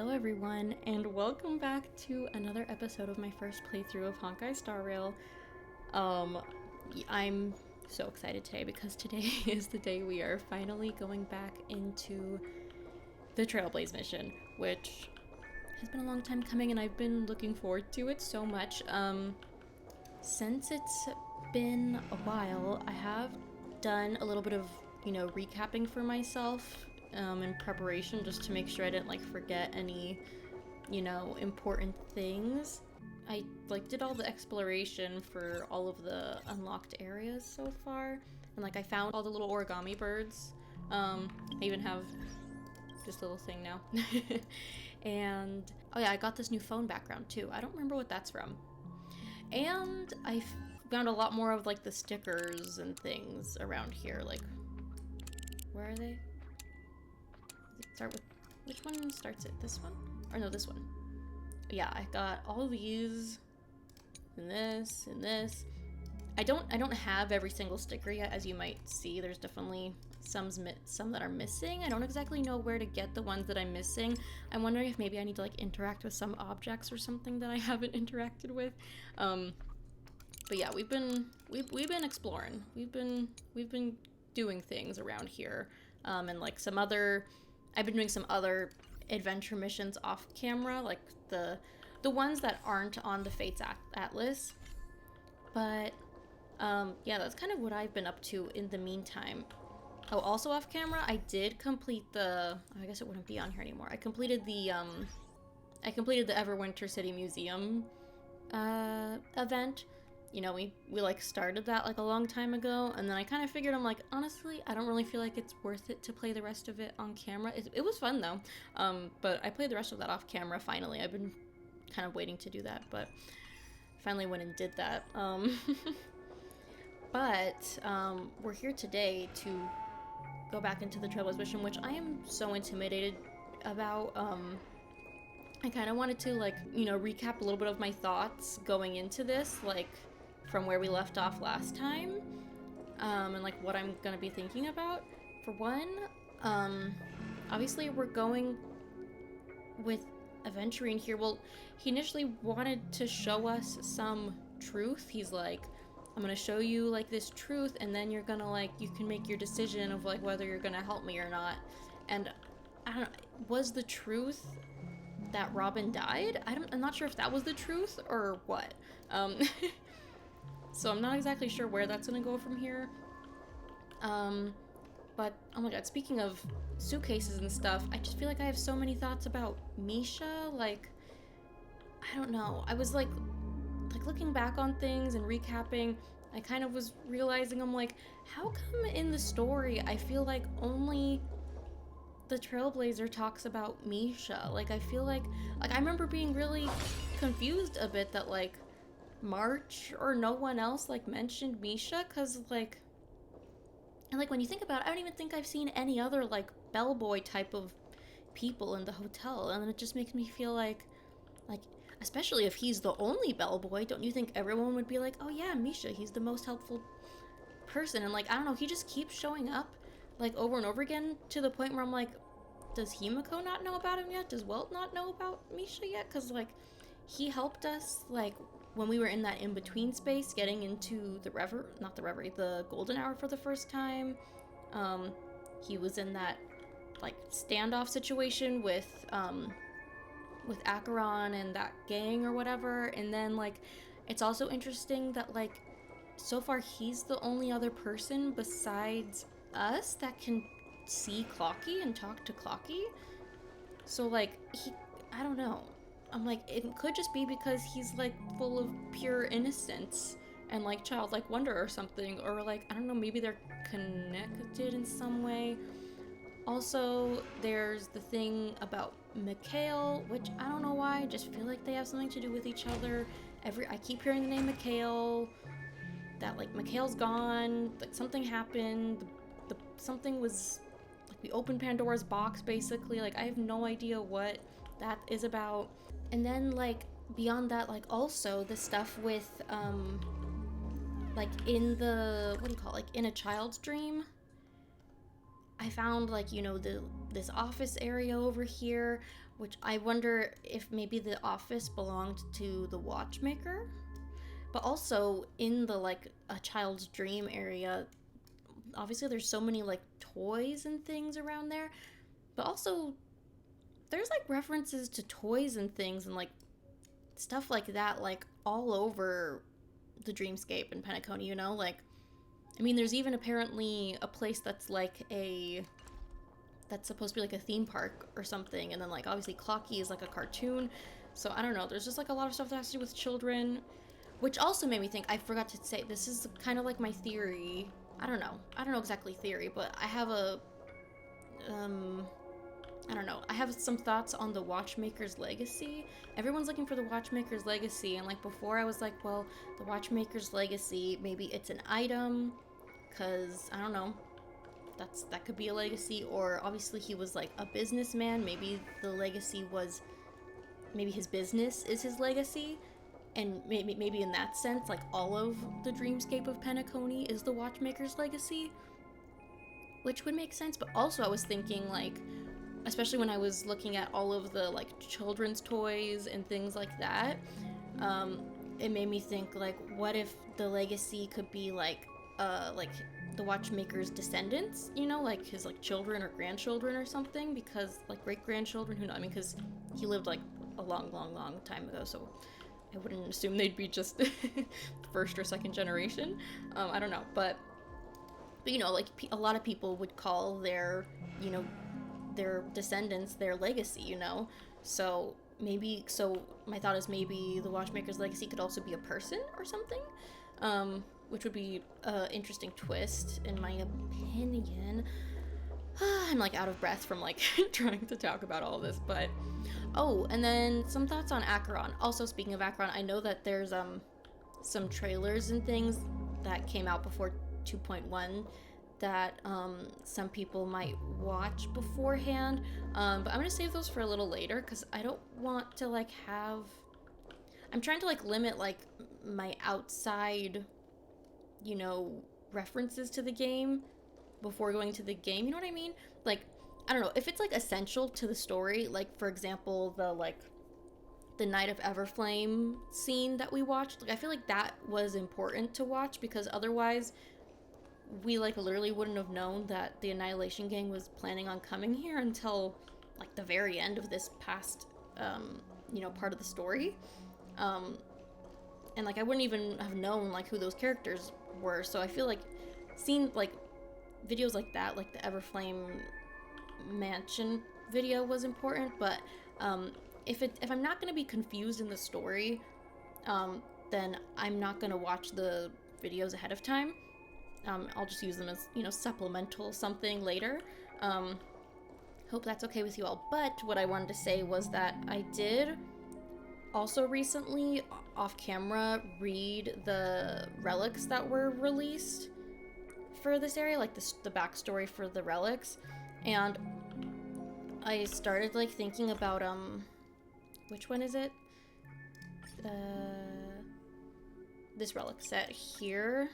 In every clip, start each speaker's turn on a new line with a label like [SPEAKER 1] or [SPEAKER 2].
[SPEAKER 1] Hello everyone, and welcome back to another episode of my first playthrough of Honkai Star Rail. I'm so excited today because today is the day we are finally going back into the Trailblaze mission, which has been a long time coming and I've been looking forward to it so much. Since it's been a while, I have done a little bit of, recapping for myself in preparation just to make sure I didn't forget any, important things. I did all the exploration for all of the unlocked areas so far, and I found all the little origami birds. I even have this little thing now. And oh yeah, I got this new phone background too. I don't remember what that's from. And I found a lot more of the stickers and things around here. Where are they? Does it start with, which one starts it? This one? Or no, this one. Yeah, I got all these and this and this. I don't have every single sticker yet, as you might see. There's definitely some that are missing. I don't exactly know where to get the ones that I'm missing. I'm wondering if maybe I need to interact with some objects or something that I haven't interacted with. But yeah, we've been exploring. We've been doing things around here. And I've been doing some other adventure missions off camera, the ones that aren't on the Fates Atlas. But yeah, that's kind of what I've been up to in the meantime. Oh, also off camera, I did complete I guess it wouldn't be on here anymore. I completed the Everwinter City Museum event. We started that a long time ago, and then I kind of figured, honestly, I don't really feel like it's worth it to play the rest of it on camera. It was fun though, but I played the rest of that off camera finally. I've been kind of waiting to do that, but finally went and did that. But we're here today to go back into the Trailblaze mission, which I am so intimidated about. I kind of wanted to recap a little bit of my thoughts going into this, from where we left off last time, and what I'm gonna be thinking about. For one, obviously we're going with Aventurine here. Well, he initially wanted to show us some truth. He's like, I'm gonna show you this truth, and then you're gonna you can make your decision of whether you're gonna help me or not. And I don't know, was the truth that Robin died? I'm not sure if that was the truth or what. So I'm not exactly sure where that's gonna go from here. But oh my god, speaking of suitcases and stuff, I just feel I have so many thoughts about Misha. I don't know. I was looking back on things and recapping, I kind of was realizing, how come in the story I feel only the Trailblazer talks about Misha? I feel I remember being really confused a bit that March or no one else mentioned Misha, cause and when you think about it, I don't even think I've seen any other bellboy type of people in the hotel, and it just makes me feel especially if he's the only bellboy, don't you think everyone would be oh yeah, Misha, he's the most helpful person? And I don't know, he just keeps showing up over and over again, to the point where I'm does Himiko not know about him yet? Does Welt not know about Misha yet? Cause he helped us when we were in that in-between space, getting into the Golden Hour for the first time. He was in that standoff situation with Acheron and that gang or whatever. And then it's also interesting that so far he's the only other person besides us that can see Clocky and talk to Clocky. So I don't know. I'm it could just be because he's full of pure innocence and childlike wonder or something, or I don't know, maybe they're connected in some way. Also, there's the thing about Mikhail, which I don't know why, I just feel they have something to do with each other. I keep hearing the name Mikhail, that Mikhail's gone, something happened, something was we opened Pandora's box basically. I have no idea what that is about. And then beyond that, also the stuff with in the, what do you call it, in a child's dream, I found this office area over here which I wonder if maybe the office belonged to the watchmaker. But also in the like a child's dream area, obviously there's so many like toys and things around there, but also there's like references to toys and things and like stuff like that like all over the dreamscape in Penacony, you know? Like, I mean, there's even apparently a place that's like that's supposed to be like a theme park or something, and then like obviously Clocky is like a cartoon. So I don't know, there's just like a lot of stuff that has to do with children, which also made me think, I forgot to say, this is kind of like my theory. I don't know exactly theory, but I have a I don't know. I have some thoughts on the Watchmaker's legacy. Everyone's looking for the Watchmaker's legacy, and like before I was like, well, the Watchmaker's legacy, maybe it's an item, cause I don't know. That could be a legacy, or obviously he was like a businessman. Maybe the legacy was, maybe his business is his legacy, and maybe in that sense, like all of the dreamscape of Penacony is the Watchmaker's legacy, which would make sense. But also I was thinking like, especially when I was looking at all of the like children's toys and things like that, it made me think like, what if the legacy could be like the watchmaker's descendants, you know, like his like children or grandchildren or something, because like great grandchildren, who know, I mean, because he lived like a long time ago, so I wouldn't assume they'd be just first or second generation. I don't know, but you know, like a lot of people would call their, you know, their descendants their legacy, you know? So maybe, so my thought is maybe the watchmaker's legacy could also be a person or something, which would be an interesting twist, in my opinion. I'm like out of breath from like trying to talk about all this, but oh, and then some thoughts on Acheron. Also, speaking of Acheron, I know that there's some trailers and things that came out before 2.1 that some people might watch beforehand, but I'm gonna save those for a little later because I don't want to like have, I'm trying to like limit like my outside, you know, references to the game before going to the game, you know what I mean? Like, I don't know, if it's like essential to the story, like for example the Night of Everflame scene that we watched, like I feel like that was important to watch, because otherwise we like literally wouldn't have known that the Annihilation Gang was planning on coming here until like the very end of this past you know, part of the story, and like I wouldn't even have known like who those characters were. So I feel like seeing like videos like that, like the Everflame mansion video, was important. But if I'm not going to be confused in the story, then I'm not going to watch the videos ahead of time. I'll just use them as, you know, supplemental something later. Hope that's okay with you all. But what I wanted to say was that I did also recently, off camera, read the relics that were released for this area, like the backstory for the relics, and I started like thinking about which one is it? This relic set here.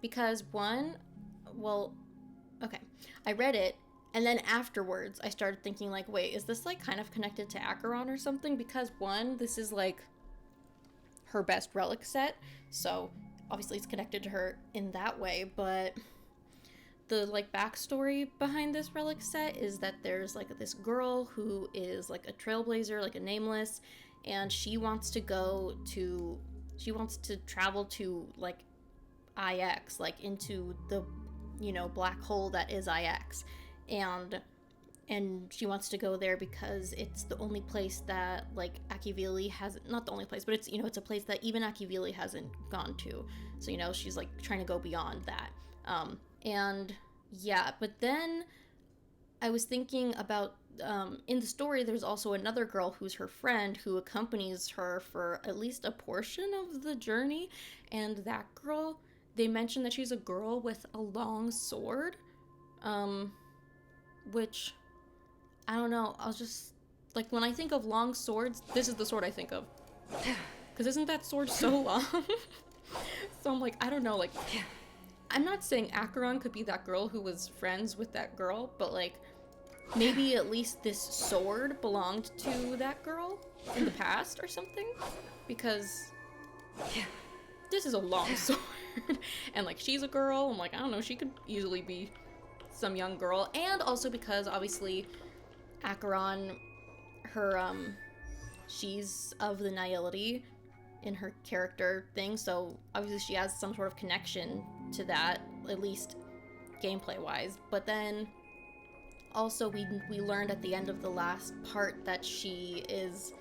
[SPEAKER 1] Because one, well, okay, I read it, and then afterwards I started thinking like, wait, is this like kind of connected to Acheron or something? Because one, this is like her best relic set, so obviously it's connected to her in that way, but the like backstory behind this relic set is that there's like this girl who is like a trailblazer, like a nameless, and she wants to travel to like IX, like into the, you know, black hole that is IX, and she wants to go there because it's the only place that like Akivili has, not the only place, but it's, you know, it's a place that even Akivili hasn't gone to, so, you know, she's like trying to go beyond that, and yeah. But then I was thinking about, in the story there's also another girl who's her friend who accompanies her for at least a portion of the journey, and that girl, they mention that she's a girl with a long sword, which, I don't know, I was just, like, when I think of long swords, this is the sword I think of. Because isn't that sword so long? So I'm like, I don't know, like, I'm not saying Acheron could be that girl who was friends with that girl, but, like, maybe at least this sword belonged to that girl in the past or something, because this is a long sword, and like she's a girl. I'm like, I don't know, she could easily be some young girl, and also because obviously Acheron, her she's of the Nihility in her character thing, so obviously she has some sort of connection to that, at least gameplay wise. But then also we learned at the end of the last part that she is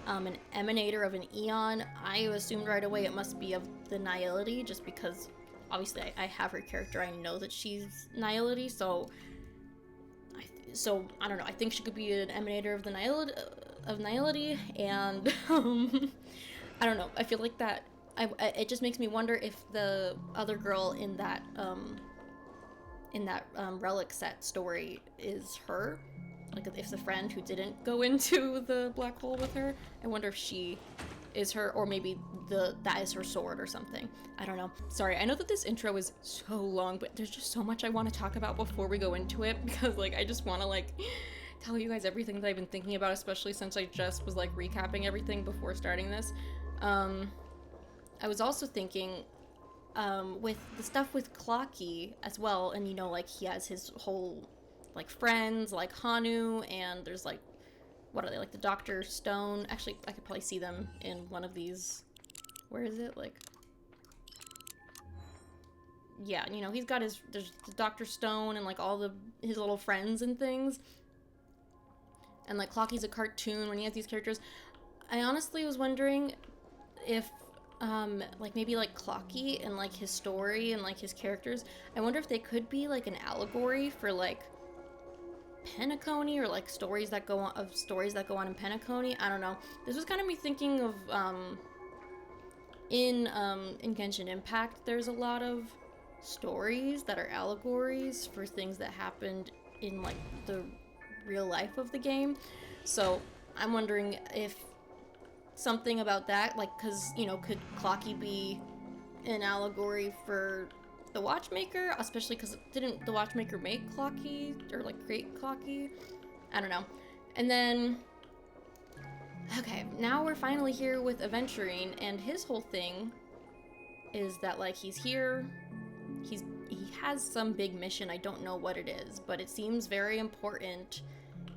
[SPEAKER 1] an emanator of an eon. I assumed right away it must be of the Nihility, just because obviously I have her character, I know that she's Nihility, so I don't know, I think she could be an emanator of the Nihility, and I don't know, I feel like that it just makes me wonder if the other girl in that relic set story is her, like if the friend who didn't go into the black hole with her, I wonder if she is her, or maybe that is her sword or something. I don't know. Sorry, I know that this intro is so long, but there's just so much I want to talk about before we go into it, because like I just want to like tell you guys everything that I've been thinking about, especially since I just was like recapping everything before starting this. I was also thinking with the stuff with Clocky as well, and you know, like he has his whole like friends like Hanu, and there's like, what are they, like the Dr. Stone? Actually, I could probably see them in one of these. Where is it? Like, yeah, you know, he's got there's the Dr. Stone and like all his little friends and things. And like Clocky's a cartoon when he has these characters. I honestly was wondering if like maybe like Clocky and like his story and like his characters, I wonder if they could be like an allegory for like Penacony, or like stories that go on in Penacony. I don't know. This was kind of me thinking of in Genshin Impact, there's a lot of stories that are allegories for things that happened in like the real life of the game. So I'm wondering if something about that, like, because you know, could Clocky be an allegory for the Watchmaker, especially because didn't the Watchmaker make Clocky, or like create Clocky? I don't know. And then, okay, now we're finally here with Aventurine, and his whole thing is that like he's here, he has some big mission, I don't know what it is, but it seems very important,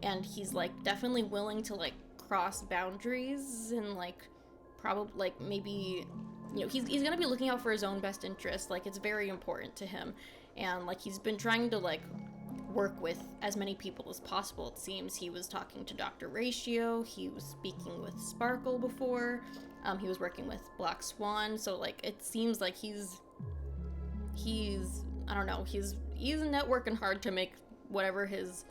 [SPEAKER 1] and he's like definitely willing to like cross boundaries, and like probably like maybe, you know, he's gonna be looking out for his own best interest, like it's very important to him, and like he's been trying to like work with as many people as possible. It seems he was talking to Dr. Ratio, he was speaking with Sparkle before, he was working with Black Swan, so like it seems like he's I don't know, he's networking hard to make whatever his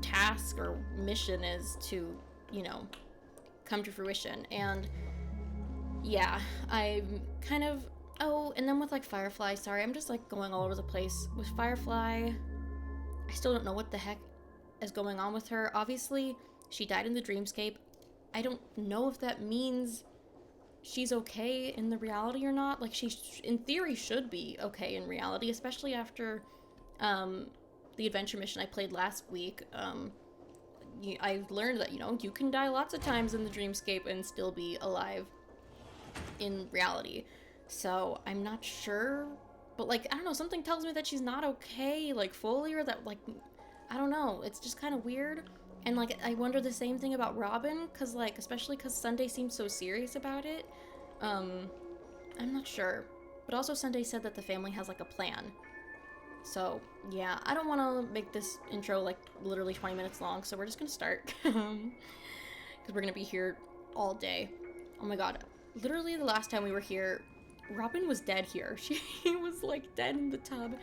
[SPEAKER 1] task or mission is to, you know, come to fruition. And yeah, I'm kind of, oh, and then with like Firefly, sorry, I'm just like going all over the place. With Firefly, I still don't know what the heck is going on with her. Obviously, she died in the dreamscape. I don't know if that means she's okay in the reality or not. Like, she, in theory, should be okay in reality, especially after the adventure mission I played last week. I've learned that, you know, you can die lots of times in the dreamscape and still be alive in reality. So I'm not sure, but like, I don't know, something tells me that she's not okay, like fully, or that like, I don't know, it's just kind of weird. And like, I wonder the same thing about Robin, because like, especially because Sunday seems so serious about it. I'm not sure, but also Sunday said that the family has like a plan. So yeah, I don't want to make this intro like literally 20 minutes long, so we're just gonna start because we're gonna be here all day. Oh my god, literally the last time we were here, Robin was dead here. She was like dead in the tub.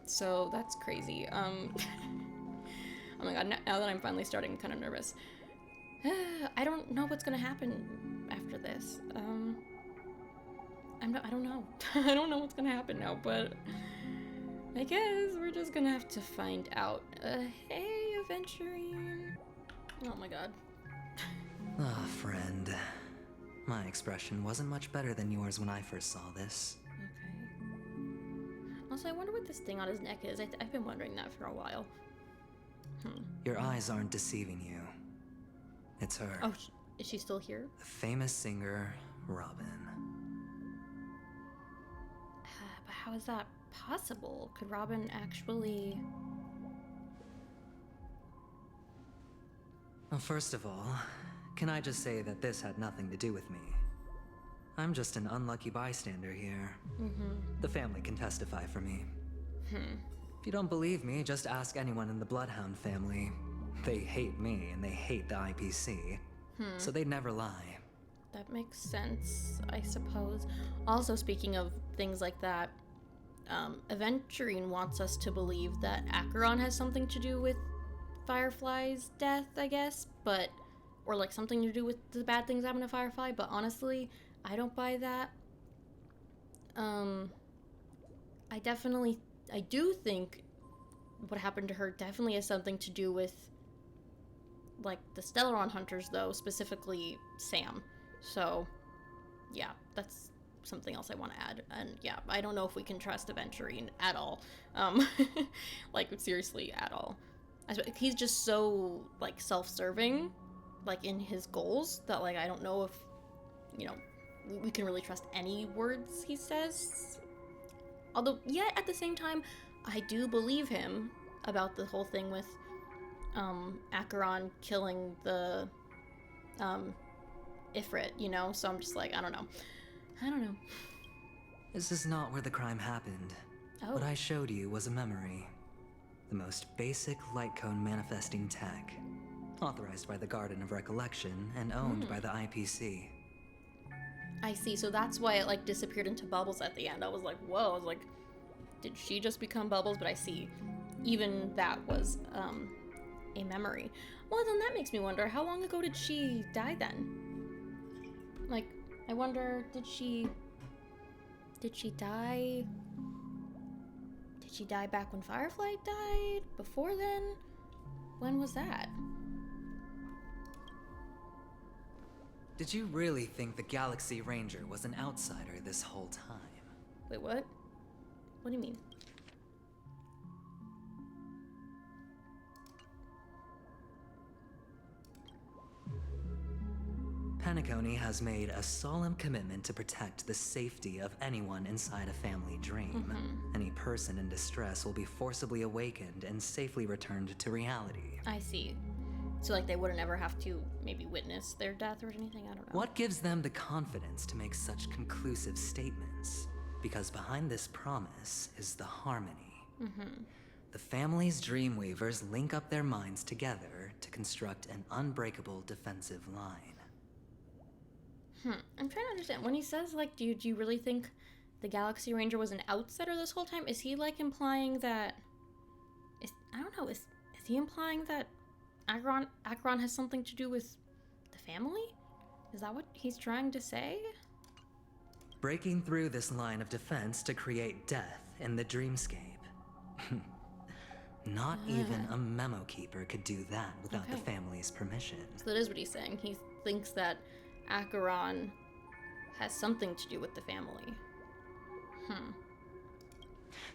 [SPEAKER 1] So that's crazy. Oh my god, now that I'm finally starting, I'm kind of nervous. I don't know what's gonna happen after this. I don't know. I don't know what's gonna happen now, but I guess we're just gonna have to find out. Hey, Aventurine. Oh my god.
[SPEAKER 2] Ah, friend. My expression wasn't much better than yours when I first saw this.
[SPEAKER 1] Okay. Also, I wonder what this thing on his neck is. I've been wondering that for a while.
[SPEAKER 2] Your eyes aren't deceiving you. It's her.
[SPEAKER 1] Oh, is she still here?
[SPEAKER 2] The famous singer, Robin.
[SPEAKER 1] But how is that possible? Could Robin actually...
[SPEAKER 2] Well, first of all, can I just say that this had nothing to do with me? I'm just an unlucky bystander here. The family can testify for me. If you don't believe me, just ask anyone in the Bloodhound family. They hate me and they hate the IPC, so they'd never lie.
[SPEAKER 1] That makes sense, I suppose. Also, speaking of things like that, Aventurine wants us to believe that Acheron has something to do with Firefly's death, I guess, but... or like something to do with the bad things happening to Firefly, but honestly, I don't buy that. I do think what happened to her definitely has something to do with, like, the Stellaron Hunters, though, specifically Sam. So, yeah, that's something else I want to add. And yeah, I don't know if we can trust Aventurine at all. Like, seriously, at all. He's just so, like, self-serving, like, in his goals, that, like, I don't know if, you know, we can really trust any words he says. Although, yet, at the same time, I do believe him about the whole thing with Acheron killing the Ifrit, you know? So I'm just like, I don't know.
[SPEAKER 2] This is not where the crime happened.
[SPEAKER 1] Oh.
[SPEAKER 2] What I showed you was a memory. The most basic light cone manifesting tech. Authorized by the Garden of Recollection and owned by the IPC.
[SPEAKER 1] I see, so that's why it, like, disappeared into bubbles at the end. I was like, whoa, I was like, did she just become bubbles? But I see, even that was, a memory. Well, then that makes me wonder, how long ago did she die then? Like, I wonder, did she die? Did she die back when Firefly died? Before then? When was that?
[SPEAKER 2] Did you really think the Galaxy Ranger was an outsider this whole time?
[SPEAKER 1] Wait, what? What do you mean?
[SPEAKER 2] Penacony has made a solemn commitment to protect the safety of anyone inside a family dream. Any person in distress will be forcibly awakened and safely returned to reality.
[SPEAKER 1] I see. So, like, they wouldn't ever have to maybe witness their death or anything? I don't know.
[SPEAKER 2] What gives them the confidence to make such conclusive statements? Because behind this promise is the harmony. The family's Dreamweavers link up their minds together to construct an unbreakable defensive line.
[SPEAKER 1] I'm trying to understand. When he says, like, do you really think the Galaxy Ranger was an outsider this whole time? Is he, like, implying that... I don't know, is he implying that Acheron has something to do with the family? Is that what he's trying to say?
[SPEAKER 2] Breaking through this line of defense to create death in the dreamscape. Not even a memo keeper could do that without the family's permission.
[SPEAKER 1] So that is what he's saying. He thinks that Acheron has something to do with the family.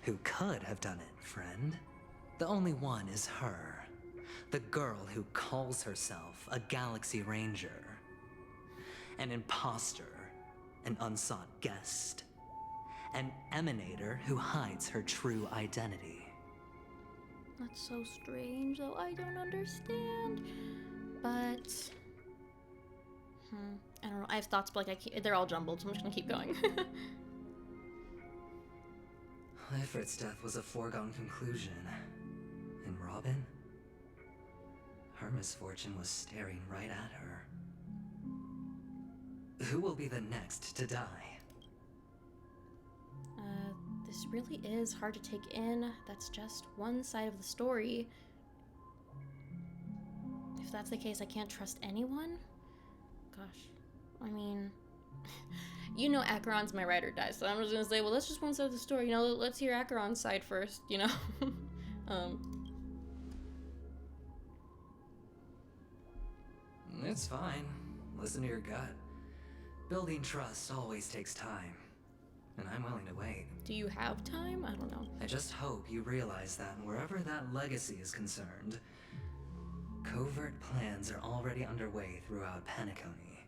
[SPEAKER 2] Who could have done it, friend? The only one is her. The girl who calls herself a Galaxy Ranger. An imposter. An unsought guest. An emanator who hides her true identity.
[SPEAKER 1] That's so strange, though I don't understand. But... I don't know. I have thoughts, but, like, they're all jumbled, so I'm just gonna keep going.
[SPEAKER 2] Ifrit's death was a foregone conclusion. And Robin? Her misfortune was staring right at her. Who will be the next to die?
[SPEAKER 1] This really is hard to take in. That's just one side of the story. If that's the case, I can't trust anyone? Gosh. I mean... You know Acheron's my ride or die, so I'm just gonna say, well, that's just one side of the story. You know, let's hear Acheron's side first, you know?
[SPEAKER 2] It's fine. Listen to your gut. Building trust always takes time. and I'm willing to wait.
[SPEAKER 1] Do you have time? I don't know.
[SPEAKER 2] I just hope you realize that wherever that legacy is concerned, covert plans are already underway throughout Penacony.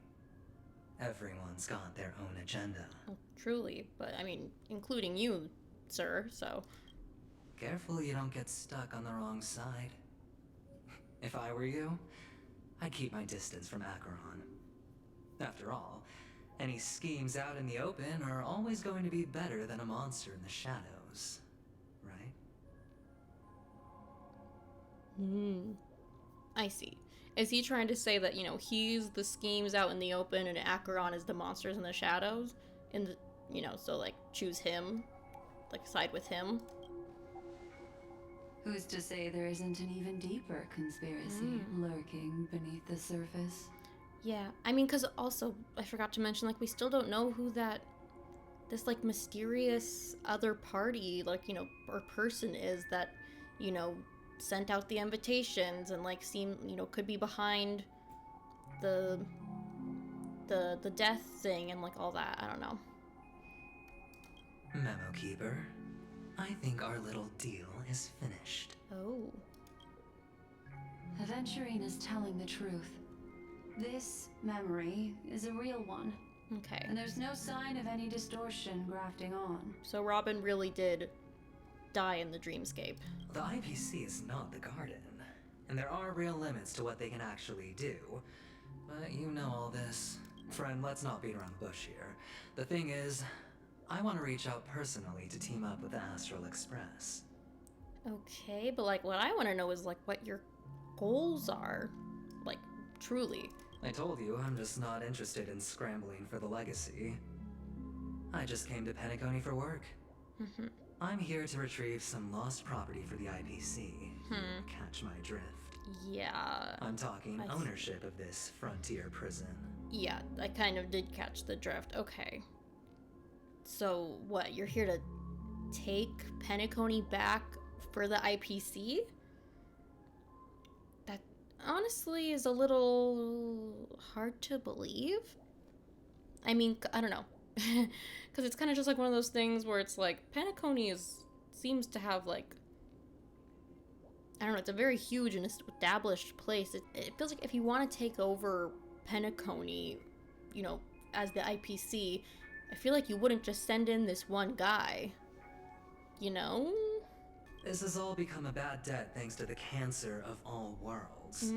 [SPEAKER 2] Everyone's got their own agenda.
[SPEAKER 1] Well, truly, but I mean, including you, sir, so...
[SPEAKER 2] Careful you don't get stuck on the wrong side. If I were you, I'd keep my distance from Acheron. After all, any schemes out in the open are always going to be better than a monster in the shadows, right?
[SPEAKER 1] I see. Is he trying to say that, you know, he's the schemes out in the open and Acheron is the monsters in the shadows? In the, you know, so, like, choose him? Like, side with him?
[SPEAKER 3] Who's to say there isn't an even deeper conspiracy lurking beneath the surface?
[SPEAKER 1] Yeah, I mean, because also, I forgot to mention, like, we still don't know who this, like, mysterious other party, like, you know, or person is that, you know, sent out the invitations and, like, you know, could be behind the death thing and, like, all that. I don't know.
[SPEAKER 2] Memo Keeper, I think our little deal is finished.
[SPEAKER 1] Oh.
[SPEAKER 3] Aventurine is telling the truth. This memory is a real one.
[SPEAKER 1] Okay.
[SPEAKER 3] And there's no sign of any distortion grafting on.
[SPEAKER 1] So Robin really did die in the dreamscape.
[SPEAKER 2] The IPC is not the garden, and there are real limits to what they can actually do. But you know all this. Friend, let's not beat around the bush here. The thing is, I want to reach out personally to team up with the Astral Express.
[SPEAKER 1] Okay, but, like, what I want to know is, like, what your goals are. Like, truly.
[SPEAKER 2] I told you, I'm just not interested in scrambling for the legacy. I just came to Penacony for work. I'm here to retrieve some lost property for the IPC. Catch my drift.
[SPEAKER 1] Yeah.
[SPEAKER 2] I'm talking ownership of this frontier prison.
[SPEAKER 1] Yeah, I kind of did catch the drift. Okay. So, what, you're here to take Penacony back for the IPC? That honestly is a little hard to believe. I mean, I don't know. Because it's kind of just like one of those things where it's like, Penacony seems to have, like, I don't know, it's a very huge and established place. It feels like if you want to take over Penacony, you know, as the IPC, I feel like you wouldn't just send in this one guy, you know?
[SPEAKER 2] This has all become a bad debt thanks to the cancer of all worlds.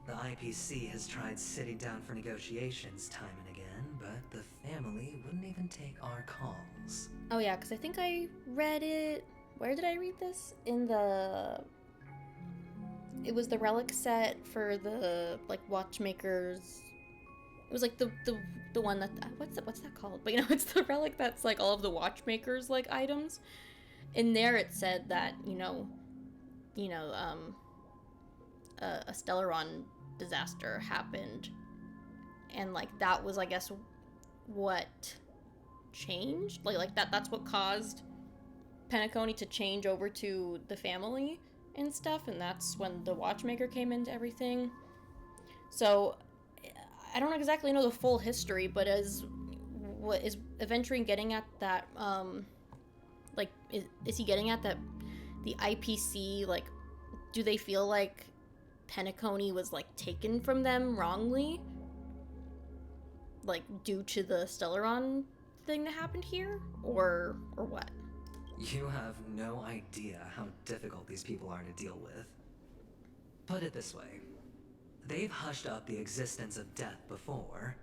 [SPEAKER 2] The IPC has tried sitting down for negotiations time and again, but the family wouldn't even take our calls.
[SPEAKER 1] Oh yeah, because I think I read it... Where did I read this? It was the relic set for the, like, watchmakers. It was like the one that... What's that called? But, you know, it's the relic that's, like, all of the watchmakers, like, items. In there it said that, a Stellaron disaster happened. And, like, that was, I guess, what changed? Like that's what caused Penacony to change over to the family and stuff, and that's when the watchmaker came into everything. So, I don't exactly know the full history, but what is Aventurine getting at that, like, is he getting at that the IPC, like, do they feel like Penacony was, like, taken from them wrongly? Like, due to the Stellaron thing that happened here? Or what?
[SPEAKER 2] You have no idea how difficult these people are to deal with. Put it this way. They've hushed up the existence of death before,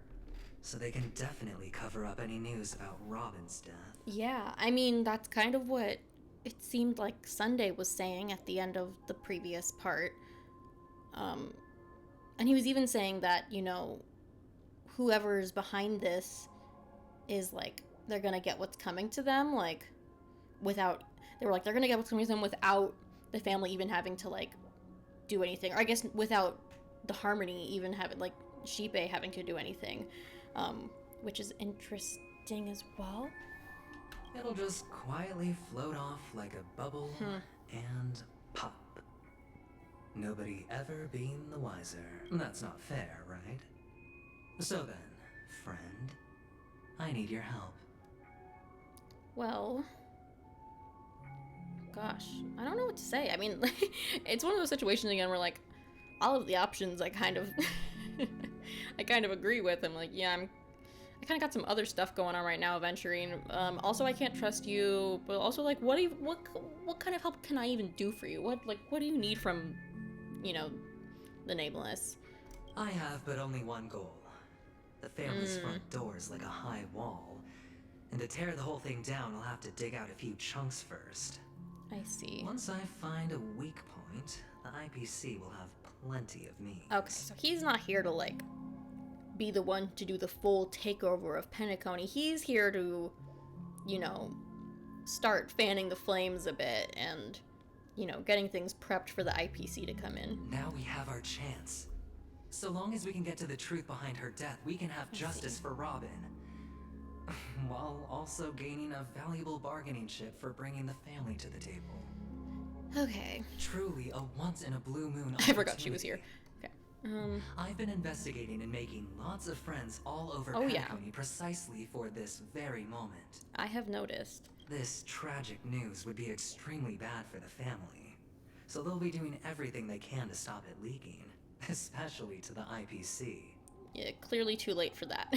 [SPEAKER 2] so they can definitely cover up any news about Robin's death.
[SPEAKER 1] Yeah, I mean, that's kind of what it seemed like Sunday was saying at the end of the previous part. And he was even saying that, you know, whoever's behind this is, like, they're gonna get what's coming to them, like, without... They were like, they're gonna get what's coming to them without the family even having to, like, do anything. Or I guess without the Harmony even having, like, Shipe having to do anything. Which is interesting as well.
[SPEAKER 2] It'll just quietly float off like a bubble and pop. Nobody ever being the wiser. That's not fair, right? So then, friend, I need your help.
[SPEAKER 1] Well, gosh, I don't know what to say. I mean, it's one of those situations again where like all of the options I kind of I kind of agree with. I'm like, yeah, I kind of got some other stuff going on right now, venturing. Also, I can't trust you, but also like, what kind of help can I even do for you? What do you need from, you know, the Nameless?
[SPEAKER 2] I have but only one goal. The family's front door is like a high wall, and to tear the whole thing down, I'll have to dig out a few chunks first.
[SPEAKER 1] I see.
[SPEAKER 2] Once I find a weak point, the IPC will have plenty of means.
[SPEAKER 1] Okay, so he's not here to like be the one to do the full takeover of Penacony. He's here to, you know, start fanning the flames a bit and, you know, getting things prepped for the IPC to come in.
[SPEAKER 2] Now we have our chance. So long as we can get to the truth behind her death, we can have justice for Robin. While also gaining a valuable bargaining chip for bringing the family to the table.
[SPEAKER 1] Okay.
[SPEAKER 2] Truly a once-in-a-blue-moon
[SPEAKER 1] I forgot she was here. Okay.
[SPEAKER 2] I've been investigating and making lots of friends all over Penacony precisely for this very moment.
[SPEAKER 1] I have noticed.
[SPEAKER 2] This tragic news would be extremely bad for the family, so they'll be doing everything they can to stop it leaking, especially to the IPC.
[SPEAKER 1] Yeah, clearly too late for that.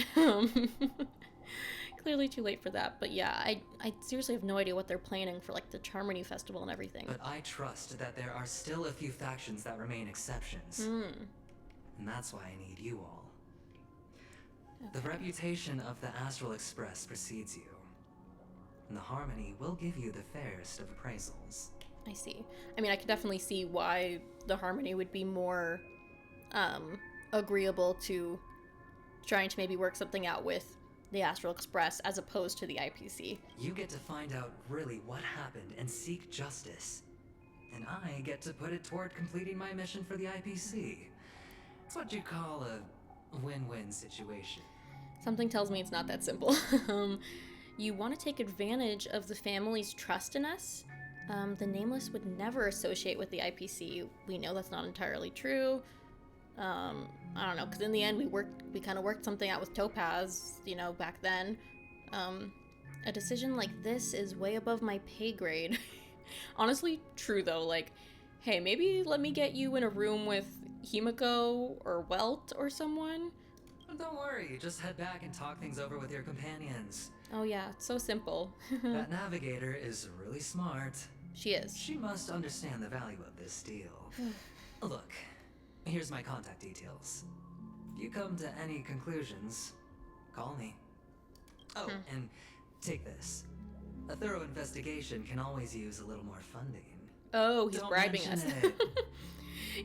[SPEAKER 1] Clearly too late for that, but yeah, I seriously have no idea what they're planning for like the Charmony Festival and everything.
[SPEAKER 2] But I trust that there are still a few factions that remain exceptions. And that's why I need you all. Okay. The reputation of the Astral Express precedes you. And the Harmony will give you the fairest of appraisals.
[SPEAKER 1] I see. I mean, I could definitely see why the Harmony would be more agreeable to trying to maybe work something out with the Astral Express as opposed to the IPC.
[SPEAKER 2] You get to find out really what happened and seek justice. And I get to put it toward completing my mission for the IPC. It's what you call a win-win situation.
[SPEAKER 1] Something tells me it's not that simple. You want to take advantage of the family's trust in us. The Nameless would never associate with the IPC. We know that's not entirely true. I don't know, because in the end we kind of worked something out with Topaz, you know, back then. A decision like this is way above my pay grade. Honestly, true though, like, hey, maybe let me get you in a room with Himiko or Welt or someone.
[SPEAKER 2] Don't worry, just head back and talk things over with your companions.
[SPEAKER 1] Oh yeah, it's so simple.
[SPEAKER 2] That navigator is really smart.
[SPEAKER 1] She is.
[SPEAKER 2] She must understand the value of this deal. Look, here's my contact details. If you come to any conclusions, call me. Oh, and take this. A thorough investigation can always use a little more funding.
[SPEAKER 1] Oh, he's
[SPEAKER 2] Don't
[SPEAKER 1] bribing us.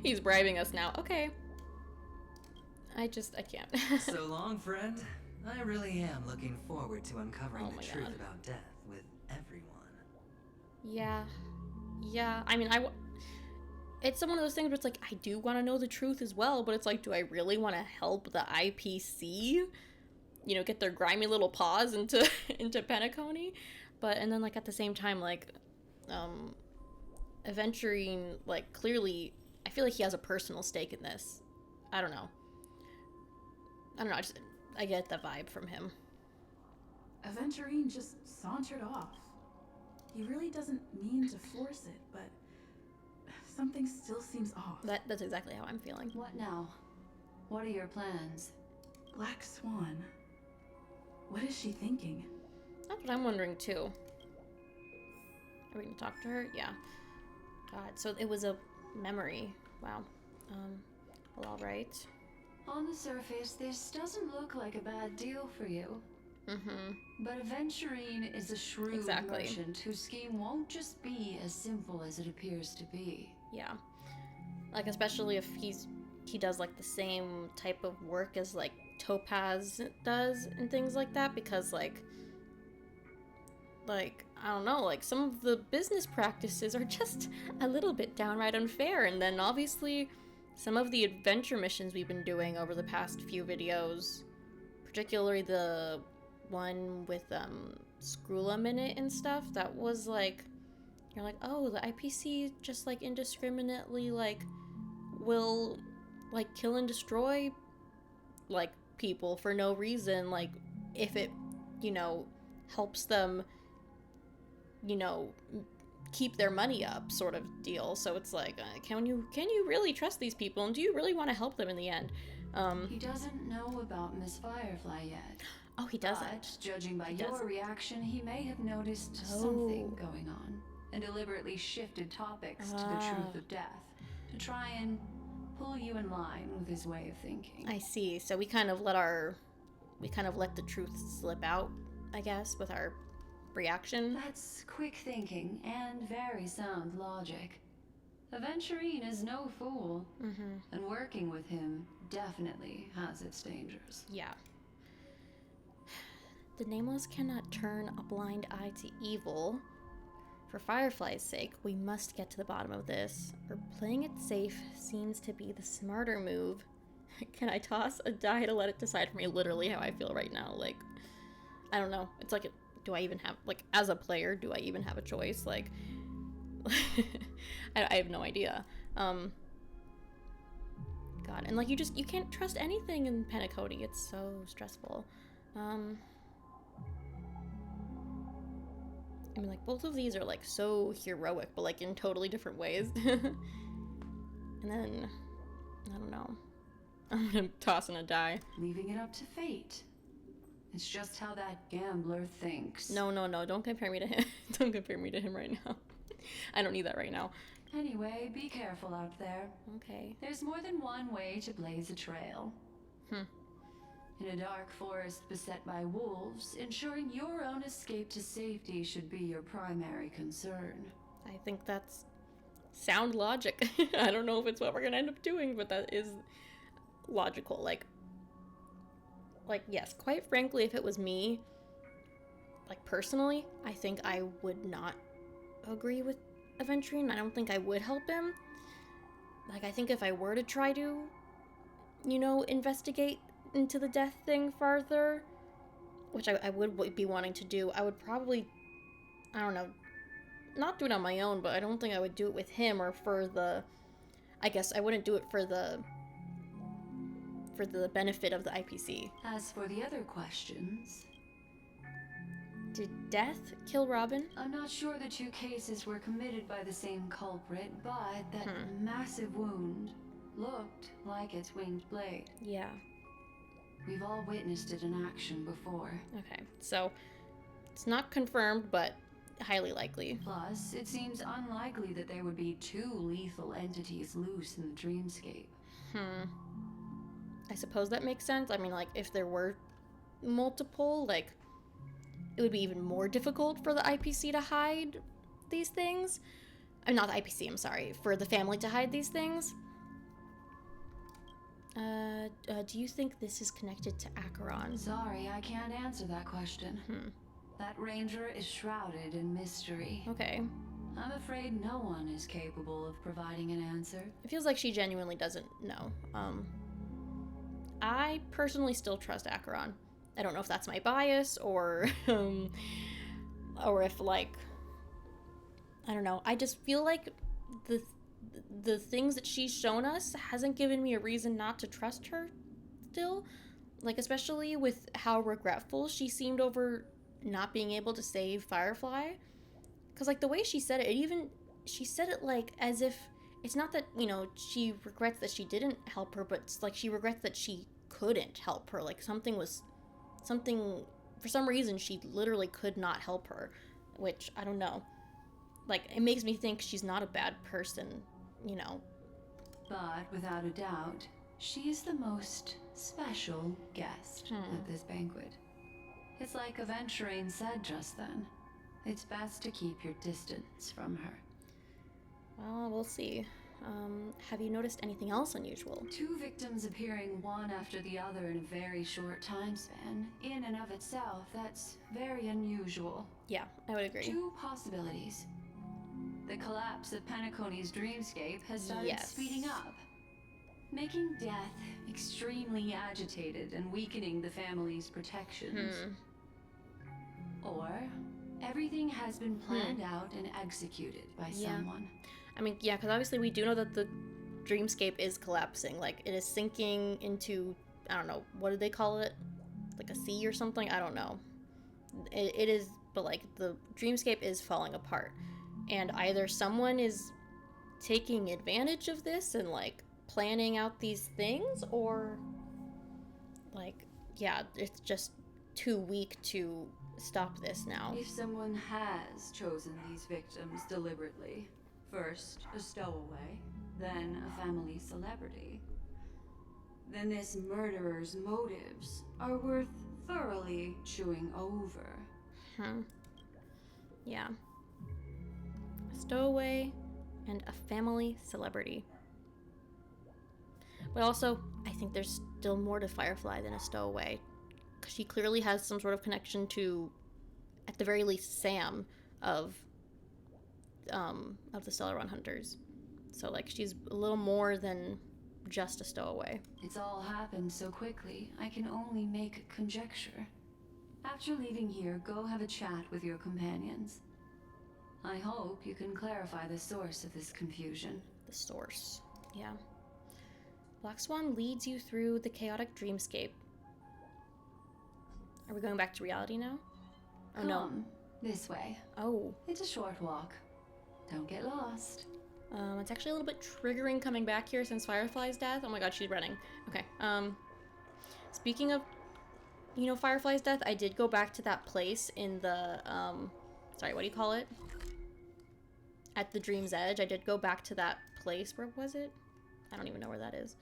[SPEAKER 1] He's bribing us now. Okay. I can't.
[SPEAKER 2] So long, friend. I really am looking forward to uncovering the truth about death with everyone.
[SPEAKER 1] Yeah. Yeah. I mean, it's one of those things where it's like, I do want to know the truth as well, but it's like, do I really want to help the IPC? You know, get their grimy little paws into Penacony? And then, like, at the same time, like, Aventurine, like, clearly, I feel like he has a personal stake in this. I don't know. I get the vibe from him.
[SPEAKER 4] Aventurine just sauntered off. He really doesn't mean to force it, but something still seems off.
[SPEAKER 1] That's exactly how I'm feeling.
[SPEAKER 3] What now? What are your plans?
[SPEAKER 4] Black Swan. What is she thinking?
[SPEAKER 1] That's what I'm wondering too. Are we gonna talk to her? Yeah. God, so it was a memory. Wow. Well, all right.
[SPEAKER 3] On the surface, this doesn't look like a bad deal for you. But Aventurine is a shrewd merchant whose scheme won't just be as simple as it appears to be.
[SPEAKER 1] Yeah. Like, especially if he does, like, the same type of work as, like, Topaz does and things like that, because, like, I don't know, like, some of the business practices are just a little bit downright unfair, and then, obviously, some of the adventure missions we've been doing over the past few videos, particularly the one with Scrulum in it and stuff, that was like, you're like, oh, the IPC just like indiscriminately like will like kill and destroy like people for no reason, like if it, you know, helps them you know, keep their money up sort of deal. So it's like, can you really trust these people, and do you really want to help them in the end?
[SPEAKER 3] He doesn't know about Miss Firefly yet.
[SPEAKER 1] Oh, he doesn't.
[SPEAKER 3] But, judging by your reaction, he may have noticed something going on and deliberately shifted topics to the truth of death to try and pull you in line with his way of thinking.
[SPEAKER 1] I see. So we kind of let the truth slip out, I guess, with our reaction.
[SPEAKER 3] That's quick thinking and very sound logic. Aventurine is no fool, and working with him definitely has its dangers.
[SPEAKER 1] Yeah. The Nameless cannot turn a blind eye to evil. For Firefly's sake, we must get to the bottom of this, or playing it safe seems to be the smarter move. Can I toss a die to let it decide for me? Literally how I feel right now. Like, I don't know. It's like, do I even have, like, as a player, do I even have a choice? Like, I have no idea. God, and like, you can't trust anything in Penacony. It's so stressful. I mean, like, both of these are, like, so heroic, but, like, in totally different ways. And then, I don't know. I'm gonna toss in a die.
[SPEAKER 3] Leaving it up to fate. It's just how that gambler thinks.
[SPEAKER 1] No, don't compare me to him. Don't compare me to him right now. I don't need that right now.
[SPEAKER 3] Anyway, be careful out there.
[SPEAKER 1] Okay.
[SPEAKER 3] There's more than one way to blaze a trail. In a dark forest beset by wolves, ensuring your own escape to safety should be your primary concern.
[SPEAKER 1] I think that's sound logic. I don't know if it's what we're gonna end up doing, but that is logical. Like, yes, quite frankly, if it was me, like, personally, I think I would not agree with Aventurine. I don't think I would help him. Like, I think if I were to try to, you know, investigate into the death thing farther, which I would be wanting to do, I would probably, I don't know, not do it on my own, but I don't think I would do it with him or for the, I guess I wouldn't do it for the benefit of the IPC.
[SPEAKER 3] As for the other questions...
[SPEAKER 1] Did death kill Robin?
[SPEAKER 3] I'm not sure the two cases were committed by the same culprit, but that massive wound looked like its winged blade.
[SPEAKER 1] Yeah.
[SPEAKER 3] We've all witnessed it in action before.
[SPEAKER 1] Okay, so it's not confirmed, but highly likely.
[SPEAKER 3] Plus, it seems unlikely that there would be two lethal entities loose in the dreamscape.
[SPEAKER 1] I suppose that makes sense. I mean, like, if there were multiple, like, it would be even more difficult for the IPC to hide these things. I'm not the IPC, I'm sorry. For the family to hide these things. Do you think this is connected to Acheron?
[SPEAKER 3] Sorry, I can't answer that question. That ranger is shrouded in mystery.
[SPEAKER 1] Okay.
[SPEAKER 3] I'm afraid no one is capable of providing an answer.
[SPEAKER 1] It feels like she genuinely doesn't know. I personally still trust Acheron. I don't know if that's my bias or if, like, I don't know. I just feel like the things that she's shown us hasn't given me a reason not to trust her still. Like, especially with how regretful she seemed over not being able to save Firefly. Because, like, the way she said it, she said it, like, as if it's not that, you know, she regrets that she didn't help her, but it's like she regrets that she couldn't help her. Like, for some reason, she literally could not help her, which, I don't know. Like, it makes me think she's not a bad person, you know.
[SPEAKER 3] But without a doubt, she is the most special guest at this banquet. It's like Aventurine said just then. It's best to keep your distance from her.
[SPEAKER 1] Well, we'll see. Have you noticed anything else unusual?
[SPEAKER 3] Two victims appearing one after the other in a very short time span. In and of itself, that's very unusual.
[SPEAKER 1] Yeah, I would agree.
[SPEAKER 3] Two possibilities. The collapse of Penacony's dreamscape has started speeding up, making death extremely agitated and weakening the family's protections. Or everything has been planned out and executed by someone. I mean, yeah, because obviously we do know that the dreamscape is collapsing. Like, it is sinking into, I don't know, what do they call it? Like a sea or something? I don't know. It is
[SPEAKER 1] but like the dreamscape is falling apart. And either someone is taking advantage of this and like planning out these things, or like, yeah, it's just too weak to stop this now.
[SPEAKER 3] If someone has chosen these victims deliberately, first a stowaway, then a family celebrity, then this murderer's motives are worth thoroughly chewing over.
[SPEAKER 1] Yeah. A stowaway and a family celebrity. But also, I think there's still more to Firefly than a stowaway. Because she clearly has some sort of connection to, at the very least, Sam of the Stellar Run Hunters. So, like, she's a little more than just a stowaway.
[SPEAKER 3] It's all happened so quickly, I can only make conjecture. After leaving here, go have a chat with your companions. I hope you can clarify the source of this confusion.
[SPEAKER 1] The source. Yeah. Black Swan leads you through the chaotic dreamscape. Are we going back to reality now? Oh, no.
[SPEAKER 3] Come this way.
[SPEAKER 1] Oh.
[SPEAKER 3] It's a short walk. Don't get lost.
[SPEAKER 1] It's actually a little bit triggering coming back here since Firefly's death. Oh my god, she's running. Okay. Speaking of, you know, Firefly's death, I did go back to that place in the, sorry, what do you call it? At the Dream's Edge. I did go back to that place. Where was it? I don't even know where that is.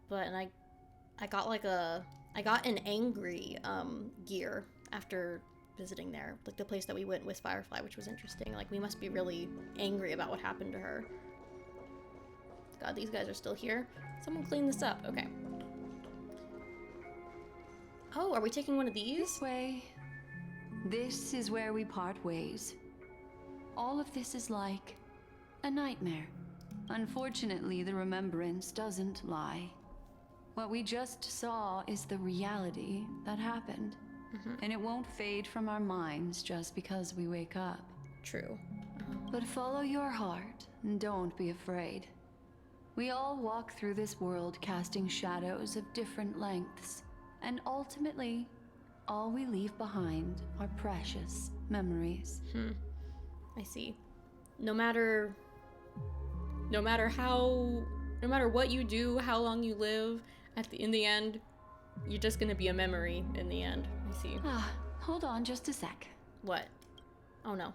[SPEAKER 1] But, and I got like I got an angry, gear after visiting there. Like the place that we went with Firefly, which was interesting. Like, we must be really angry about what happened to her. God, these guys are still here. Someone clean this up. Okay. Oh, are we taking one of these?
[SPEAKER 3] This way. This is where we part ways. All of this is like a nightmare. Unfortunately, the remembrance doesn't lie. What we just saw is the reality that happened. And it won't fade from our minds just because we wake up.
[SPEAKER 1] True.
[SPEAKER 3] But follow your heart and don't be afraid. We all walk through this world casting shadows of different lengths. And ultimately, all we leave behind are precious memories.
[SPEAKER 1] I see. No matter what you do, how long you live, in the end, you're just gonna be a memory in the end. I see.
[SPEAKER 3] Hold on just a sec.
[SPEAKER 1] What? Oh no.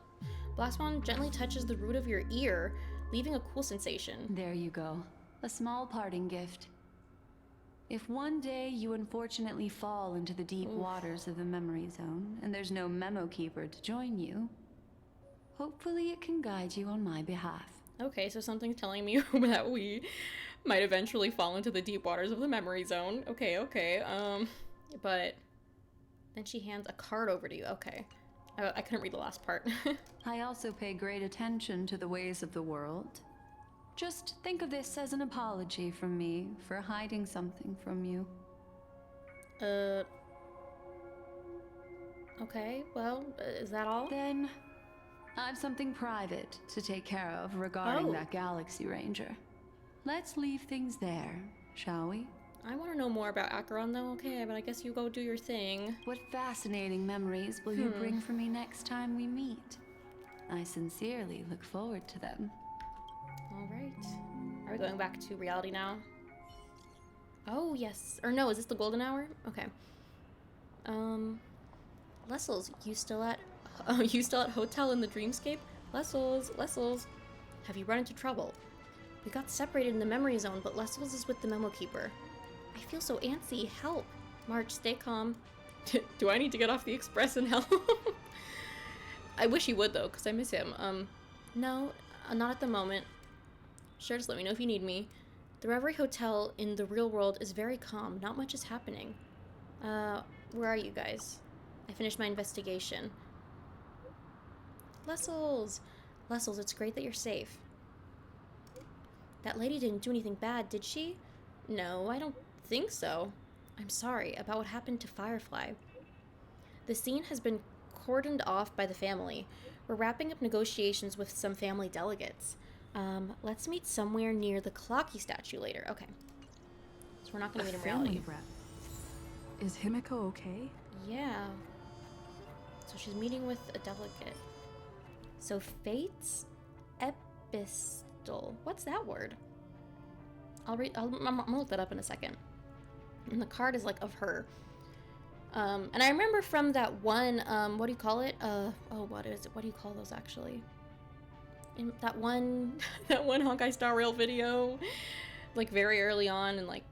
[SPEAKER 1] Black Swan gently touches the root of your ear, leaving a cool sensation.
[SPEAKER 3] There you go. A small parting gift. If one day you unfortunately fall into the deep waters of the memory zone, and there's no memo keeper to join you, hopefully it can guide you on my behalf.
[SPEAKER 1] Okay, so something's telling me that we might eventually fall into the deep waters of the memory zone. Okay. But then she hands a card over to you. Okay. I couldn't read the last part.
[SPEAKER 3] I also pay great attention to the ways of the world. Just think of this as an apology from me for hiding something from you.
[SPEAKER 1] Okay, well, is that all?
[SPEAKER 3] Then I've something private to take care of regarding that Galaxy Ranger. Let's leave things there, shall we?
[SPEAKER 1] I want to know more about Acheron, though. Okay, but I guess you go do your thing.
[SPEAKER 3] What fascinating memories will you bring for me next time we meet? I sincerely look forward to them.
[SPEAKER 1] All right. Are we going back to reality now? Oh, yes. Or no, is this the golden hour? Okay. Lessels, you still at hotel in the dreamscape? Lessels. Have you run into trouble? We got separated in the memory zone, but Lessels is with the memo keeper. I feel so antsy. Help. March, stay calm. Do I need to get off the express and help? I wish he would, though, because I miss him. No, not at the moment. Sure, just let me know if you need me. The Reverie Hotel in the real world is very calm. Not much is happening. Where are you guys? I finished my investigation. Lessels, it's great that you're safe. That lady didn't do anything bad, did she? No, I don't think so. I'm sorry about what happened to Firefly. The scene has been cordoned off by the family. We're wrapping up negotiations with some family delegates. Let's meet somewhere near the Clocky statue later. Okay. So we're not going to meet in reality.
[SPEAKER 4] Rep. Is Himiko okay?
[SPEAKER 1] Yeah. So she's meeting with a delegate. So Fate's epistle. What's that word? I'm gonna look that up in a second. And the card is like of her. And I remember from that one, what do you call it? What is it? What do you call those actually? In that one Honkai Star Rail video, like very early on, and like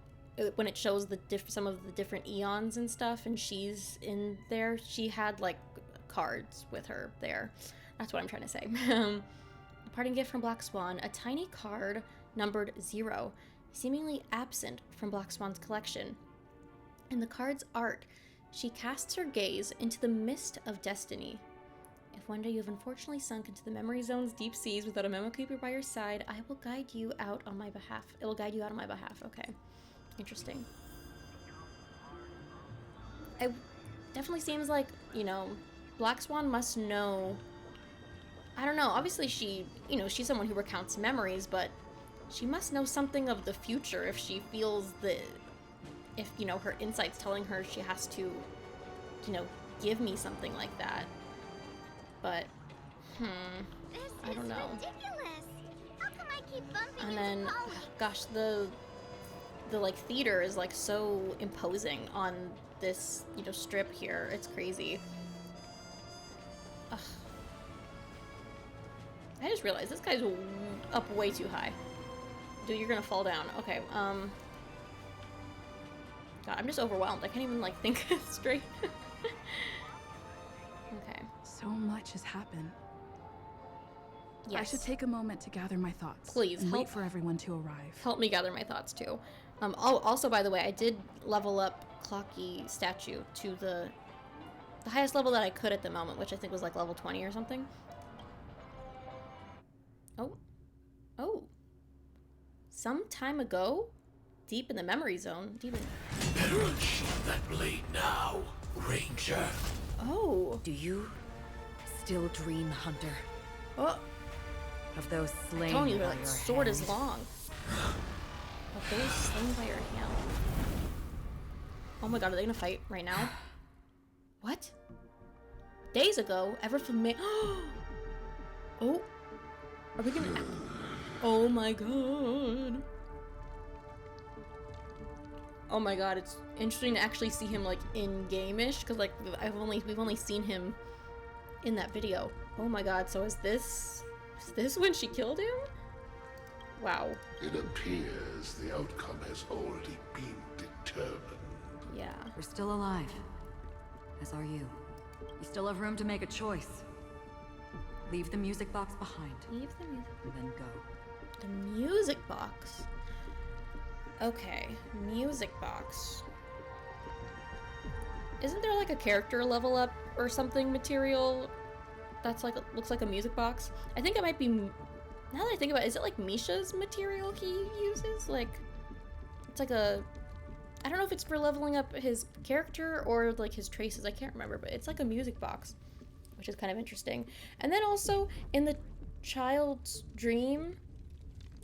[SPEAKER 1] when it shows some of the different eons and stuff, and she's in there, she had like cards with her there. That's what I'm trying to say. A parting gift from Black Swan, a tiny card numbered 0, seemingly absent from Black Swan's collection. In the card's art, she casts her gaze into the mist of destiny. If one day you have unfortunately sunk into the memory zone's deep seas without a memo keeper by your side, I will guide you out on my behalf. It will guide you out on my behalf. Okay. Interesting. It definitely seems like, you know, Black Swan must know. I don't know. Obviously, she's someone who recounts memories, but she must know something of the future if she feels if, you know, her insight's telling her she has to, you know, give me something like that. But, I don't know.
[SPEAKER 5] Ridiculous. How come I keep bumping
[SPEAKER 1] And then, gosh, the like theater is like so imposing on this, you know, strip here. It's crazy. Ugh. I just realized this guy's up way too high. Dude, you're gonna fall down. Okay, God, I'm just overwhelmed. I can't even like think straight. Okay.
[SPEAKER 4] So much has happened.
[SPEAKER 1] Yes.
[SPEAKER 4] I should take a moment to gather my thoughts.
[SPEAKER 1] Please,
[SPEAKER 4] and wait for everyone to arrive.
[SPEAKER 1] Help me gather my thoughts too. Also, by the way, I did level up Clocky statue to the highest level that I could at the moment, which I think was like level 20 or something. Oh. Some time ago, deep in the memory zone,
[SPEAKER 6] Better unsheath that blade now, Ranger.
[SPEAKER 1] Oh.
[SPEAKER 7] Do you still dream, Hunter?
[SPEAKER 1] Oh.
[SPEAKER 7] Of those slain
[SPEAKER 1] Tony,
[SPEAKER 7] by
[SPEAKER 1] your like
[SPEAKER 7] your
[SPEAKER 1] sword
[SPEAKER 7] hands?
[SPEAKER 1] is long. Of those slain by your hand. Oh my god, are they gonna fight right now? What? Days ago, ever familiar? Oh. Are we gonna? Oh my god. Oh my god, it's interesting to actually see him like in game-ish, because like we've only seen him in that video. Oh my god, so is this when she killed him? Wow.
[SPEAKER 6] It appears the outcome has already been determined.
[SPEAKER 1] Yeah.
[SPEAKER 7] We're still alive. As are you. You still have room to make a choice. Leave the music box behind.
[SPEAKER 1] Leave the music.
[SPEAKER 7] And then go.
[SPEAKER 1] The music box. Okay, music box. Isn't there like a character level up or something material that's like looks like a music box? I think it might be. Now that I think about it, is it like Misha's material he uses? Like, it's like a. I don't know if it's for leveling up his character or like his traces. I can't remember, but it's like a music box, which is kind of interesting. And then also in the child's dream,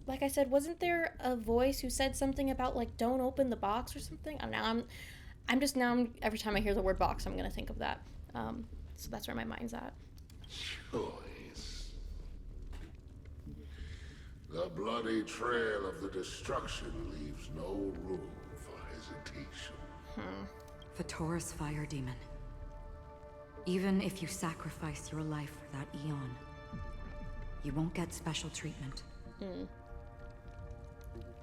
[SPEAKER 1] like I said, wasn't there a voice who said something about like don't open the box or something? I'm every time I hear the word box, I'm gonna think of that. So that's where my mind's at.
[SPEAKER 6] Choice. The bloody trail of the destruction leaves no room for hesitation.
[SPEAKER 7] Vatora's fire demon. Even if you sacrifice your life for that eon, you won't get special treatment.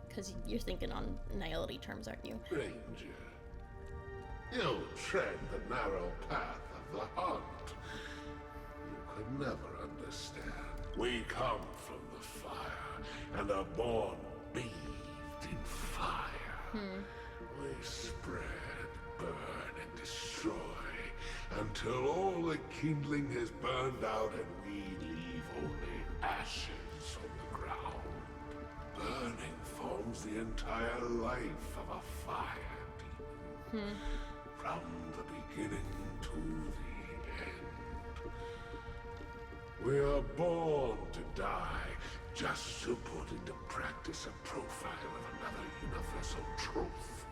[SPEAKER 1] Because you're thinking on nihility terms, aren't you?
[SPEAKER 6] Ranger, you tread the narrow path of the hunt. You could never understand. We come from the fire and are born bathed in fire. We spread, burn, and destroy until all the kindling has burned out and we leave only ashes on the ground. Burning forms the entire life of a fire demon. From the beginning to the end. We are born to die just to put into practice a profile of another universal truth.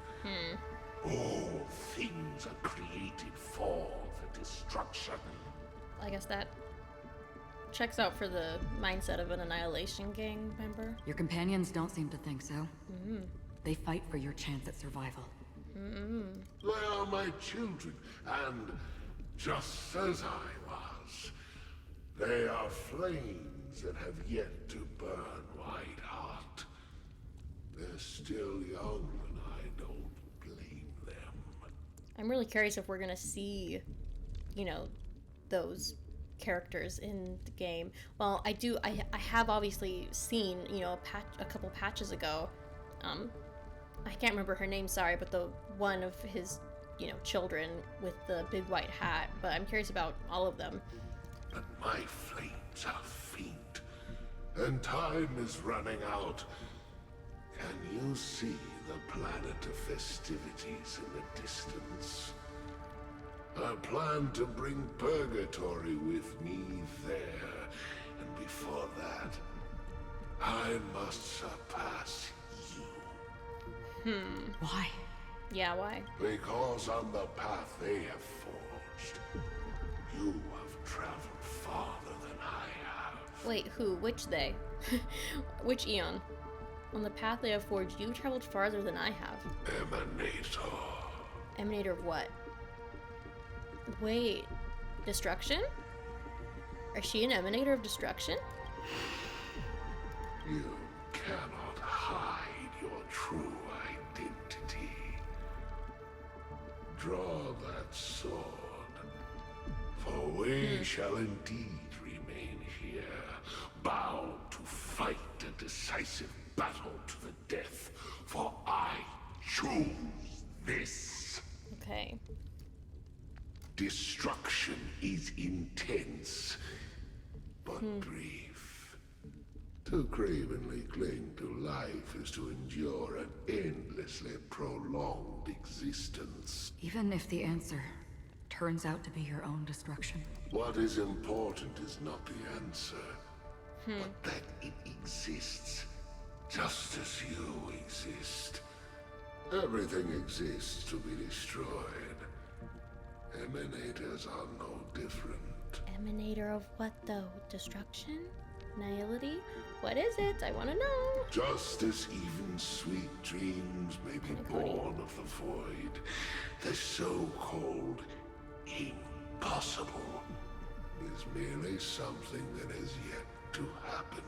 [SPEAKER 6] All things are created for the destruction.
[SPEAKER 1] I guess that checks out for the mindset of an Annihilation gang member.
[SPEAKER 7] Your companions don't seem to think so. They fight for your chance at survival.
[SPEAKER 6] They are my children, and just as I was, they are flames that have yet to burn white hot. They're still young, and I don't blame them.
[SPEAKER 1] I'm really curious if we're gonna see, you know, those characters in the game. Well, I have obviously seen, you know, a couple patches ago. I can't remember her name, sorry, but the one of his, you know, children with the big white hat. But I'm curious about all of them.
[SPEAKER 6] But my flames are faint, and time is running out. Can you see the planet of festivities in the distance? I plan to bring Purgatory with me there, and before that, I must surpass you.
[SPEAKER 7] Why?
[SPEAKER 1] Yeah, why?
[SPEAKER 6] Because on the path they have forged, you have traveled farther than I have.
[SPEAKER 1] Wait, who? Which they? Which Eon? On the path they have forged, you traveled farther than I have.
[SPEAKER 6] Emanator.
[SPEAKER 1] Emanator of what? Wait, destruction? Is she an emanator of destruction?
[SPEAKER 6] You cannot hide your true identity. Draw that sword, for we shall indeed remain here, bound to fight a decisive battle to the death, for I choose this.
[SPEAKER 1] Okay.
[SPEAKER 6] Destruction is intense, but brief. To cravenly cling to life is to endure an endlessly prolonged existence.
[SPEAKER 7] Even if the answer turns out to be your own destruction.
[SPEAKER 6] What is important is not the answer, but that it exists, just as you exist. Everything exists to be destroyed. Emanators are no different.
[SPEAKER 1] Emanator of what though? Destruction? Nihility? What is it? I want to know.
[SPEAKER 6] Just as even sweet dreams may be born of the void, the so-called impossible is merely something that has yet to happen.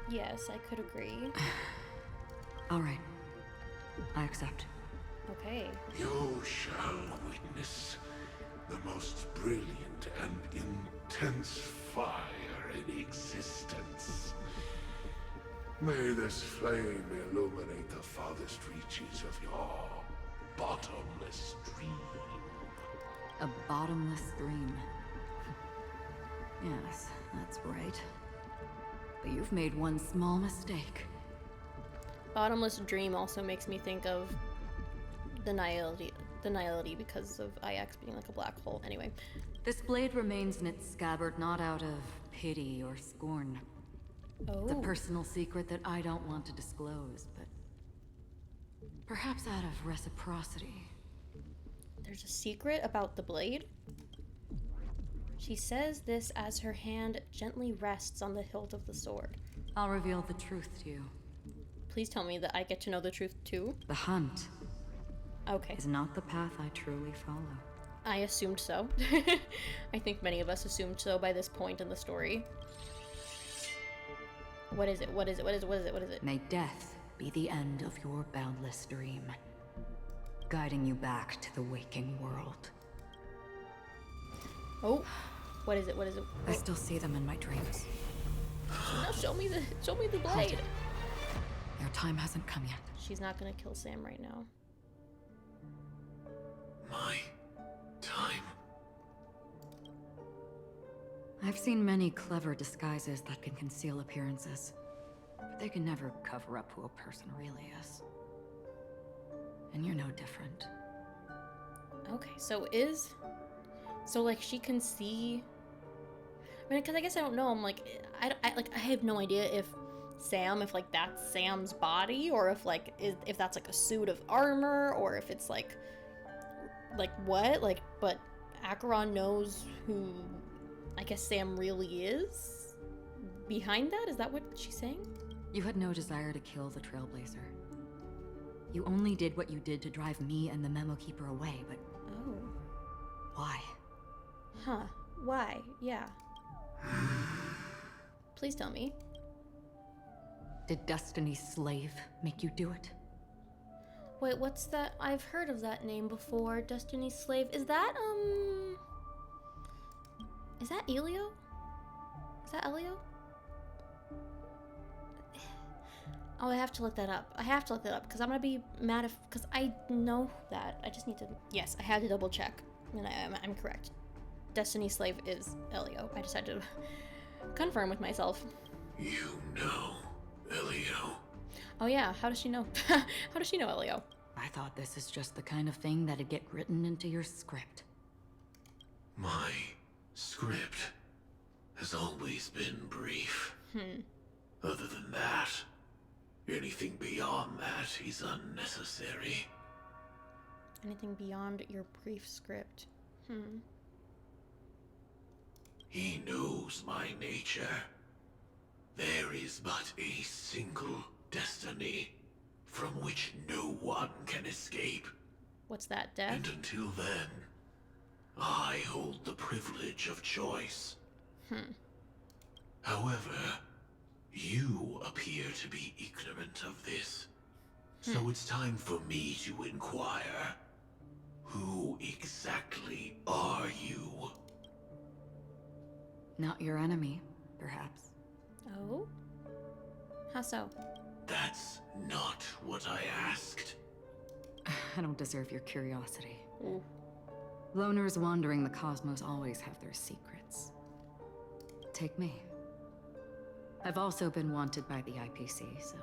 [SPEAKER 1] Yes, I could agree.
[SPEAKER 7] All right. I accept.
[SPEAKER 1] Okay.
[SPEAKER 6] You shall witness the most brilliant and intense fire in existence. May this flame illuminate the farthest reaches of your bottomless dream.
[SPEAKER 7] A bottomless stream. Yes, that's right. But you've made one small mistake.
[SPEAKER 1] Bottomless dream also makes me think of the nihility because of IX being like a black hole. Anyway.
[SPEAKER 7] This blade remains in its scabbard not out of pity or scorn.
[SPEAKER 1] Oh.
[SPEAKER 7] It's a personal secret that I don't want to disclose, but perhaps out of reciprocity.
[SPEAKER 1] There's a secret about the blade? She says this as her hand gently rests on the hilt of the sword.
[SPEAKER 7] I'll reveal the truth to you.
[SPEAKER 1] Please tell me that I get to know the truth too.
[SPEAKER 7] The hunt
[SPEAKER 1] Okay.
[SPEAKER 7] is not the path I truly follow.
[SPEAKER 1] I assumed so. I think many of us assumed so by this point in the story. What is it? What is it? What is it? What is it? What is it?
[SPEAKER 7] May death be the end of your boundless dream, guiding you back to the waking world.
[SPEAKER 1] Oh, what is it? What is it?
[SPEAKER 7] I still see them in my dreams.
[SPEAKER 1] No, show me the
[SPEAKER 7] Hold
[SPEAKER 1] blade.
[SPEAKER 7] it. Your time hasn't come yet.
[SPEAKER 1] She's not gonna kill Sam right now.
[SPEAKER 6] My time.
[SPEAKER 7] I've seen many clever disguises that can conceal appearances, but they can never cover up who a person really is. And you're no different.
[SPEAKER 1] Okay, so like she can see. I mean, because I guess I don't know. I'm like, I have no idea if like that's Sam's body, or if like if that's like a suit of armor, or if it's like Like, what? Like, but Acheron knows who, I guess, Sam really is? Behind that? Is that what she's saying?
[SPEAKER 7] You had no desire to kill the Trailblazer. You only did what you did to drive me and the Memo Keeper away, but...
[SPEAKER 1] Oh.
[SPEAKER 7] Why?
[SPEAKER 1] Huh. Why? Yeah. Please tell me.
[SPEAKER 7] Did Destiny's slave make you do it?
[SPEAKER 1] Wait, what's that? I've heard of that name before. Destiny's Slave. Is that, Is that Elio? Is that Elio? Oh, I have to look that up. I have to look that up, because I'm gonna be mad if... Because I know that. I just need to... Yes, I had to double check. And I'm correct. Destiny's Slave is Elio. I just had to confirm with myself.
[SPEAKER 6] You know Elio.
[SPEAKER 1] Oh yeah, how does she know? How does she know Elio?
[SPEAKER 7] I thought this is just the kind of thing that'd get written into your script.
[SPEAKER 6] My script has always been brief. Other than that, anything beyond that is unnecessary.
[SPEAKER 1] Anything beyond your brief script?
[SPEAKER 6] He knows my nature. There is but a single destiny from which no one can escape.
[SPEAKER 1] What's that, death?
[SPEAKER 6] And until then, I hold the privilege of choice. However, you appear to be ignorant of this. So it's time for me to inquire. Who exactly are you?
[SPEAKER 7] Not your enemy, perhaps.
[SPEAKER 1] Oh? How so?
[SPEAKER 6] That's not what I asked.
[SPEAKER 7] I don't deserve your curiosity.
[SPEAKER 1] Ooh.
[SPEAKER 7] Loners wandering the cosmos always have their secrets. Take me. I've also been wanted by the IPC, so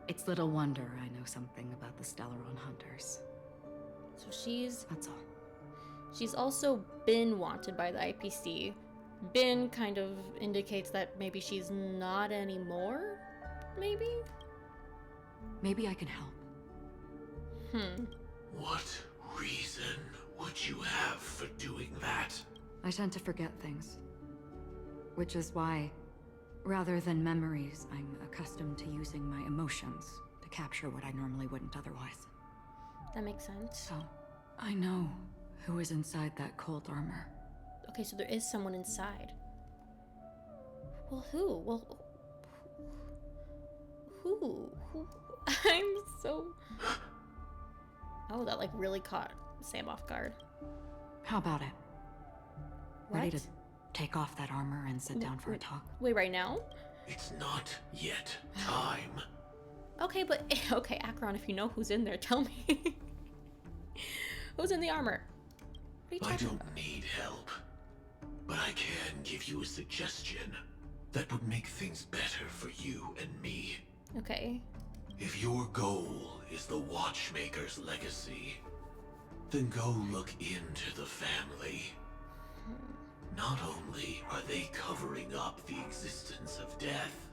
[SPEAKER 7] it's little wonder I know something about the Stellaron Hunters.
[SPEAKER 1] So she's
[SPEAKER 7] That's all.
[SPEAKER 1] She's also been wanted by the IPC. Been kind of indicates that maybe she's not anymore? Maybe?
[SPEAKER 7] Maybe I can help.
[SPEAKER 6] What reason would you have for doing that?
[SPEAKER 7] I tend to forget things. Which is why, rather than memories, I'm accustomed to using my emotions to capture what I normally wouldn't otherwise.
[SPEAKER 1] That makes sense.
[SPEAKER 7] So, I know who is inside that cold armor.
[SPEAKER 1] Okay, so there is someone inside. Well, who? Well, who? I'm so... Oh, that like really caught Sam off guard.
[SPEAKER 7] How about it?
[SPEAKER 1] What?
[SPEAKER 7] Ready to take off that armor and sit down for a talk?
[SPEAKER 1] Wait, right now?
[SPEAKER 6] It's not yet time.
[SPEAKER 1] Okay, but... Okay, Acheron, if you know who's in there, tell me. Who's in the armor? What are you
[SPEAKER 6] I
[SPEAKER 1] talking
[SPEAKER 6] don't
[SPEAKER 1] about?
[SPEAKER 6] need help, but I can give you a suggestion that would make things better for you and me.
[SPEAKER 1] Okay.
[SPEAKER 6] If your goal is the Watchmaker's legacy, then go look into the family. Not only are they covering up the existence of death,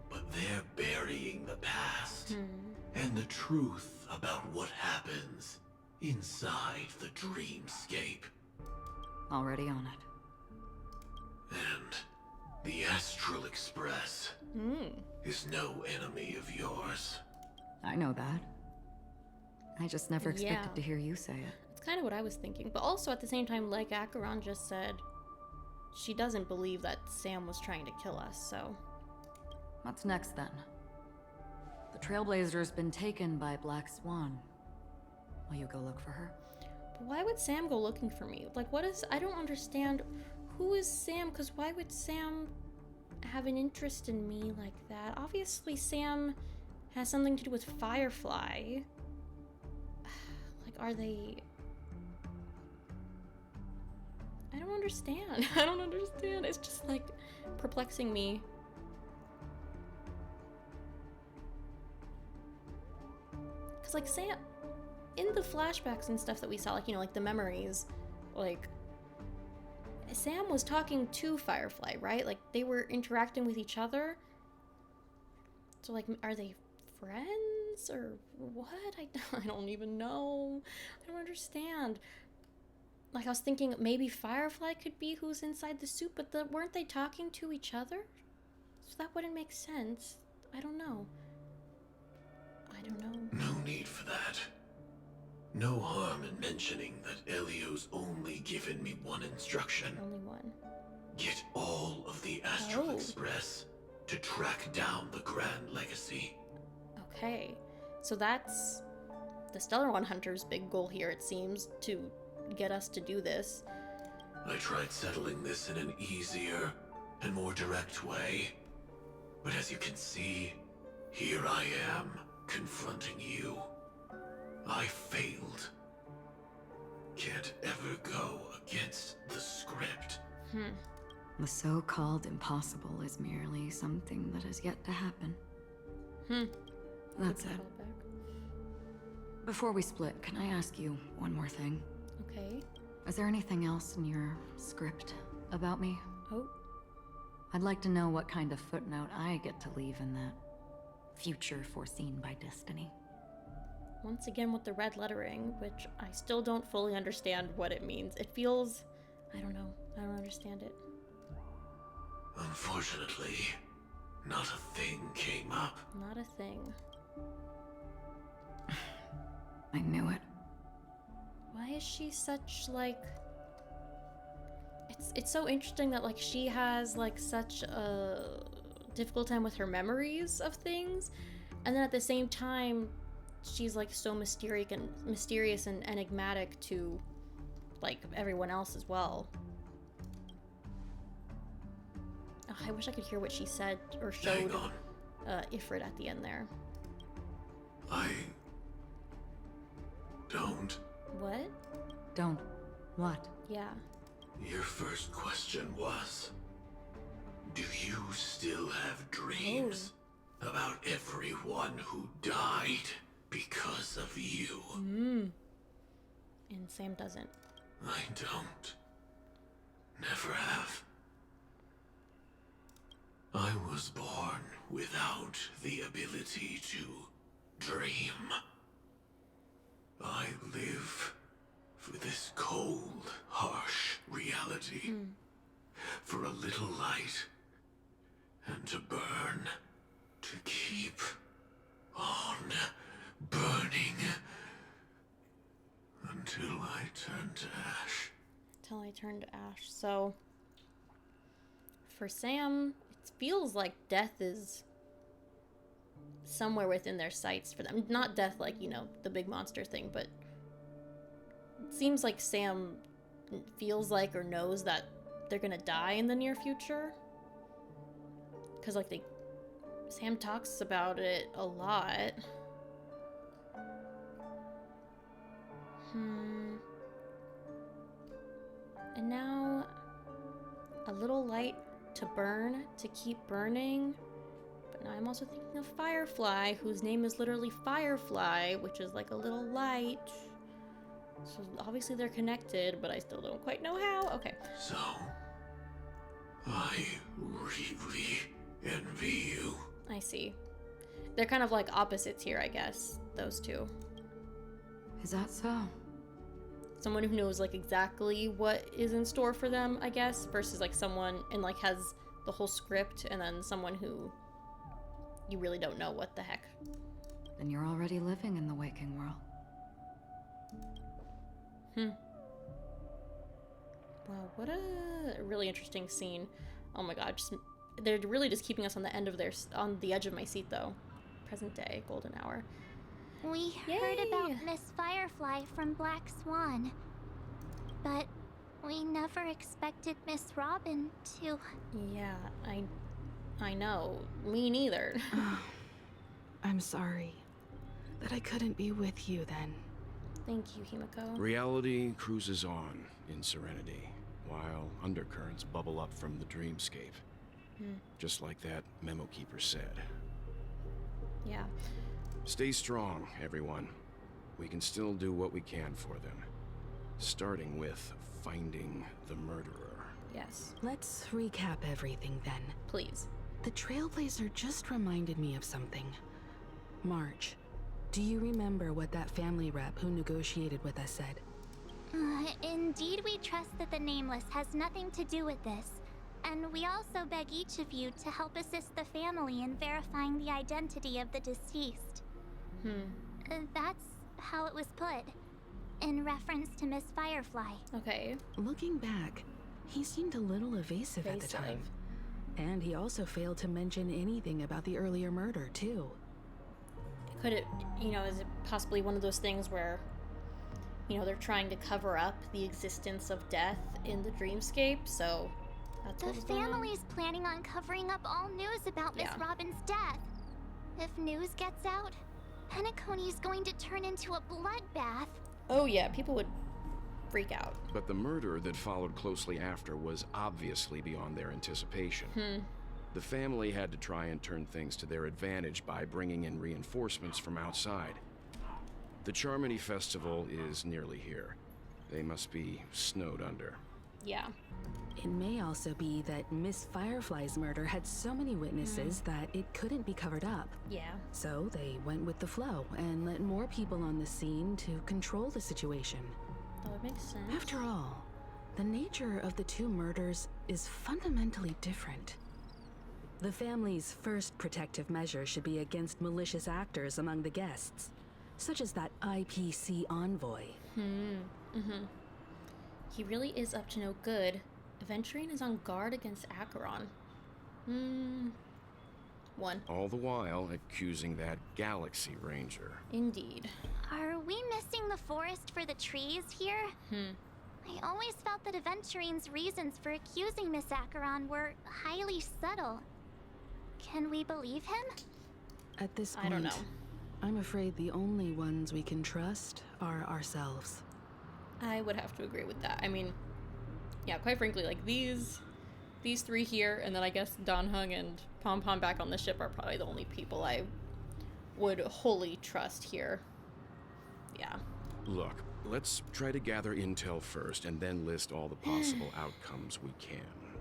[SPEAKER 6] but they're burying the past and the truth about what happens inside the dreamscape.
[SPEAKER 7] Already on it.
[SPEAKER 6] And the Astral Express is no enemy of yours.
[SPEAKER 7] I know that. I just never expected
[SPEAKER 1] Yeah.
[SPEAKER 7] to hear you say it.
[SPEAKER 1] It's kind of what I was thinking. But also at the same time, like Acheron just said, she doesn't believe that Sam was trying to kill us, so...
[SPEAKER 7] What's next then? The Trailblazer's been taken by Black Swan. Will you go look for her?
[SPEAKER 1] But why would Sam go looking for me? Like, what is... I don't understand. Who is Sam? Because why would Sam have an interest in me like that? Obviously, Sam has something to do with Firefly. Like, are they... I don't understand. I don't understand. It's just, like, perplexing me. Because, like, Sam... In the flashbacks and stuff that we saw, like, you know, like the memories, like, Sam was talking to Firefly, right? Like, they were interacting with each other. So, like, are they friends or what? I don't even know. I don't understand. Like, I was thinking maybe Firefly could be who's inside the suit, but weren't they talking to each other? So that wouldn't make sense. I don't know.
[SPEAKER 8] No need for that. No harm in mentioning that Elio's only given me one instruction.
[SPEAKER 1] Only one.
[SPEAKER 8] Get all of the Astral Express to track down the Grand Legacy.
[SPEAKER 1] Okay. So that's the Stellar One Hunter's big goal here, it seems, to get us to do this.
[SPEAKER 8] I tried settling this in an easier and more direct way. But as you can see, here I am, confronting you. I failed. Can't ever go against the script.
[SPEAKER 7] The so-called impossible is merely something that has yet to happen. That's it. Before we split, can I ask you one more thing?
[SPEAKER 1] Okay.
[SPEAKER 7] Is there anything else in your script about me?
[SPEAKER 1] Oh.
[SPEAKER 7] I'd like to know what kind of footnote I get to leave in that future foreseen by destiny.
[SPEAKER 1] Once again with the red lettering, which I still don't fully understand what it means. It feels... I don't know. I don't understand it.
[SPEAKER 8] Unfortunately, not a thing came up.
[SPEAKER 1] Not a thing.
[SPEAKER 7] I knew it.
[SPEAKER 1] Why is she such, like... It's so interesting that, like, she has, like, such a difficult time with her memories of things, and then at the same time, she's, like, so mysterious and enigmatic to, like, everyone else as well. Oh, I wish I could hear what she said or showed Ifrit at the end there.
[SPEAKER 8] I don't.
[SPEAKER 1] What?
[SPEAKER 7] Don't. What?
[SPEAKER 1] Yeah.
[SPEAKER 8] Your first question was, do you still have dreams about everyone who died because of you?
[SPEAKER 1] And Sam doesn't.
[SPEAKER 8] I don't. Never have. I was born without the ability to dream. I live for this cold, harsh reality. For a little light. And to burn. To keep on burning. Until I turn to ash.
[SPEAKER 1] Until I turn to ash. So, for Sam, it feels like death is somewhere within their sights for them. Not death like, you know, the big monster thing, but it seems like Sam feels like or knows that they're gonna die in the near future. Because, like, Sam talks about it a lot. And now, a little light to burn, to keep burning. But now I'm also thinking of Firefly, whose name is literally Firefly, which is like a little light. So obviously they're connected, but I still don't quite know how. Okay.
[SPEAKER 8] So, I really envy you.
[SPEAKER 1] I see. They're kind of like opposites here, I guess, those two.
[SPEAKER 7] Is that so?
[SPEAKER 1] Someone who knows like exactly what is in store for them, I guess, versus like someone and like has the whole script, and then someone who you really don't know what the heck.
[SPEAKER 7] Then you're already living in the waking world.
[SPEAKER 1] Wow, what a really interesting scene. Oh my god, they're really just keeping us on the edge of my seat though. Present day, golden hour.
[SPEAKER 5] We heard about Miss Firefly from Black Swan, but we never expected Miss Robin to...
[SPEAKER 1] Yeah, I know. Me neither.
[SPEAKER 9] I'm sorry that I couldn't be with you then.
[SPEAKER 1] Thank you, Himiko.
[SPEAKER 10] Reality cruises on in serenity, while undercurrents bubble up from the dreamscape. Just like that memo keeper said.
[SPEAKER 1] Yeah.
[SPEAKER 10] Stay strong, everyone. We can still do what we can for them. Starting with finding the murderer.
[SPEAKER 1] Yes.
[SPEAKER 9] Let's recap everything then.
[SPEAKER 1] Please.
[SPEAKER 9] The Trailblazer just reminded me of something. March, do you remember what that family rep who negotiated with us said?
[SPEAKER 5] Indeed, we trust that the Nameless has nothing to do with this. And we also beg each of you to help assist the family in verifying the identity of the deceased. That's how it was put, in reference to Miss Firefly.
[SPEAKER 1] Okay.
[SPEAKER 9] Looking back, he seemed a little evasive at the time. And he also failed to mention anything about the earlier murder, too.
[SPEAKER 1] Could it, is it possibly one of those things where, they're trying to cover up the existence of death in the dreamscape, so that's
[SPEAKER 5] the
[SPEAKER 1] what's going on?
[SPEAKER 5] family's planning on covering up all news about Miss Robin's death. If news gets out, Penacony's going to turn into a bloodbath.
[SPEAKER 1] Oh yeah, people would freak out.
[SPEAKER 10] But the murder that followed closely after was obviously beyond their anticipation. The family had to try and turn things to their advantage by bringing in reinforcements from outside. The Charmony Festival is nearly here. They must be snowed under.
[SPEAKER 1] Yeah.
[SPEAKER 9] It may also be that Miss Firefly's murder had so many witnesses that it couldn't be covered up.
[SPEAKER 1] Yeah.
[SPEAKER 9] So they went with the flow and let more people on the scene to control the situation.
[SPEAKER 1] That would make sense.
[SPEAKER 9] After all, the nature of the two murders is fundamentally different. The family's first protective measure should be against malicious actors among the guests, such as that IPC envoy.
[SPEAKER 1] He really is up to no good. Aventurine is on guard against Acheron. 1.
[SPEAKER 10] All the while accusing that Galaxy Ranger.
[SPEAKER 1] Indeed.
[SPEAKER 5] Are we missing the forest for the trees here? I always felt that Aventurine's reasons for accusing Miss Acheron were highly subtle. Can we believe him?
[SPEAKER 9] At this point,
[SPEAKER 1] I don't know.
[SPEAKER 9] I'm afraid the only ones we can trust are ourselves.
[SPEAKER 1] I would have to agree with that. I mean, yeah, quite frankly, like these three here, and then I guess Don Hung and Pom Pom back on the ship are probably the only people I would wholly trust here. Yeah.
[SPEAKER 10] Look, let's try to gather intel first and then list all the possible outcomes we can.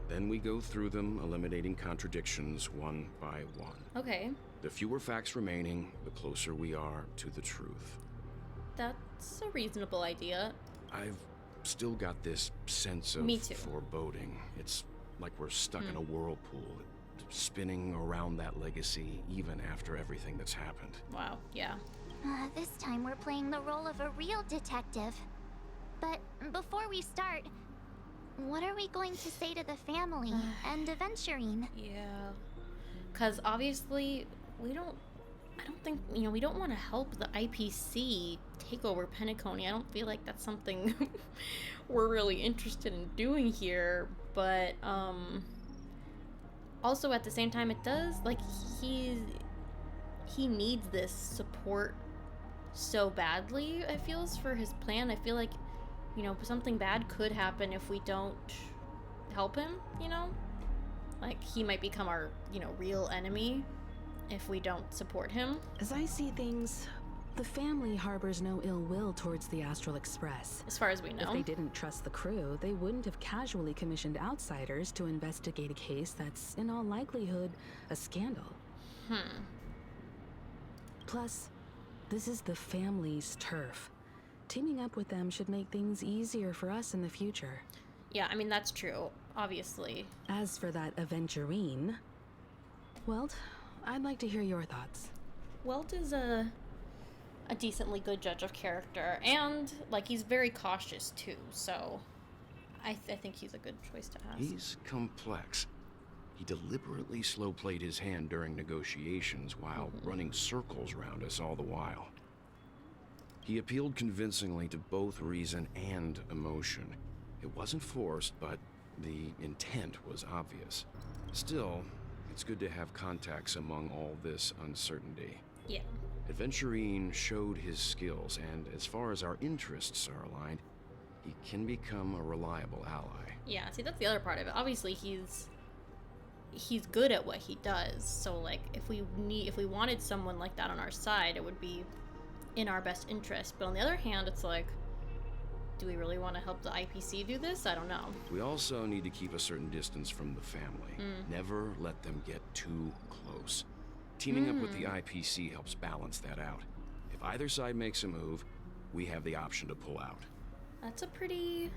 [SPEAKER 10] Then we go through them, eliminating contradictions one by one.
[SPEAKER 1] Okay.
[SPEAKER 10] The fewer facts remaining, the closer we are to the truth.
[SPEAKER 1] That's a reasonable idea.
[SPEAKER 10] I've still got this sense of
[SPEAKER 1] Me too.
[SPEAKER 10] foreboding. It's like we're stuck in a whirlpool, spinning around that legacy even after everything that's happened.
[SPEAKER 1] Wow, yeah.
[SPEAKER 5] This time we're playing the role of a real detective. But before we start, what are we going to say to the family and Aventurine?
[SPEAKER 1] Yeah. Because obviously, I don't think, we don't want to help the IPC take over Penacony. I don't feel like that's something we're really interested in doing here. But, also at the same time, it does, like, he needs this support so badly, I feel, for his plan. I feel like, something bad could happen if we don't help him, Like, he might become our, real enemy if we don't support him.
[SPEAKER 9] As I see things, the family harbors no ill will towards the Astral Express.
[SPEAKER 1] As far as we know.
[SPEAKER 9] If they didn't trust the crew, they wouldn't have casually commissioned outsiders to investigate a case that's, in all likelihood, a scandal. Plus, this is the family's turf. Teaming up with them should make things easier for us in the future.
[SPEAKER 1] Yeah, I mean, that's true, obviously.
[SPEAKER 9] As for that Aventurine, Welt, I'd like to hear your thoughts.
[SPEAKER 1] Welt is a decently good judge of character, and, like, he's very cautious, too, so I think he's a good choice to ask.
[SPEAKER 10] He's complex. He deliberately slow-played his hand during negotiations while running circles around us all the while. He appealed convincingly to both reason and emotion. It wasn't forced, but the intent was obvious. Still, it's good to have contacts among all this uncertainty.
[SPEAKER 1] Yeah.
[SPEAKER 10] Aventurine showed his skills, and as far as our interests are aligned, he can become a reliable ally.
[SPEAKER 1] Yeah, see, that's the other part of it. Obviously, he's good at what he does, so, like, if we wanted someone like that on our side, it would be in our best interest. But on the other hand, it's like, do we really want to help the IPC do this? I don't know.
[SPEAKER 10] We also need to keep a certain distance from the family. Never let them get too close. Teaming up with the IPC helps balance that out. If either side makes a move, we have the option to pull out.
[SPEAKER 1] That's a pretty,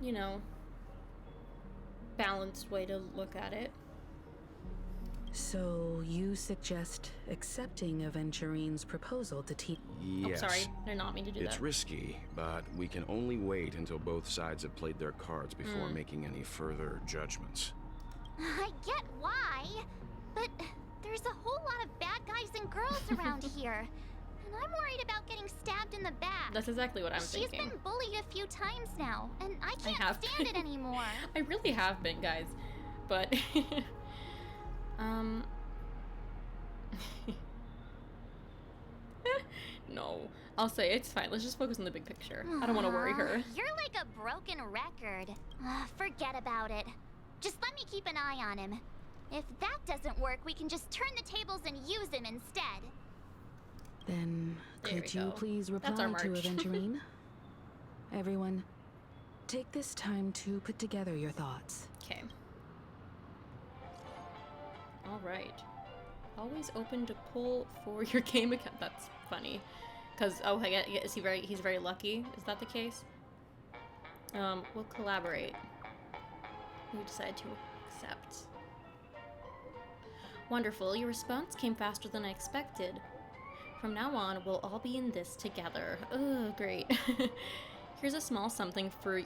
[SPEAKER 1] you know, balanced way to look at it.
[SPEAKER 9] So you suggest accepting Aventurine's proposal to team?
[SPEAKER 10] Yes.
[SPEAKER 1] Oh, sorry, did not mean to do that.
[SPEAKER 10] It's risky, but we can only wait until both sides have played their cards before making any further judgments.
[SPEAKER 5] I get why, but there's a whole lot of bad guys and girls around here, and I'm worried about getting stabbed in the back.
[SPEAKER 1] That's exactly what I'm thinking.
[SPEAKER 5] She's been bullied a few times now, and I can't stand it anymore.
[SPEAKER 1] I really have been, guys, but no, I'll say it's fine. Let's just focus on the big picture. I don't want to worry her.
[SPEAKER 5] You're like a broken record. Forget about it. Just let me keep an eye on him. If that doesn't work, we can just turn the tables and use him instead.
[SPEAKER 9] Then could you please reply
[SPEAKER 1] That's our
[SPEAKER 9] to
[SPEAKER 1] march.
[SPEAKER 9] Aventurine? Everyone, take this time to put together your thoughts.
[SPEAKER 1] Okay. All right. Always open to pull for your game account. That's funny. Because, oh, is he's very lucky? Is that the case? We'll collaborate. We decide to accept. Wonderful. Your response came faster than I expected. From now on, we'll all be in this together. Oh, great. Here's a small something for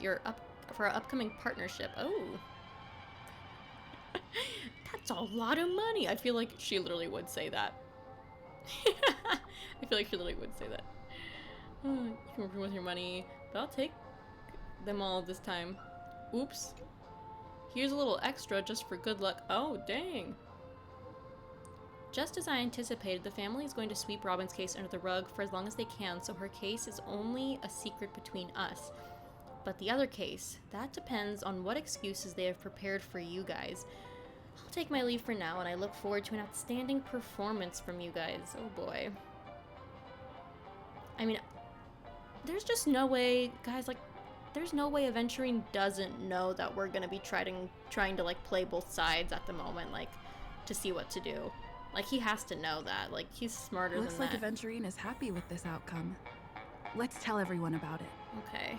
[SPEAKER 1] our upcoming partnership. Oh. That's a lot of money. I feel like she literally would say that. I feel like she literally would say that. Oh, you can work with your money, but I'll take them all this time. Oops. Here's a little extra just for good luck. Oh, dang. Just as I anticipated, the family is going to sweep Robin's case under the rug for as long as they can, so her case is only a secret between us. But the other case, that depends on what excuses they have prepared for you guys. I'll take my leave for now, and I look forward to an outstanding performance from you guys. Oh boy. I mean, there's just no way, guys, like, there's no way Aventurine doesn't know that we're gonna be trying to, like, play both sides at the moment, like, to see what to do. Like, he has to know that. Like, he's smarter than that.
[SPEAKER 4] Looks like Aventurine is happy with this outcome. Let's tell everyone about it.
[SPEAKER 1] Okay.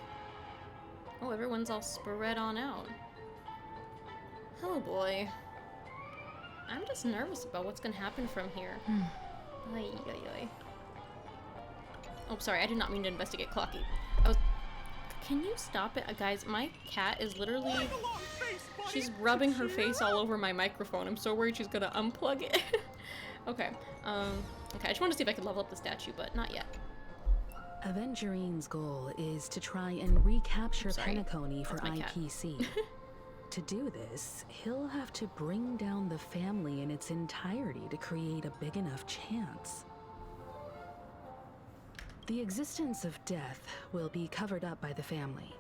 [SPEAKER 1] Oh, everyone's all spread on out. Oh boy. I'm just nervous about what's gonna happen from here. Ay, ay, ay. Oh, sorry, I did not mean to investigate Clocky. Can you stop it? Guys, my cat is literally... She's rubbing her face all over my microphone. I'm so worried she's gonna unplug it. Okay. Okay, I just wanted to see if I could level up the statue, but not yet.
[SPEAKER 9] Aventurine's goal is to try and recapture Penacony for IPC. To do this, he'll have to bring down the family in its entirety to create a big enough chance. The existence of death will be covered up by the family.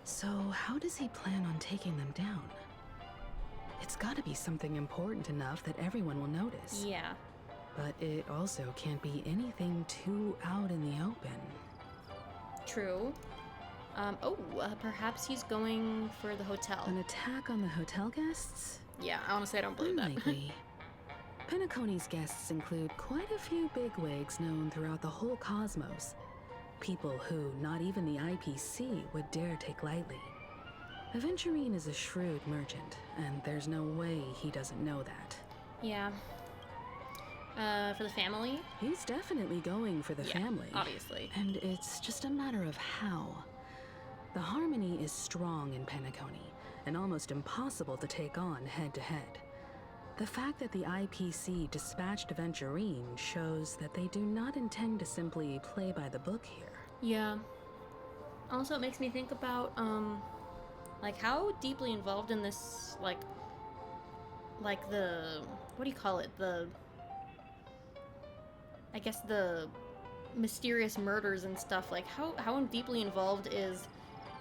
[SPEAKER 9] So how does he plan on taking them down? It's gotta be something important enough that everyone will notice.
[SPEAKER 1] Yeah.
[SPEAKER 9] But it also can't be anything too out in the open.
[SPEAKER 1] True. Perhaps he's going for the hotel.
[SPEAKER 9] An attack on the hotel guests?
[SPEAKER 1] Yeah, honestly, I don't believe that.
[SPEAKER 9] Unlikely. Penacony's guests include quite a few bigwigs known throughout the whole cosmos. People who not even the IPC would dare take lightly. Aventurine is a shrewd merchant, and there's no way he doesn't know that.
[SPEAKER 1] Yeah. For the family?
[SPEAKER 9] He's definitely going for the family.
[SPEAKER 1] Obviously.
[SPEAKER 9] And it's just a matter of how. The harmony is strong in Penacony, and almost impossible to take on head-to-head. The fact that the IPC dispatched Aventurine shows that they do not intend to simply play by the book here.
[SPEAKER 1] Yeah. Also, it makes me think about, like, how deeply involved in this, like the, what do you call it? I guess the mysterious murders and stuff. Like, how deeply involved is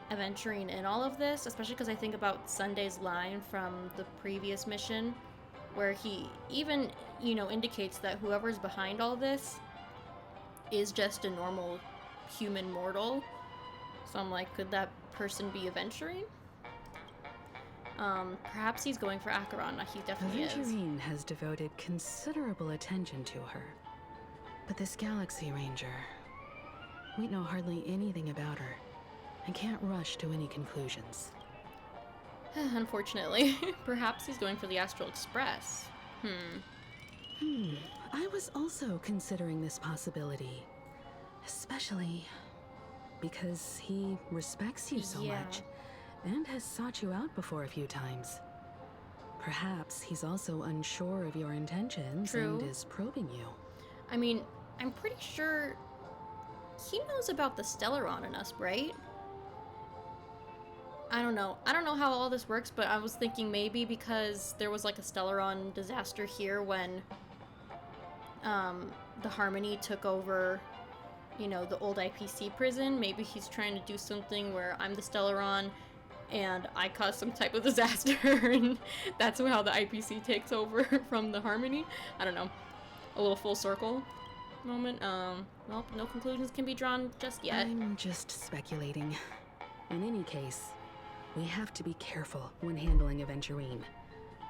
[SPEAKER 1] Aventurine in all of this? Especially because I think about Sunday's line from the previous mission, where he even, you know, indicates that whoever's behind all this is just a normal human mortal. So I'm like, could that person be Aventurine? Perhaps he's going for Acheron. He definitely is.
[SPEAKER 9] Aventurine has devoted considerable attention to her. But this Galaxy Ranger, we know hardly anything about her and can't rush to any conclusions.
[SPEAKER 1] Unfortunately. Perhaps he's going for the Astral Express.
[SPEAKER 9] I was also considering this possibility. Especially because he respects you so much and has sought you out before a few times. Perhaps he's also unsure of your intentions and is probing you.
[SPEAKER 1] I mean, I'm pretty sure he knows about the Stellaron in us, right? I don't know. I don't know how all this works, but I was thinking maybe because there was like a Stellaron disaster here when the Harmony took over, you know, the old IPC prison. Maybe he's trying to do something where I'm the Stellaron and I caused some type of disaster and that's how the IPC takes over from the Harmony. I don't know. A little full circle moment. Well, no conclusions can be drawn just yet.
[SPEAKER 9] I'm just speculating. In any case, we have to be careful when handling Aventurine.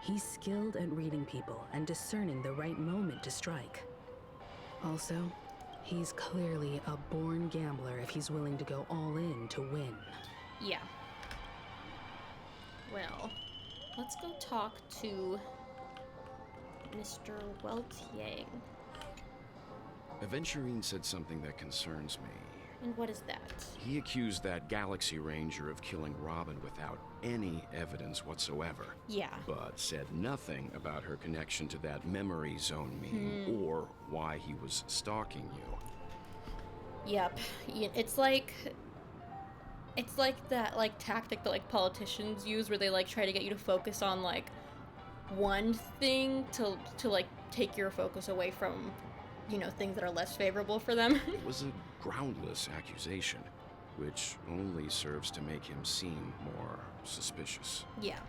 [SPEAKER 9] He's skilled at reading people and discerning the right moment to strike. Also, he's clearly a born gambler if he's willing to go all in to win.
[SPEAKER 1] Yeah. Well, let's go talk to Mr. Weltiang.
[SPEAKER 10] Aventurine said something that concerns me.
[SPEAKER 1] And what is that?
[SPEAKER 10] He accused that Galaxy Ranger of killing Robin without any evidence whatsoever.
[SPEAKER 1] Yeah.
[SPEAKER 10] But said nothing about her connection to that memory zone meme or why he was stalking you.
[SPEAKER 1] Yep. It's like that like tactic that like politicians use where they like try to get you to focus on like one thing to like take your focus away from, you know, things that are less favorable for them.
[SPEAKER 10] It was a groundless accusation, which only serves to make him seem more suspicious.
[SPEAKER 1] Yeah.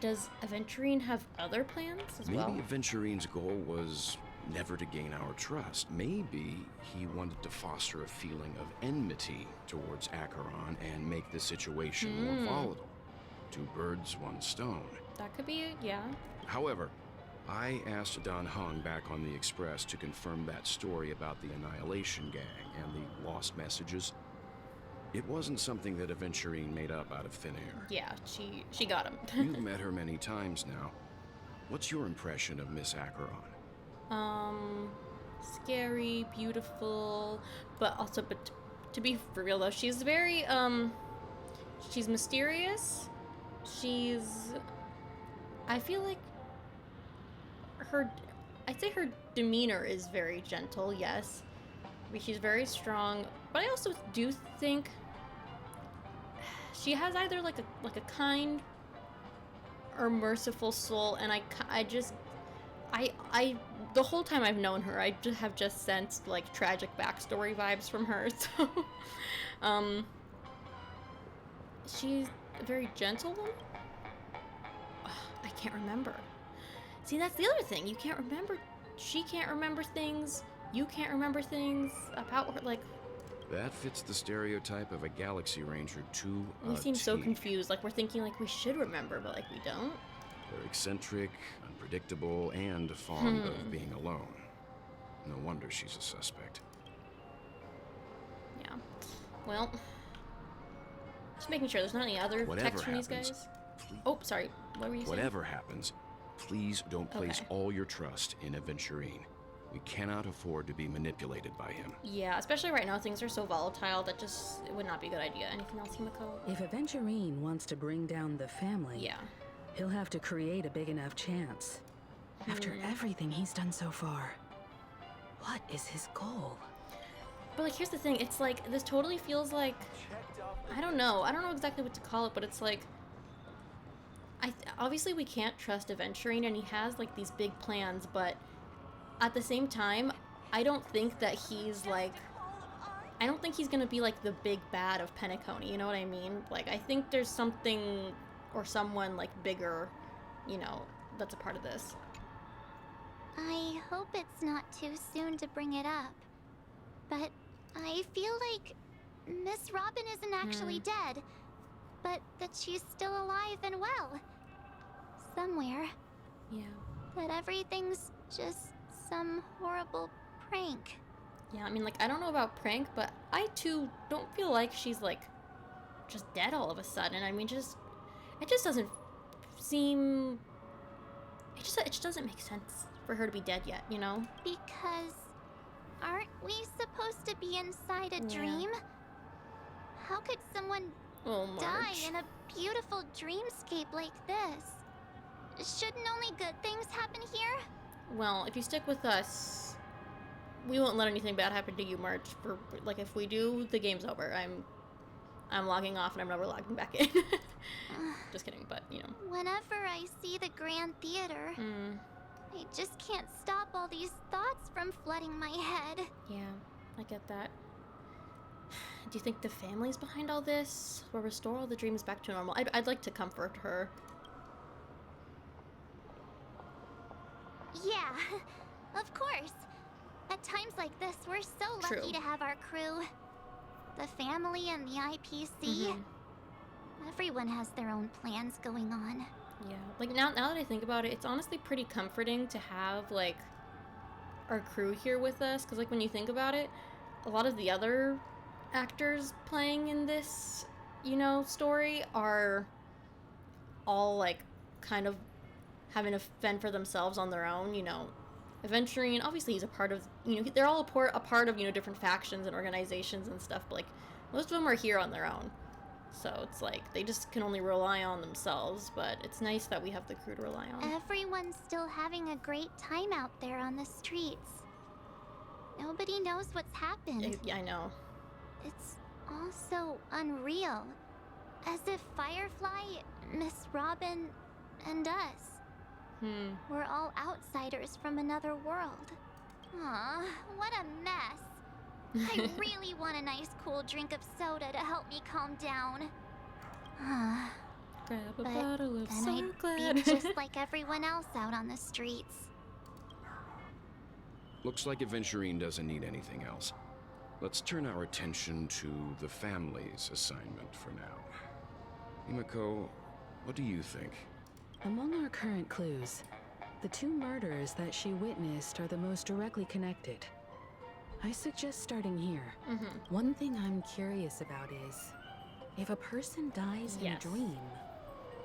[SPEAKER 1] Does Aventurine have other plans as well?
[SPEAKER 10] Maybe Aventurine's goal was never to gain our trust. Maybe he wanted to foster a feeling of enmity towards Acheron and make the situation more volatile. Two birds, one stone.
[SPEAKER 1] That could be, yeah.
[SPEAKER 10] However, I asked Don Hung back on the Express to confirm that story about the Annihilation Gang and the lost messages. It wasn't something that Aventurine made up out of thin air.
[SPEAKER 1] Yeah, she got him.
[SPEAKER 10] You've met her many times now. What's your impression of Miss Acheron?
[SPEAKER 1] Scary, beautiful, but also, but to be for real though, she's very, she's mysterious. I feel like I'd say her demeanor is very gentle, yes. I mean, she's very strong, but I also do think she has either like a kind or merciful soul, and I the whole time I've known her, I have just sensed like tragic backstory vibes from her. So, she's a very gentle woman. I can't remember. See, that's the other thing. You can't remember. She can't remember things. You can't remember things about her. Like,
[SPEAKER 10] that fits the stereotype of a Galaxy Ranger to a
[SPEAKER 1] we seem so
[SPEAKER 10] T.
[SPEAKER 1] confused. Like, we're thinking like we should remember, but like we don't.
[SPEAKER 10] They're eccentric, unpredictable, and fond of being alone. No wonder she's a suspect.
[SPEAKER 1] Yeah. Well, just making sure there's not any other
[SPEAKER 10] Whatever
[SPEAKER 1] texts from these
[SPEAKER 10] happens,
[SPEAKER 1] guys.
[SPEAKER 10] please-
[SPEAKER 1] Oh, sorry. What were you saying?
[SPEAKER 10] Whatever happens, please don't place
[SPEAKER 1] Okay.
[SPEAKER 10] all your trust in Aventurine. We cannot afford to be manipulated by him.
[SPEAKER 1] Yeah, especially right now, things are so volatile that just it would not be a good idea. Anything else, Himiko?
[SPEAKER 9] If Aventurine wants to bring down the family,
[SPEAKER 1] Yeah.
[SPEAKER 9] he'll have to create a big enough chance. After everything he's done so far, what is his goal?
[SPEAKER 1] But like, here's the thing. It's like this totally feels like I don't know exactly what to call it, but it's like obviously we can't trust Aventurine, and he has like these big plans, but at the same time, I don't think that he's like I don't think he's gonna be like the big bad of Penacony, you know what I mean? Like, I think there's something or someone like bigger, you know, that's a part of this.
[SPEAKER 5] I hope it's not too soon to bring it up, but I feel like Miss Robin isn't actually dead. but that she's still alive and well. Somewhere.
[SPEAKER 1] Yeah.
[SPEAKER 5] That everything's just some horrible prank.
[SPEAKER 1] Yeah, I mean, like, I don't know about prank, but I too don't feel like she's like just dead all of a sudden. I mean, it just doesn't seem. It just doesn't make sense for her to be dead yet, you know?
[SPEAKER 5] Because aren't we supposed to be inside a dream? How could someone die in a beautiful dreamscape like this? Shouldn't only good things happen here?
[SPEAKER 1] Well, if you stick with us, we won't let anything bad happen to you, March. For like, if we do, the game's over. I'm logging off and I'm never logging back in. Just kidding, but you know.
[SPEAKER 5] Whenever I see the Grand Theater, I just can't stop all these thoughts from flooding my head.
[SPEAKER 1] Yeah, I get that. Do you think the family's behind all this? Will restore all the dreams back to normal? I'd like to comfort her.
[SPEAKER 5] Yeah, of course. At times like this, we're so lucky to have our crew. The family and the IPC. Everyone has their own plans going on.
[SPEAKER 1] Yeah, like now that I think about it, it's honestly pretty comforting to have like our crew here with us, because like when you think about it, a lot of the other actors playing in this, you know, story are all like kind of having to fend for themselves on their own, you know. Aventurine, obviously he's a part of, you know, they're all a part of, you know, different factions and organizations and stuff, but like most of them are here on their own. So it's like they just can only rely on themselves, but it's nice that we have the crew to rely on.
[SPEAKER 5] Everyone's still having a great time out there on the streets. Nobody knows what's happened.
[SPEAKER 1] Yeah, I know.
[SPEAKER 5] It's all so unreal. As if Firefly, Miss Robin, and us. We're all outsiders from another world. Aw, what a mess. I really want a nice cool drink of soda to help me calm down.
[SPEAKER 1] Grab a bottle of
[SPEAKER 5] then I'd be just like everyone else out on the streets.
[SPEAKER 10] Looks like Aventurine doesn't need anything else. Let's turn our attention to the family's assignment for now. Himiko, what do you think?
[SPEAKER 9] Among our current clues, the two murders that she witnessed are the most directly connected. I suggest starting here. One thing I'm curious about is, if a person dies in a dream,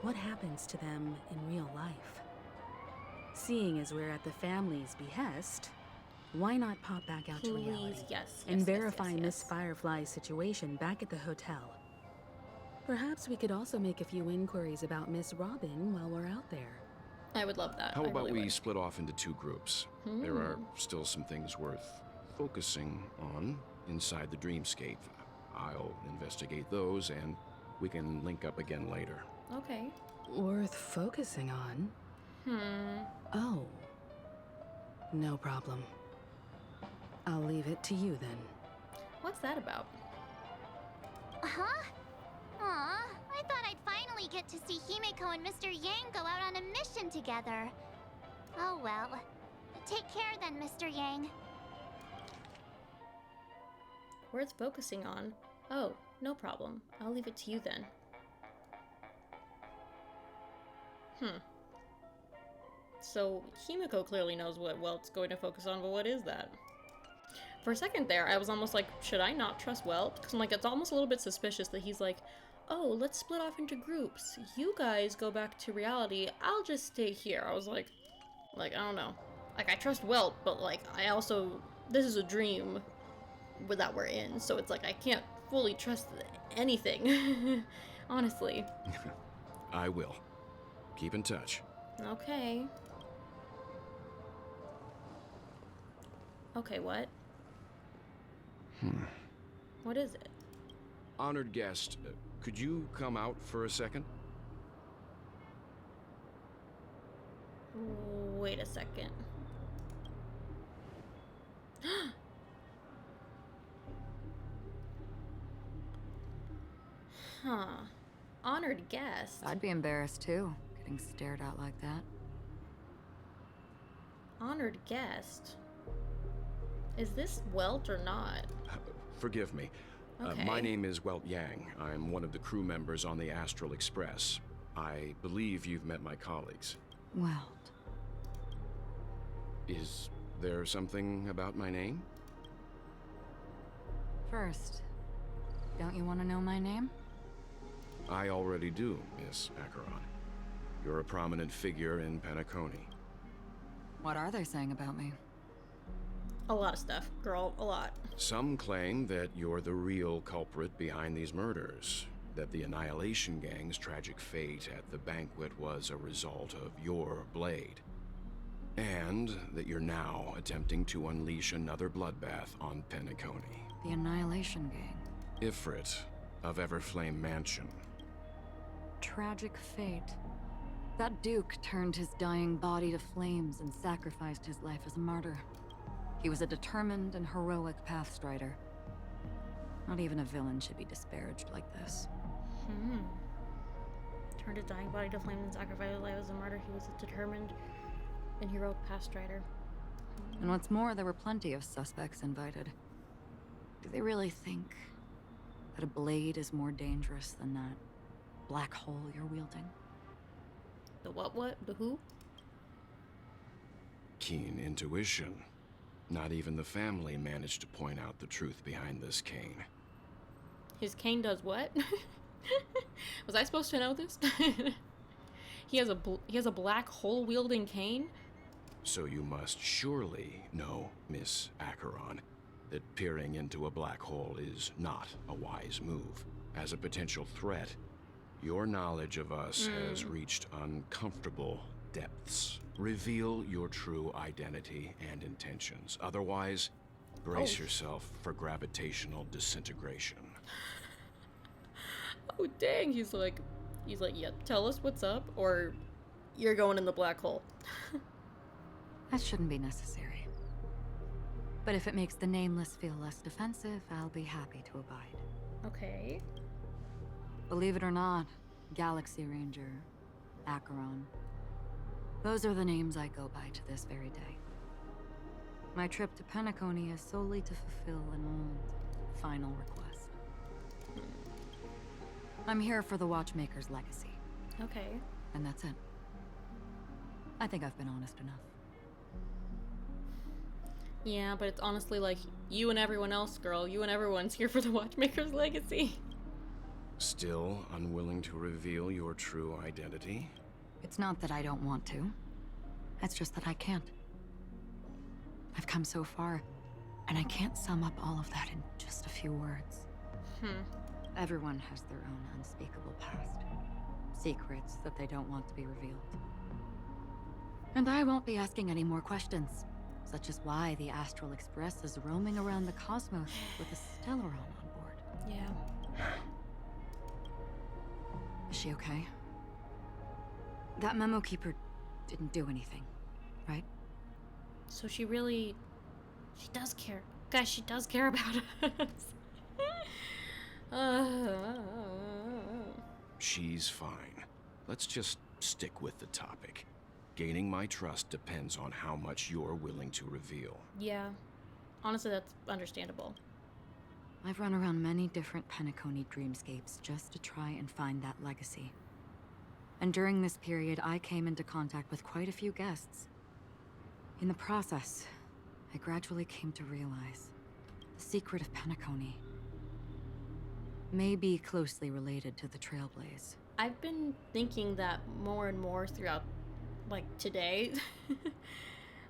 [SPEAKER 9] what happens to them in real life? Seeing as we're at the family's behest, why not pop back out to reality and verify Miss Firefly's situation back at the hotel? Perhaps we could also make a few inquiries about Miss Robin while we're out there.
[SPEAKER 1] I would love that.
[SPEAKER 10] How about we split off into two groups? There are still some things worth focusing on inside the dreamscape. I'll investigate those, and we can link up again later.
[SPEAKER 1] Okay.
[SPEAKER 9] Worth focusing on? Oh. No problem. I'll leave it to you then.
[SPEAKER 1] What's that about?
[SPEAKER 5] Huh? Aw, I thought I'd finally get to see Himiko and Mr. Yang go out on a mission together. Oh well. Take care then, Mr. Yang.
[SPEAKER 1] Worth focusing on? Oh, no problem. I'll leave it to you then. So, Himiko clearly knows what Welt's going to focus on, but what is that? For a second there, I was almost like, should I not trust Welt? Because I'm like, it's almost a little bit suspicious that he's like, oh, let's split off into groups. You guys go back to reality. I'll just stay here. I was like, I don't know. Like, I trust Welt, but like, I also, this is a dream that we're in, so it's like, I can't fully trust anything. Honestly.
[SPEAKER 10] I will. Keep in touch.
[SPEAKER 1] Okay. Okay, what? What is it?
[SPEAKER 10] Honored guest, could you come out for a second?
[SPEAKER 1] Wait a second. Huh. Honored guest.
[SPEAKER 11] I'd be embarrassed too, getting stared at like that.
[SPEAKER 1] Honored guest. Is this Welt or not?
[SPEAKER 10] Forgive me.
[SPEAKER 1] Okay.
[SPEAKER 10] My name is Welt Yang. I'm one of the crew members on the Astral Express. I believe you've met my colleagues.
[SPEAKER 7] Welt.
[SPEAKER 10] Is there something about my name?
[SPEAKER 7] First, don't you want to know my name?
[SPEAKER 10] I already do, Miss Acheron. You're a prominent figure in Penacony.
[SPEAKER 7] What are they saying about me?
[SPEAKER 1] A lot of stuff, girl, a lot.
[SPEAKER 10] Some claim that you're the real culprit behind these murders, that the Annihilation Gang's tragic fate at the banquet was a result of your blade, and that you're now attempting to unleash another bloodbath on Penacony.
[SPEAKER 7] The Annihilation Gang.
[SPEAKER 10] Ifrit of Everflame Mansion.
[SPEAKER 7] Tragic fate. That Duke turned his dying body to flames and sacrificed his life as a martyr. He was a determined and heroic pathstrider. Not even a villain should be disparaged like this.
[SPEAKER 1] Turned his dying body to flames and sacrificed his life as a martyr. He was a determined and heroic pathstrider.
[SPEAKER 7] And what's more, there were plenty of suspects invited. Do they really think that a blade is more dangerous than that black hole you're wielding?
[SPEAKER 1] The what? The who?
[SPEAKER 10] Keen intuition. Not even the family managed to point out the truth behind this cane.
[SPEAKER 1] His cane does what? Was I supposed to know this? He has a black hole wielding cane?
[SPEAKER 10] So you must surely know, Miss Acheron, that peering into a black hole is not a wise move. As a potential threat, your knowledge of us has reached uncomfortable depths. Reveal your true identity and intentions. Otherwise, brace yourself for gravitational disintegration.
[SPEAKER 1] Oh dang, he's like, yeah, tell us what's up, or you're going in the black hole.
[SPEAKER 7] That shouldn't be necessary. But if it makes the Nameless feel less defensive, I'll be happy to abide.
[SPEAKER 1] Okay.
[SPEAKER 7] Believe it or not, Galaxy Ranger, Acheron. Those are the names I go by to this very day. My trip to Penacony is solely to fulfill an old, final request. I'm here for the Watchmaker's legacy.
[SPEAKER 1] Okay.
[SPEAKER 7] And that's it. I think I've been honest enough.
[SPEAKER 1] Yeah, but it's honestly like you and everyone else, girl. You and everyone's here for the Watchmaker's legacy.
[SPEAKER 10] Still unwilling to reveal your true identity?
[SPEAKER 7] It's not that I don't want to. It's just that I can't. I've come so far, and I can't sum up all of that in just a few words. Everyone has their own unspeakable past. Secrets that they don't want to be revealed. And I won't be asking any more questions, such as why the Astral Express is roaming around the cosmos with a Stellaron on board.
[SPEAKER 1] Yeah.
[SPEAKER 7] Is she okay? That memo keeper didn't do anything, right?
[SPEAKER 1] So she does care. Guys, she does care about us.
[SPEAKER 10] She's fine. Let's just stick with the topic. Gaining my trust depends on how much you're willing to reveal.
[SPEAKER 1] Yeah. Honestly, that's understandable.
[SPEAKER 7] I've run around many different Penacony dreamscapes just to try and find that legacy. And during this period, I came into contact with quite a few guests. In the process, I gradually came to realize the secret of Penacony may be closely related to the Trailblaze.
[SPEAKER 1] I've been thinking that more and more throughout, like, today.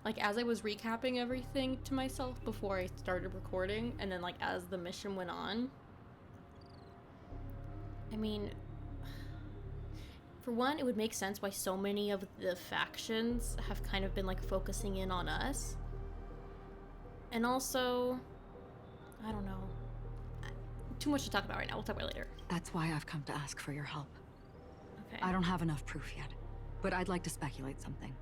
[SPEAKER 1] Like, as I was recapping everything to myself before I started recording, and then, like, as the mission went on. I mean, for one, it would make sense why so many of the factions have kind of been, like, focusing in on us. And also, I don't know. Too much to talk about right now. We'll talk about it later.
[SPEAKER 7] That's why I've come to ask for your help.
[SPEAKER 1] Okay.
[SPEAKER 7] I don't have enough proof yet, but I'd like to speculate something.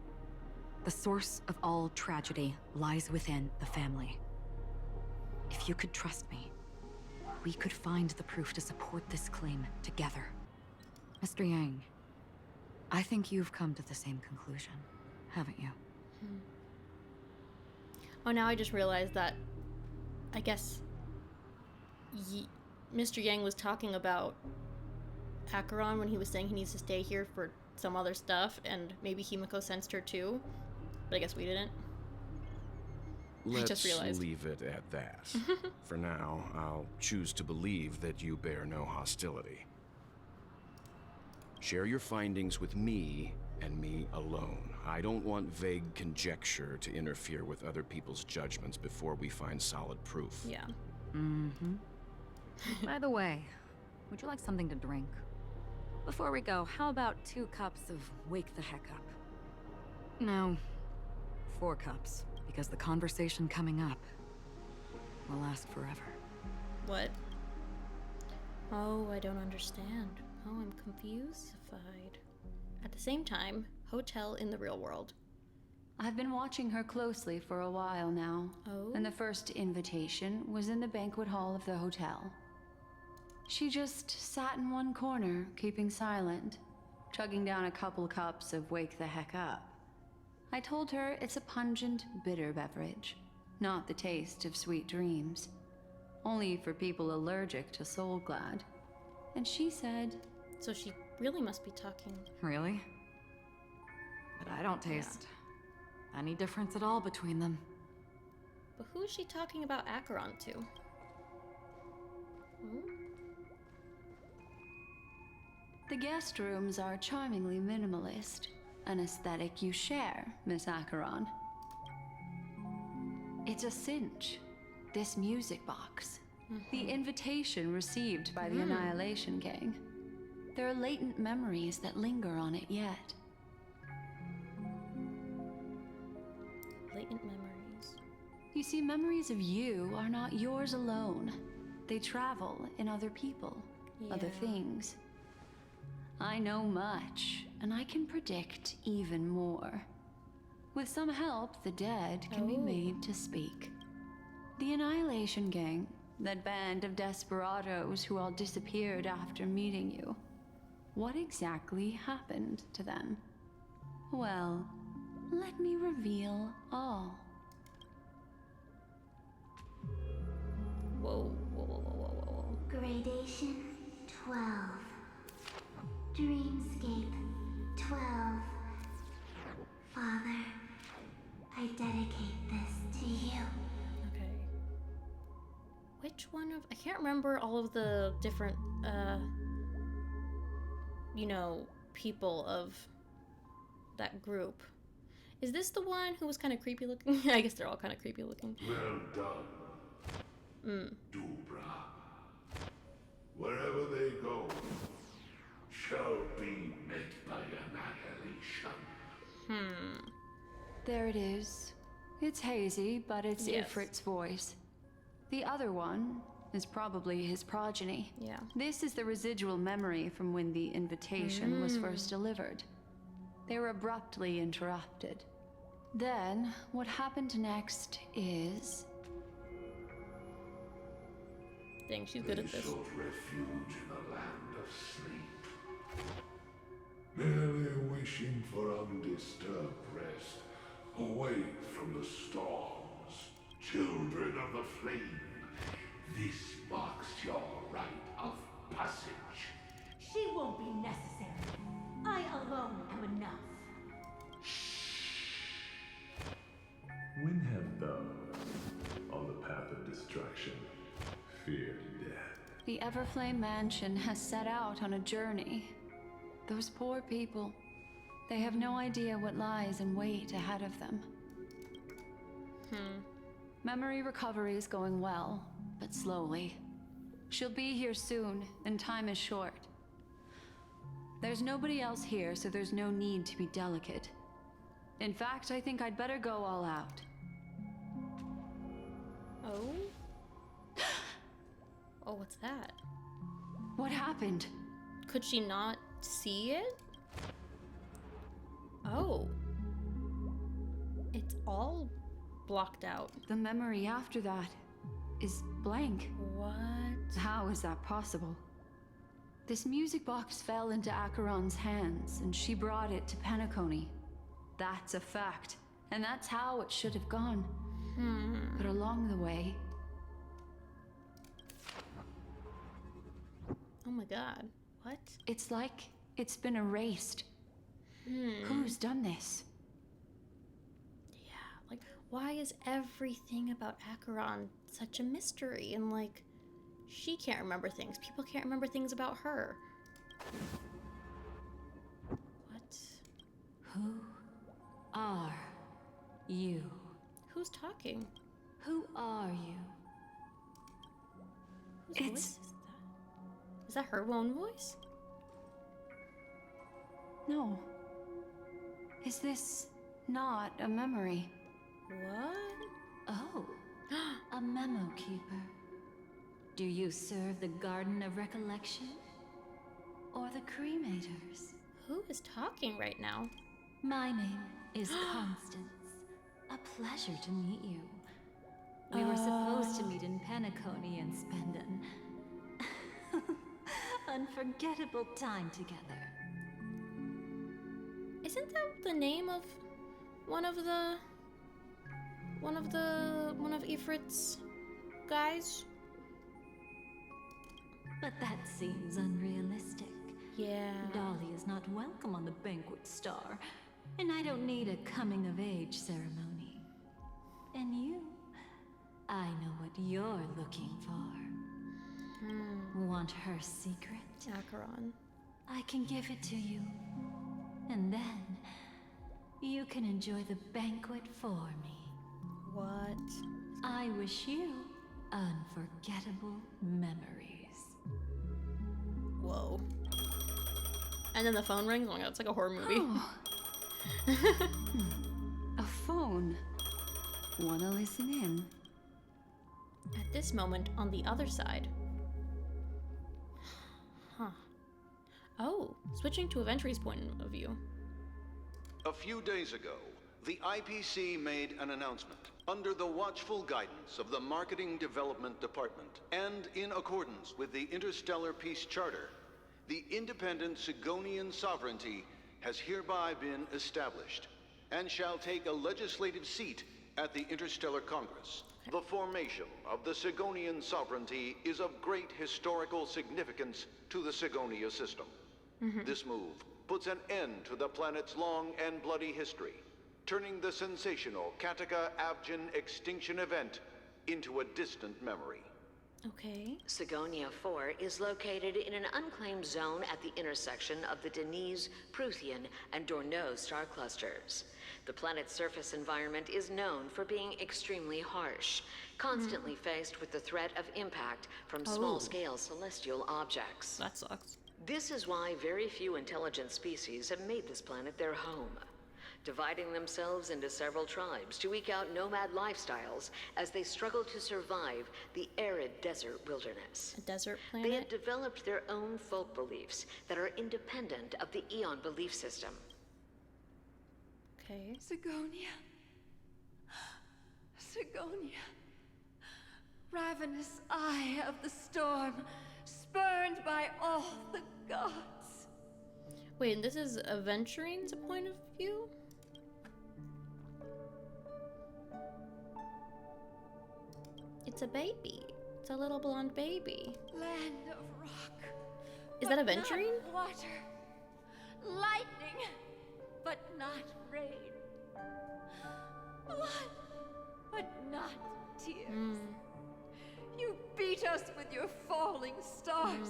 [SPEAKER 7] The source of all tragedy lies within the family. If you could trust me, we could find the proof to support this claim together. Mr. Yang, I think you've come to the same conclusion, haven't you?
[SPEAKER 1] Oh, now I just realized that, I guess, Mr. Yang was talking about Acheron when he was saying he needs to stay here for some other stuff, and maybe Himiko sensed her too, but I guess we didn't. I just realized.
[SPEAKER 10] Let's leave it at that. For now, I'll choose to believe that you bear no hostility. Share your findings with me and me alone. I don't want vague conjecture to interfere with other people's judgments before we find solid proof.
[SPEAKER 1] Yeah.
[SPEAKER 11] Mm-hmm. By the way, would you like something to drink? Before we go, how about 2 cups of Wake the Heck Up? No, 4 cups, because the conversation coming up will last forever.
[SPEAKER 1] What? Oh, I don't understand. Oh, I'm confused-ified. At the same time, hotel in the real world.
[SPEAKER 3] I've been watching her closely for a while now.
[SPEAKER 1] Oh?
[SPEAKER 3] And the first invitation was in the banquet hall of the hotel. She just sat in one corner, keeping silent, chugging down a couple cups of Wake the Heck Up. I told her it's a pungent, bitter beverage, not the taste of sweet dreams. Only for people allergic to Soul Glad. And she said...
[SPEAKER 1] So she really must be talking...
[SPEAKER 11] Really? But I don't taste any difference at all between them.
[SPEAKER 1] But who is she talking about Acheron to?
[SPEAKER 3] The guest rooms are charmingly minimalist, an aesthetic you share, Miss Acheron. It's a cinch, this music box. The invitation received by the Annihilation Gang. There are latent memories that linger on it yet.
[SPEAKER 1] Latent memories.
[SPEAKER 3] You see, memories of you are not yours alone. They travel in other people, other things. I know much, and I can predict even more. With some help, the dead can be made to speak. The Annihilation Gang, that band of desperados who all disappeared after meeting you. What exactly happened to them? Well, let me reveal all.
[SPEAKER 1] Whoa, whoa, whoa, whoa, whoa, whoa.
[SPEAKER 12] Gradation 12. Dreamscape 12. Father, I dedicate this to you.
[SPEAKER 1] Okay. Which one of... I can't remember all of the different, you know, people of that group. Is this the one who was kind of creepy looking? I guess they're all kind of creepy looking.
[SPEAKER 6] Well done, Dubra. Wherever they go, shall be met by annihilation.
[SPEAKER 3] There it is. It's hazy, but it's Ifrit's voice. The other one is probably his progeny.
[SPEAKER 1] Yeah.
[SPEAKER 3] This is the residual memory from when the invitation was first delivered. They were abruptly interrupted. Then, what happened next is...
[SPEAKER 1] Dang, she's good at this.
[SPEAKER 6] They sought refuge in a land of sleep, merely wishing for undisturbed rest, away from the storms. Children of the flame, this marks your rite of passage.
[SPEAKER 12] She won't be necessary. I alone am enough.
[SPEAKER 13] When have those on the path of destruction feared death?
[SPEAKER 3] The Everflame Mansion has set out on a journey. Those poor people, they have no idea what lies in wait ahead of them. Memory recovery is going well, but slowly. She'll be here soon, and time is short. There's nobody else here, so there's no need to be delicate. In fact, I think I'd better go all out.
[SPEAKER 1] Oh? Oh, what's that?
[SPEAKER 3] What happened?
[SPEAKER 1] Could she not see it? Oh. It's all blocked out.
[SPEAKER 3] The memory after that is blank.
[SPEAKER 1] What?
[SPEAKER 3] How is that possible? This music box fell into Acheron's hands, and she brought it to Penacony. That's a fact, and that's how it should have gone. But along the way...
[SPEAKER 1] Oh my god. What?
[SPEAKER 3] It's like it's been erased. Who's done this?
[SPEAKER 1] Yeah, like, why is everything about Acheron such a mystery? And, like, she can't remember things. People can't remember things about her. What?
[SPEAKER 3] Who are you?
[SPEAKER 1] Who's talking?
[SPEAKER 3] Who are you?
[SPEAKER 1] Whose voice is that? Is that her own voice?
[SPEAKER 3] No. Is this not a memory?
[SPEAKER 1] What?
[SPEAKER 3] Oh, a memo keeper. Do you serve the Garden of Recollection? Or the Cremators?
[SPEAKER 1] Who is talking right now?
[SPEAKER 3] My name is Constance. A pleasure to meet you. We were supposed to meet in Penacony and spend an unforgettable time together.
[SPEAKER 1] Isn't that the name of one of Ifrit's guys?
[SPEAKER 3] But that seems unrealistic.
[SPEAKER 1] Yeah.
[SPEAKER 3] Dolly is not welcome on the banquet star, and I don't need a coming-of-age ceremony. And you, I know what you're looking for. Want her secret?
[SPEAKER 1] Acheron.
[SPEAKER 3] I can give it to you. And then, you can enjoy the banquet for me.
[SPEAKER 1] What?
[SPEAKER 3] I wish you unforgettable memories.
[SPEAKER 1] Whoa. And then the phone rings. Oh my god, it's like a horror movie.
[SPEAKER 3] Oh. A phone. Wanna listen in?
[SPEAKER 1] At this moment, on the other side. Huh. Oh, switching to Aventry's point of view.
[SPEAKER 14] A few days ago, the IPC made an announcement. Under the watchful guidance of the Marketing Development Department, and in accordance with the Interstellar Peace Charter, the independent Sigonian sovereignty has hereby been established, and shall take a legislative seat at the Interstellar Congress. The formation of the Sigonian sovereignty is of great historical significance to the Sigonia system. This move puts an end to the planet's long and bloody history, turning the sensational Kataka-Avgin extinction event into a distant memory.
[SPEAKER 1] Okay.
[SPEAKER 15] Sigonia 4 is located in an unclaimed zone at the intersection of the Denise, Prothean, and Dorneau star clusters. The planet's surface environment is known for being extremely harsh, constantly faced with the threat of impact from small-scale celestial objects.
[SPEAKER 1] That sucks.
[SPEAKER 15] This is why very few intelligent species have made this planet their home, dividing themselves into several tribes to eke out nomad lifestyles as they struggle to survive the arid desert wilderness.
[SPEAKER 1] A desert planet?
[SPEAKER 15] They have developed their own folk beliefs that are independent of the Eon belief system.
[SPEAKER 1] Okay.
[SPEAKER 16] Sigonia. Sigonia. Ravenous eye of the storm, spurned by all the gods.
[SPEAKER 1] Wait, and this is Aventurine's point of view? It's a baby. It's a little blonde baby.
[SPEAKER 16] Land of rock.
[SPEAKER 1] Is that Aventurine?
[SPEAKER 16] Not water. Lightning, but not rain. Blood, but not tears. You beat us with your falling stars.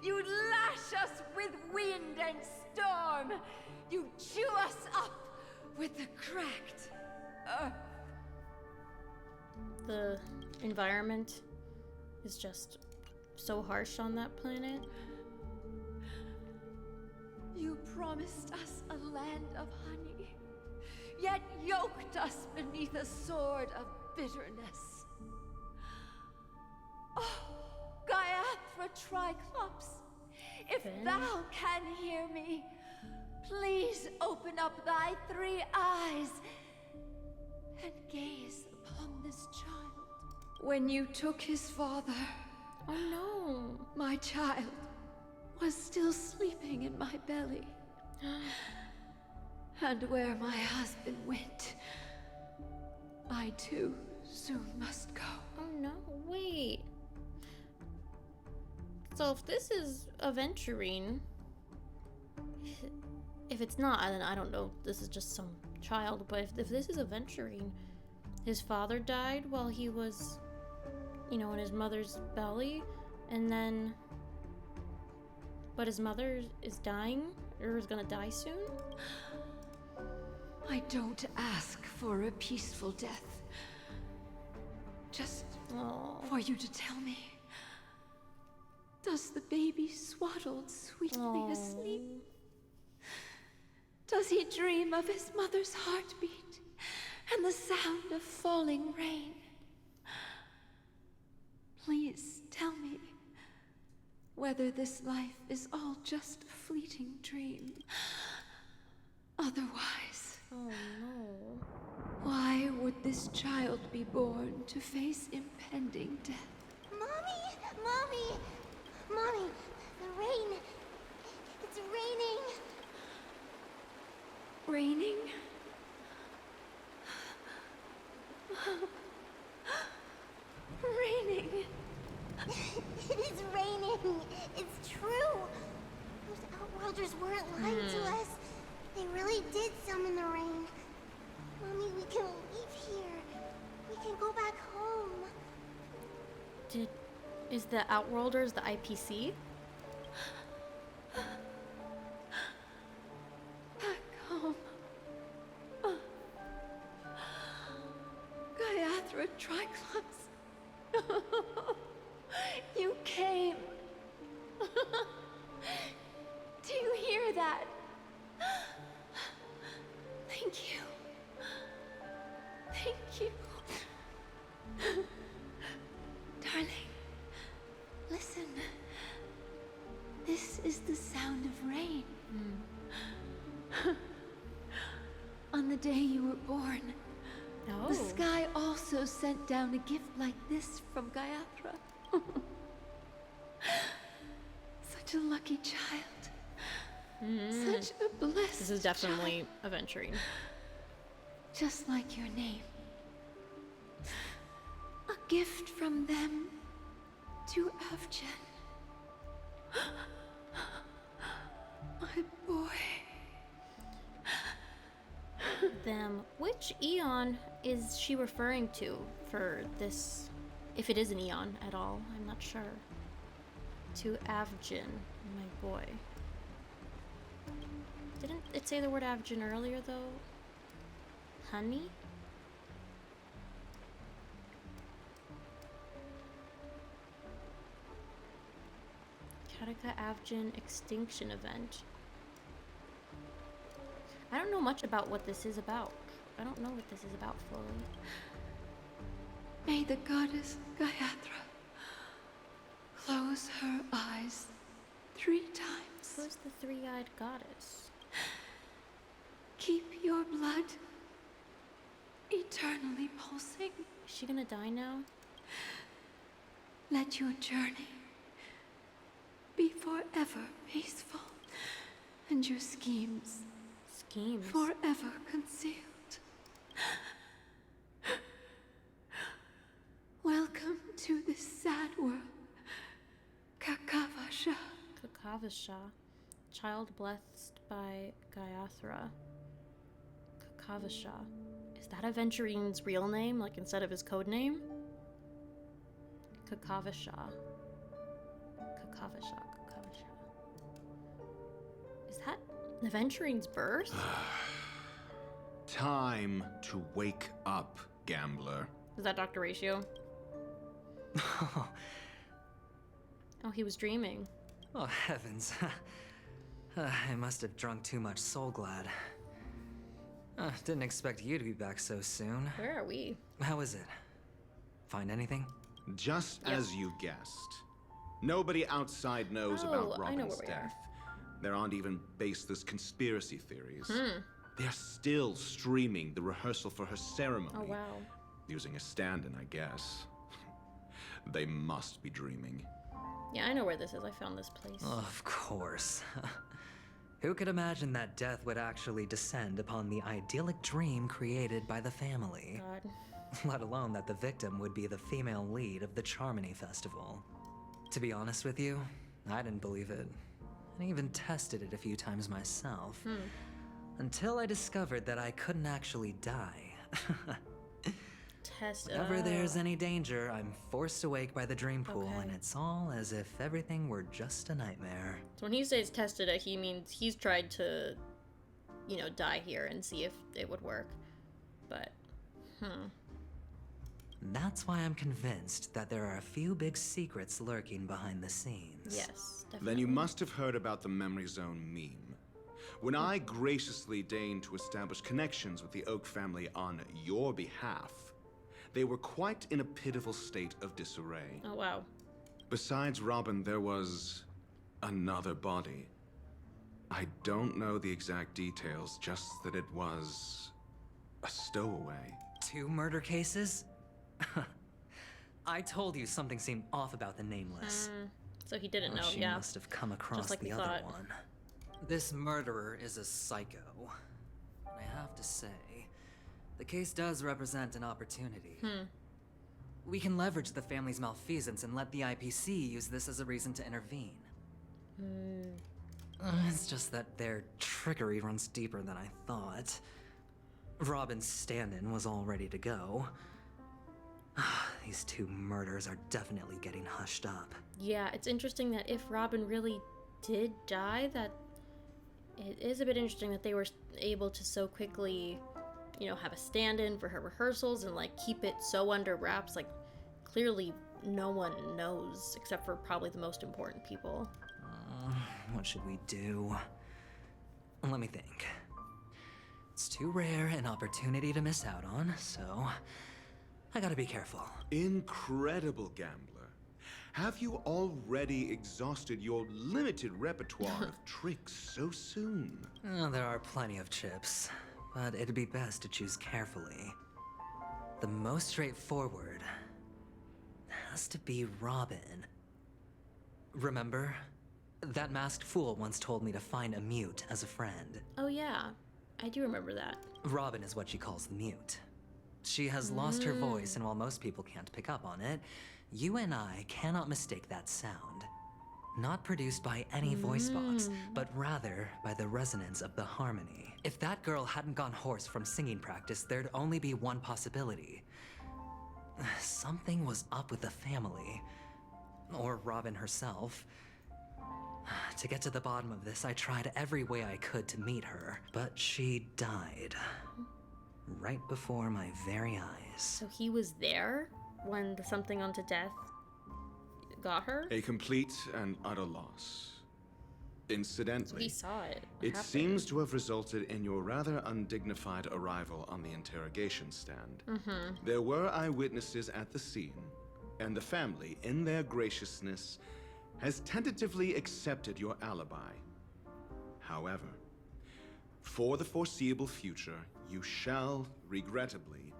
[SPEAKER 16] You lash us with wind and storm. You chew us up with the cracked earth.
[SPEAKER 1] The environment is just so harsh on that planet.
[SPEAKER 16] You promised us a land of honey, yet yoked us beneath a sword of bitterness. Oh, Gaiathra Triclops, if thou can hear me, please open up thy 3 eyes and gaze upon this child. When you took his father,
[SPEAKER 1] oh no,
[SPEAKER 16] my child was still sleeping in my belly. And where my husband went, I too soon must go.
[SPEAKER 1] Oh no, wait. So if this is Aventurine, if it's not, then I don't know, this is just some child, but if this is Aventurine, his father died while he was, you know, in his mother's belly, and then, but his mother is dying, or is gonna die soon?
[SPEAKER 16] I don't ask for a peaceful death. Just for you to tell me. Does the baby swaddled sweetly asleep? Does he dream of his mother's heartbeat and the sound of falling rain? Please tell me whether this life is all just a fleeting dream. Otherwise,
[SPEAKER 1] oh no.
[SPEAKER 16] Why would this child be born to face impending death?
[SPEAKER 5] Mommy! Mommy! Mommy! The rain! It's raining!
[SPEAKER 16] Raining? Raining!
[SPEAKER 5] It is raining! It's true! Those Outworlders weren't lying to us. They really did summon the rain. Mommy, we can leave here. We can go back home.
[SPEAKER 1] Is the Outworlders the IPC?
[SPEAKER 16] Back home. Gaiathra Triclops. You came. Do you hear that? Thank you. Thank you. Darling, listen. This is the sound of rain. On the day you were born, the sky also sent down a gift like this from Gaiathra. Such a lucky child. Such a blessed
[SPEAKER 1] This is definitely Aventurine.
[SPEAKER 16] Just like your name. A gift from them to Avgen. My boy.
[SPEAKER 1] Them. Which Eon is she referring to for this? If it is an Eon at all, I'm not sure. To Avgen, my boy. Didn't it say the word Avgen earlier though? Honey? Kataka Avgen Extinction Event. I don't know much about what this is about. I don't know what this is about fully.
[SPEAKER 16] May the goddess Gaiathra close her eyes 3 times.
[SPEAKER 1] Who's the three-eyed goddess?
[SPEAKER 16] Keep your blood eternally pulsing.
[SPEAKER 1] Is she gonna die now?
[SPEAKER 16] Let your journey be forever peaceful, and your schemes forever concealed. Welcome to this sad world, Kakavasha.
[SPEAKER 1] Kakavasha. Child blessed by Gaiathra. Kakavasha. Is that Aventurine's real name, like instead of his code name? Kakavasha. Kakavasha. Kakavasha. Is that Aventurine's birth?
[SPEAKER 17] Time to wake up, gambler.
[SPEAKER 1] Is that Dr. Ratio? Oh, he was dreaming.
[SPEAKER 2] Oh, heavens. I must have drunk too much Soul Glad. Didn't expect you to be back so soon.
[SPEAKER 1] Where are we?
[SPEAKER 2] How is it? Find anything?
[SPEAKER 17] Just as you guessed. Nobody outside knows about Robin's death. There aren't even baseless conspiracy theories. They're still streaming the rehearsal for her ceremony.
[SPEAKER 1] Oh, wow.
[SPEAKER 17] Using a stand-in, I guess. They must be dreaming.
[SPEAKER 1] Yeah, I know where this is. I found this place.
[SPEAKER 2] Of course. Who could imagine that death would actually descend upon the idyllic dream created by the family?
[SPEAKER 1] God.
[SPEAKER 2] Let alone that the victim would be the female lead of the Charmony Festival. To be honest with you, I didn't believe it. I even tested it a few times myself. Until I discovered that I couldn't actually die. Whenever there's any danger, I'm forced awake by the dream pool, and it's all as if everything were just a nightmare.
[SPEAKER 1] So when he says tested it, he means he's tried to, you know, die here and see if it would work. But,
[SPEAKER 2] That's why I'm convinced that there are a few big secrets lurking behind the scenes.
[SPEAKER 1] Yes, definitely.
[SPEAKER 17] Then you must have heard about the Memory Zone meme. When I graciously deigned to establish connections with the Oak family on your behalf, they were quite in a pitiful state of disarray.
[SPEAKER 1] Oh, wow.
[SPEAKER 17] Besides Robin, there was another body. I don't know the exact details, just that it was a stowaway.
[SPEAKER 2] 2 murder cases? I told you something seemed off about the Nameless.
[SPEAKER 1] So he didn't know,
[SPEAKER 2] She
[SPEAKER 1] yeah.
[SPEAKER 2] must have come across
[SPEAKER 1] Just like
[SPEAKER 2] the
[SPEAKER 1] we
[SPEAKER 2] other
[SPEAKER 1] thought.
[SPEAKER 2] one. This murderer is a psycho. And I have to say, the case does represent an opportunity. We can leverage the family's malfeasance and let the IPC use this as a reason to intervene. It's just that their trickery runs deeper than I thought. Robin's stand-in was all ready to go. These 2 murders are definitely getting hushed up.
[SPEAKER 1] Yeah, it's interesting that if Robin really did die, that it is a bit interesting that they were able to so quickly, you know, have a stand-in for her rehearsals and, like, keep it so under wraps. Like, clearly no one knows, except for probably the most important people.
[SPEAKER 2] What should we do? Let me think. It's too rare an opportunity to miss out on, so I gotta be careful.
[SPEAKER 17] Incredible gambler. Have you already exhausted your limited repertoire of tricks so soon?
[SPEAKER 2] There are plenty of chips, but it'd be best to choose carefully. The most straightforward has to be Robin. Remember? That masked fool once told me to find a mute as a friend.
[SPEAKER 1] Oh yeah, I do remember that.
[SPEAKER 2] Robin is what she calls the mute. She has lost her voice, and while most people can't pick up on it, you and I cannot mistake that sound. Not produced by any voice box, but rather by the resonance of the harmony. If that girl hadn't gone hoarse from singing practice, there'd only be one possibility. Something was up with the family. Or Robin herself. To get to the bottom of this, I tried every way I could to meet her, but she died. Right before my very eyes.
[SPEAKER 1] So he was there when the something unto death got her?
[SPEAKER 17] A complete and utter loss. Incidentally,
[SPEAKER 1] So he saw it.
[SPEAKER 17] it seems to have resulted in your rather undignified arrival on the interrogation stand. There were eyewitnesses at the scene, and the family, in their graciousness, has tentatively accepted your alibi. However, for the foreseeable future, you shall, regrettably,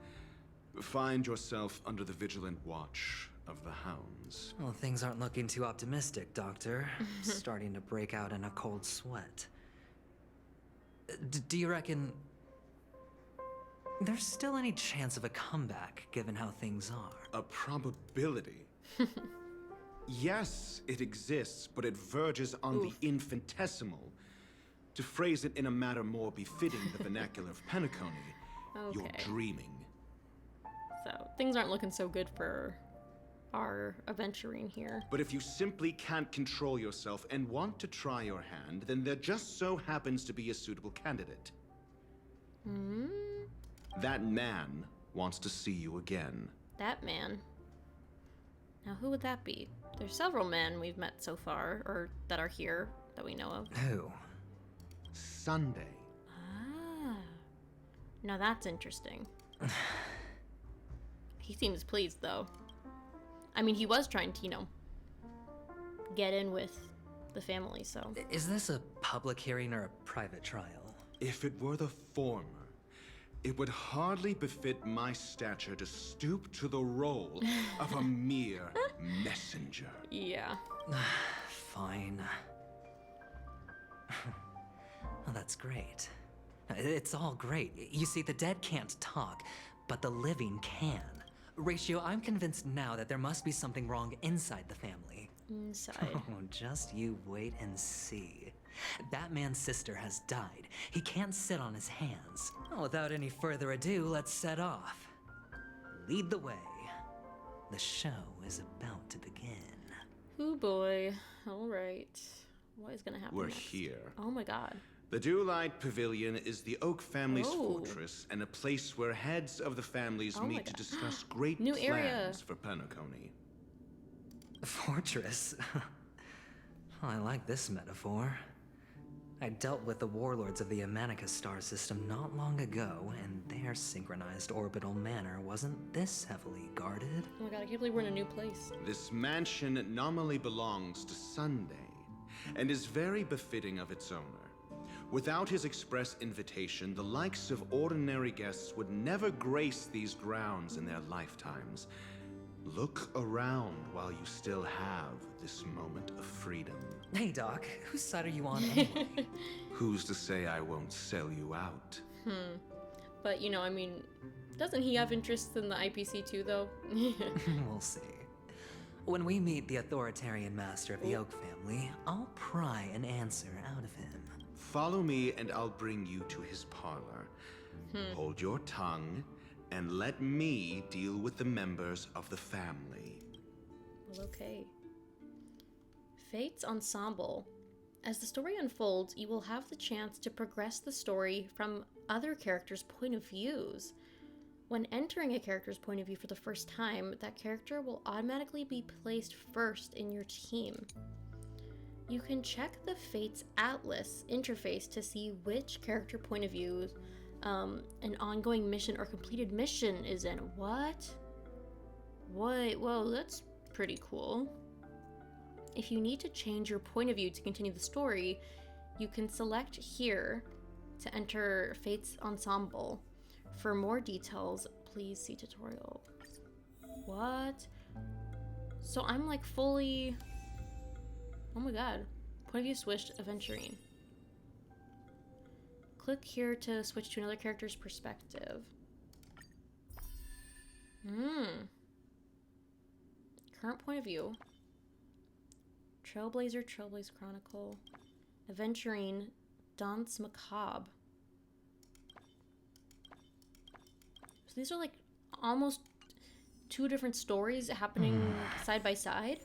[SPEAKER 17] find yourself under the vigilant watch of the hounds.
[SPEAKER 2] Well, things aren't looking too optimistic, Doctor. Starting to break out in a cold sweat. Do you reckon there's still any chance of a comeback, given how things are?
[SPEAKER 17] A probability? Yes, it exists, but it verges on the infinitesimal. To phrase it in a manner more befitting the vernacular of Penacony, you're dreaming.
[SPEAKER 1] So things aren't looking so good for our aventurine here.
[SPEAKER 17] But if you simply can't control yourself and want to try your hand, then there just so happens to be a suitable candidate. That man wants to see you again.
[SPEAKER 1] That man. Now who would that be? There's several men we've met so far, or that are here, that we know of.
[SPEAKER 2] Who?
[SPEAKER 17] Sunday.
[SPEAKER 1] Ah. Now that's interesting. He seems pleased, though. I mean, he was trying to, you know, get in with the family, so...
[SPEAKER 2] Is this a public hearing or a private trial?
[SPEAKER 17] If it were the former, it would hardly befit my stature to stoop to the role of a mere messenger.
[SPEAKER 1] Yeah.
[SPEAKER 2] Fine. Well, that's great. It's all great. You see, the dead can't talk, but the living can. Ratio, I'm convinced now that there must be something wrong inside the family.
[SPEAKER 1] Inside.
[SPEAKER 2] Oh, just you wait and see. Batman's sister has died. He can't sit on his hands. Well, without any further ado, let's set off. Lead the way. The show is about to begin.
[SPEAKER 1] Ooh boy. Alright. What is gonna happen
[SPEAKER 17] We're
[SPEAKER 1] next?
[SPEAKER 17] here.
[SPEAKER 1] Oh my god.
[SPEAKER 17] The Dewlight Pavilion is the Oak family's fortress and a place where heads of the families meet to discuss great
[SPEAKER 1] New
[SPEAKER 17] plans
[SPEAKER 1] area.
[SPEAKER 17] for Penacony.
[SPEAKER 2] Fortress? I like this metaphor. I dealt with the warlords of the Amanicus star system not long ago, and their synchronized orbital manor wasn't this heavily guarded.
[SPEAKER 1] Oh my god, I can't believe we're in a new place.
[SPEAKER 17] This mansion nominally belongs to Sunday, and is very befitting of its owner. Without his express invitation, the likes of ordinary guests would never grace these grounds in their lifetimes. Look around while you still have this moment of freedom.
[SPEAKER 2] Hey, Doc, whose side are you on anyway?
[SPEAKER 17] Who's to say I won't sell you out?
[SPEAKER 1] But, you know, I mean, doesn't he have interest in the IPC too, though?
[SPEAKER 2] We'll see. When we meet the authoritarian master of the Oak family, I'll pry an answer out of him.
[SPEAKER 17] Follow me and I'll bring you to his parlor. Hold your tongue and let me deal with the members of the family.
[SPEAKER 1] Well, okay. Fate's Ensemble. As the story unfolds, you will have the chance to progress the story from other characters' point of views. When entering a character's point of view for the first time, that character will automatically be placed first in your team. You can check the Fates Atlas interface to see which character point of view an ongoing mission or completed mission is in. What? Wait, whoa, that's pretty cool. If you need to change your point of view to continue the story, you can select here to enter Fate's Ensemble. For more details, please see tutorial. What? So I'm like fully... Oh my god. Point of view switched, aventurine. Click here to switch to another character's perspective. Current point of view. Trailblazer, Trailblaze Chronicle. Aventurine, Danse Macabre. So these are like almost two different stories happening side by side.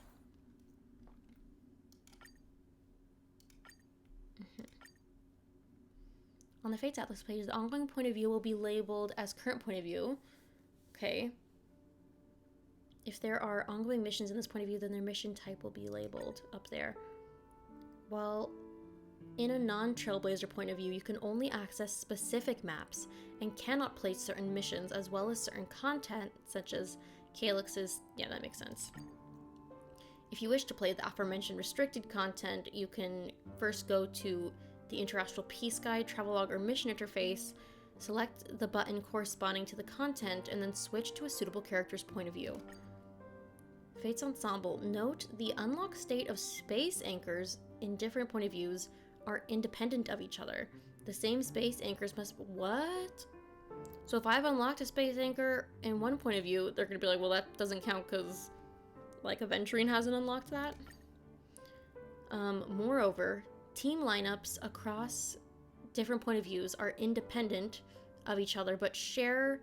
[SPEAKER 1] On the Fates Atlas page, the ongoing point of view will be labeled as current point of view. Okay. If there are ongoing missions in this point of view, then their mission type will be labeled up there. While in a non-Trailblazer point of view, you can only access specific maps and cannot place certain missions as well as certain content, such as Calyx's. Yeah, that makes sense. If you wish to play the aforementioned restricted content, you can first go to the Interastral Peace Guide, Travelogue, or Mission interface, select the button corresponding to the content, and then switch to a suitable character's point of view. Fates Ensemble. Note the unlocked state of space anchors in different point of views are independent of each other. The same space anchors must... What? So if I've unlocked a space anchor in one point of view, they're gonna be like, well, that doesn't count because, like, Aventurine hasn't unlocked that. Moreover, team lineups across different point of views are independent of each other, but share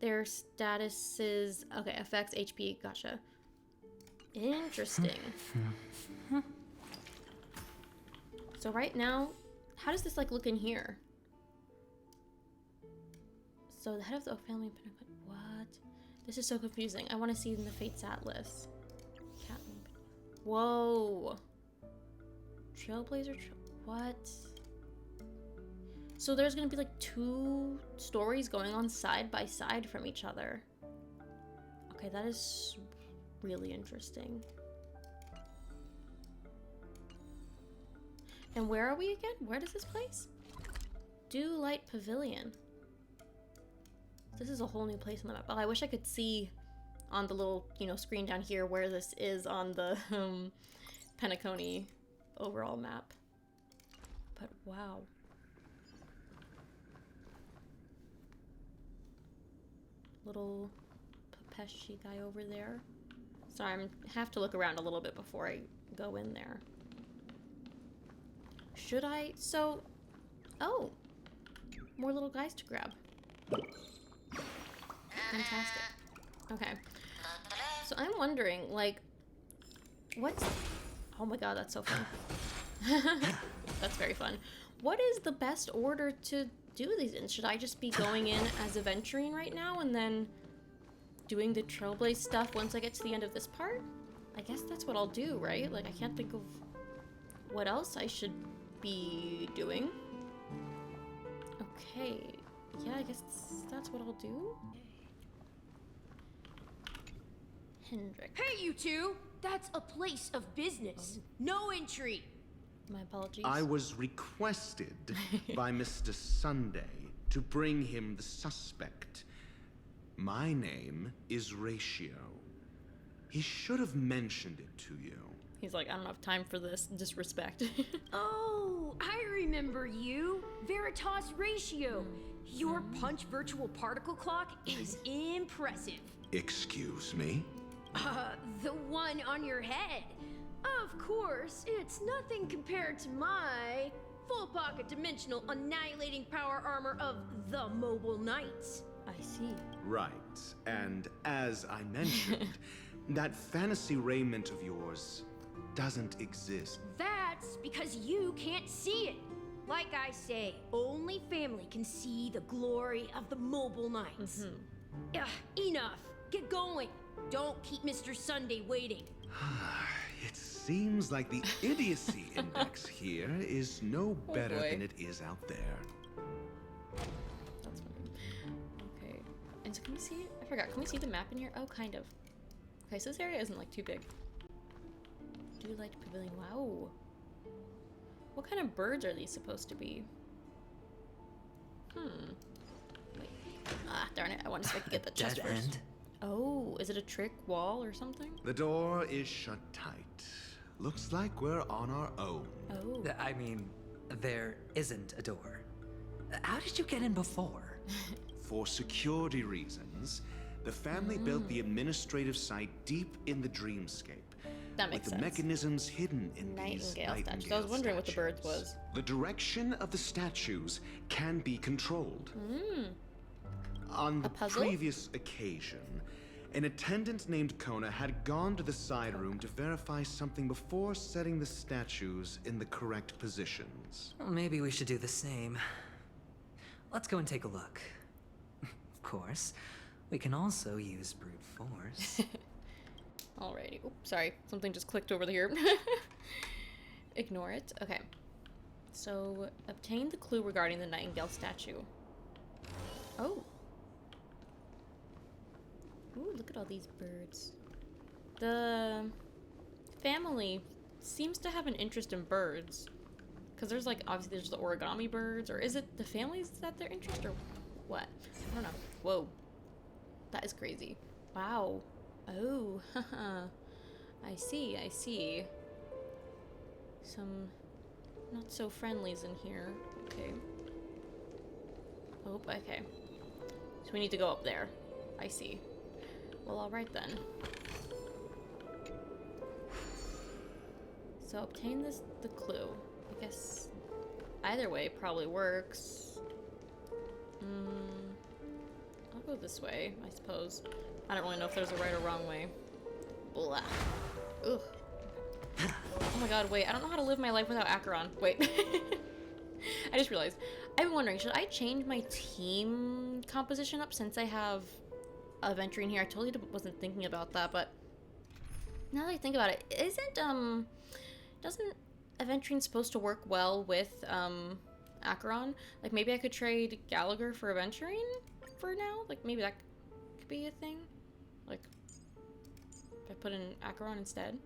[SPEAKER 1] their statuses. Okay, effects, HP, gotcha. Interesting. So right now, how does this like look in here? So the head of the Oak family, what? This is so confusing. I want to see in the Fates Atlas. Whoa. Trailblazer, what? So there's gonna be like two stories going on side by side from each other. Okay, that is really interesting. And where are we again? Where does this place? Dewlight Pavilion. This is a whole new place on the map. Oh, I wish I could see on the little, you know, screen down here where this is on the Penacony overall map. But wow. Little Pepeshi guy over there. So I have to look around a little bit before I go in there. Should I? So, oh, more little guys to grab. Fantastic. Okay. So I'm wondering, like, what's... Oh my god, that's so fun. That's very fun. What is the best order to do these in? Should I just be going in as Aventurine right now and then doing the Trailblaze stuff once I get to the end of this part? I guess that's what I'll do, right? Like, I can't think of what else I should be doing. Okay. Yeah, I guess that's what I'll do. Hendrik.
[SPEAKER 18] Hey, you two! That's a place of business. No intrigue.
[SPEAKER 1] My apologies.
[SPEAKER 17] I was requested by Mr. Sunday to bring him the suspect. My name is Ratio. He should have mentioned it to you.
[SPEAKER 1] He's like, I don't have time for this disrespect.
[SPEAKER 18] Oh, I remember you. Veritas Ratio. Your punch virtual particle clock is impressive.
[SPEAKER 17] Excuse me?
[SPEAKER 18] The one on your head. Of course, it's nothing compared to my full pocket dimensional annihilating power armor of the Mobile Knights.
[SPEAKER 1] I see.
[SPEAKER 17] Right, and as I mentioned, that fantasy raiment of yours doesn't exist.
[SPEAKER 18] That's because you can't see it. Like I say, only family can see the glory of the Mobile Knights. Enough. Get going. Don't keep Mr. Sunday waiting.
[SPEAKER 17] It seems like the idiocy index here is no better than it is out there.
[SPEAKER 1] That's funny. Okay. And so can we see it? I forgot. Can we see the map in here? Oh, kind of. Okay, so this area isn't like too big. Do you like pavilion? Wow. What kind of birds are these supposed to be? Wait. Ah, darn it. I wanted to see if I could get the chest first. End? Oh, is it a trick wall or something?
[SPEAKER 17] The door is shut tight. Looks like we're on our own.
[SPEAKER 1] Oh.
[SPEAKER 2] I mean, there isn't a door. How did you get in before?
[SPEAKER 17] For security reasons, the family built the administrative site deep in the dreamscape.
[SPEAKER 1] That makes sense.
[SPEAKER 17] With the mechanisms hidden in these nightingale
[SPEAKER 1] statues. I was wondering what the birds was.
[SPEAKER 17] The direction of the statues can be controlled. On the previous occasion, an attendant named Kona had gone to the side room to verify something before setting the statues in the correct positions.
[SPEAKER 2] Well, maybe we should do the same. Let's go and take a look. Of course, we can also use brute force.
[SPEAKER 1] Alrighty. Oops, sorry. Something just clicked over here. Ignore it. Okay. So, obtain the clue regarding the nightingale statue. Oh. Ooh, look at all these birds. The family seems to have an interest in birds. Because there's like, obviously there's the origami birds, or is it the families that they're interested, or what? I don't know. Whoa. That is crazy. Wow. Oh, haha. I see, I see. Some not so friendlies in here. Okay. Oh, okay. So we need to go up there. I see. Well, alright then. So obtain the clue. I guess either way probably works. I'll go this way, I suppose. I don't really know if there's a right or wrong way. Blah. Ugh. Oh my god, wait. I don't know how to live my life without Acheron. Wait. I just realized. I've been wondering, should I change my team composition up since I have Aventurine here? I totally wasn't thinking about that, but now that I think about it, doesn't Aventurine supposed to work well with Acheron? Like, maybe I could trade Gallagher for Aventurine for now? Like, maybe that could be a thing? Like, if I put in Acheron instead?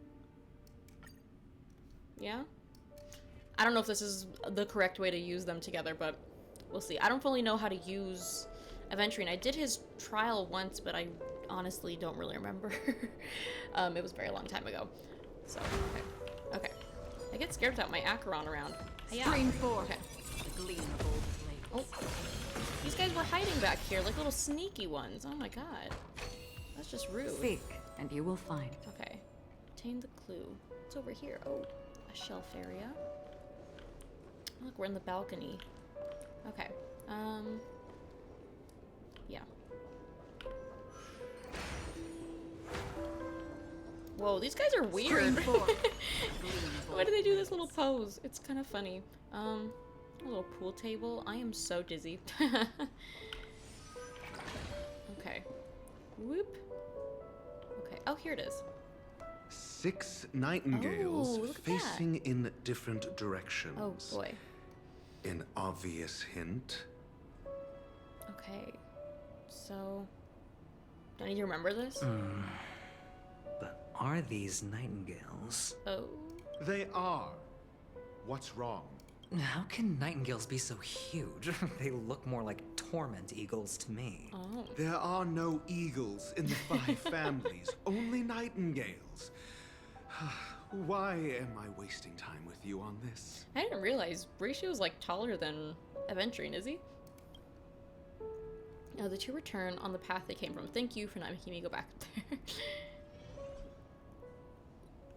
[SPEAKER 1] Yeah? I don't know if this is the correct way to use them together, but we'll see. I don't fully know how to use Aventurine. I did his trial once, but I honestly don't really remember. It was a very long time ago. So, okay. Okay. I get scared without my Acheron around. Hey,
[SPEAKER 18] Stream 4.
[SPEAKER 1] Okay. Oh. These guys were hiding back here like little sneaky ones. Oh my god. That's just rude.
[SPEAKER 2] Speak.
[SPEAKER 7] and you will find.
[SPEAKER 1] Okay. Obtain the clue. It's over here. Oh, a shelf area. Look, we're in the balcony. Okay. Yeah. Whoa, these guys are weird. Why do they do this little pose? It's kind of funny. A little pool table. I am so dizzy. Okay. Whoop. Okay. Oh, here it is.
[SPEAKER 17] 6 nightingales
[SPEAKER 1] look at
[SPEAKER 17] facing in different directions.
[SPEAKER 1] Oh boy.
[SPEAKER 17] An obvious hint.
[SPEAKER 1] Okay. So, do I need to remember this?
[SPEAKER 2] But are these nightingales?
[SPEAKER 1] Oh.
[SPEAKER 17] They are. What's wrong?
[SPEAKER 2] How can nightingales be so huge? They look more like torment eagles to me.
[SPEAKER 1] Oh.
[SPEAKER 17] There are no eagles in the 5 families, only nightingales. Why am I wasting time with you on this?
[SPEAKER 1] I didn't realize Ratio's like taller than Aventurine, is he? Oh, the 2 return on the path they came from. Thank you for not making me go back there.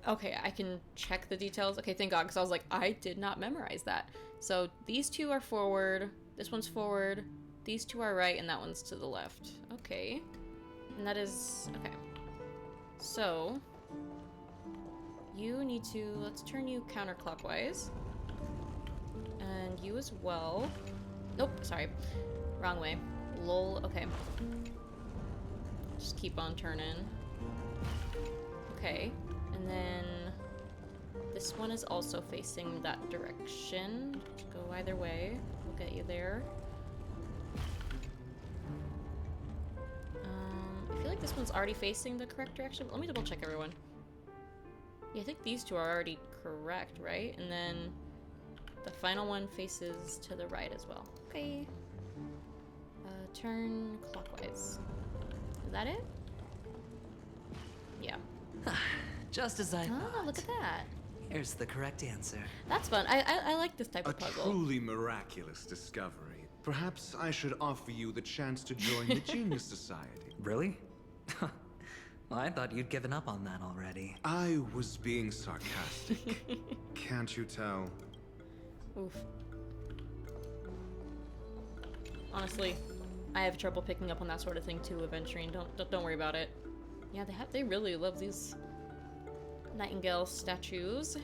[SPEAKER 1] Okay, I can check the details. Okay, thank God, because I was like, I did not memorize that. So these 2 are forward, this one's forward, these 2 are right, and that one's to the left. Okay. And that is, okay. So, you need to, let's turn you counterclockwise. And you as well. Nope, sorry. Wrong way. Lol, okay. Just keep on turning. Okay. And then this one is also facing that direction. Go either way. We'll get you there. I feel like this one's already facing the correct direction. Let me double check everyone. Yeah, I think these 2 are already correct, right? And then the final one faces to the right as well. Okay. Turn clockwise. Is that it? Yeah.
[SPEAKER 2] Just as I thought.
[SPEAKER 1] Oh, look at that.
[SPEAKER 2] Here's the correct answer.
[SPEAKER 1] That's fun. I like this type of puzzle.
[SPEAKER 17] A truly miraculous discovery. Perhaps I should offer you the chance to join the Genius Society.
[SPEAKER 2] Really? Well, I thought you'd given up on that already.
[SPEAKER 17] I was being sarcastic. Can't you tell?
[SPEAKER 1] Oof. Honestly, I have trouble picking up on that sort of thing too, Aventurine. Don't worry about it. Yeah, they really love these nightingale statues.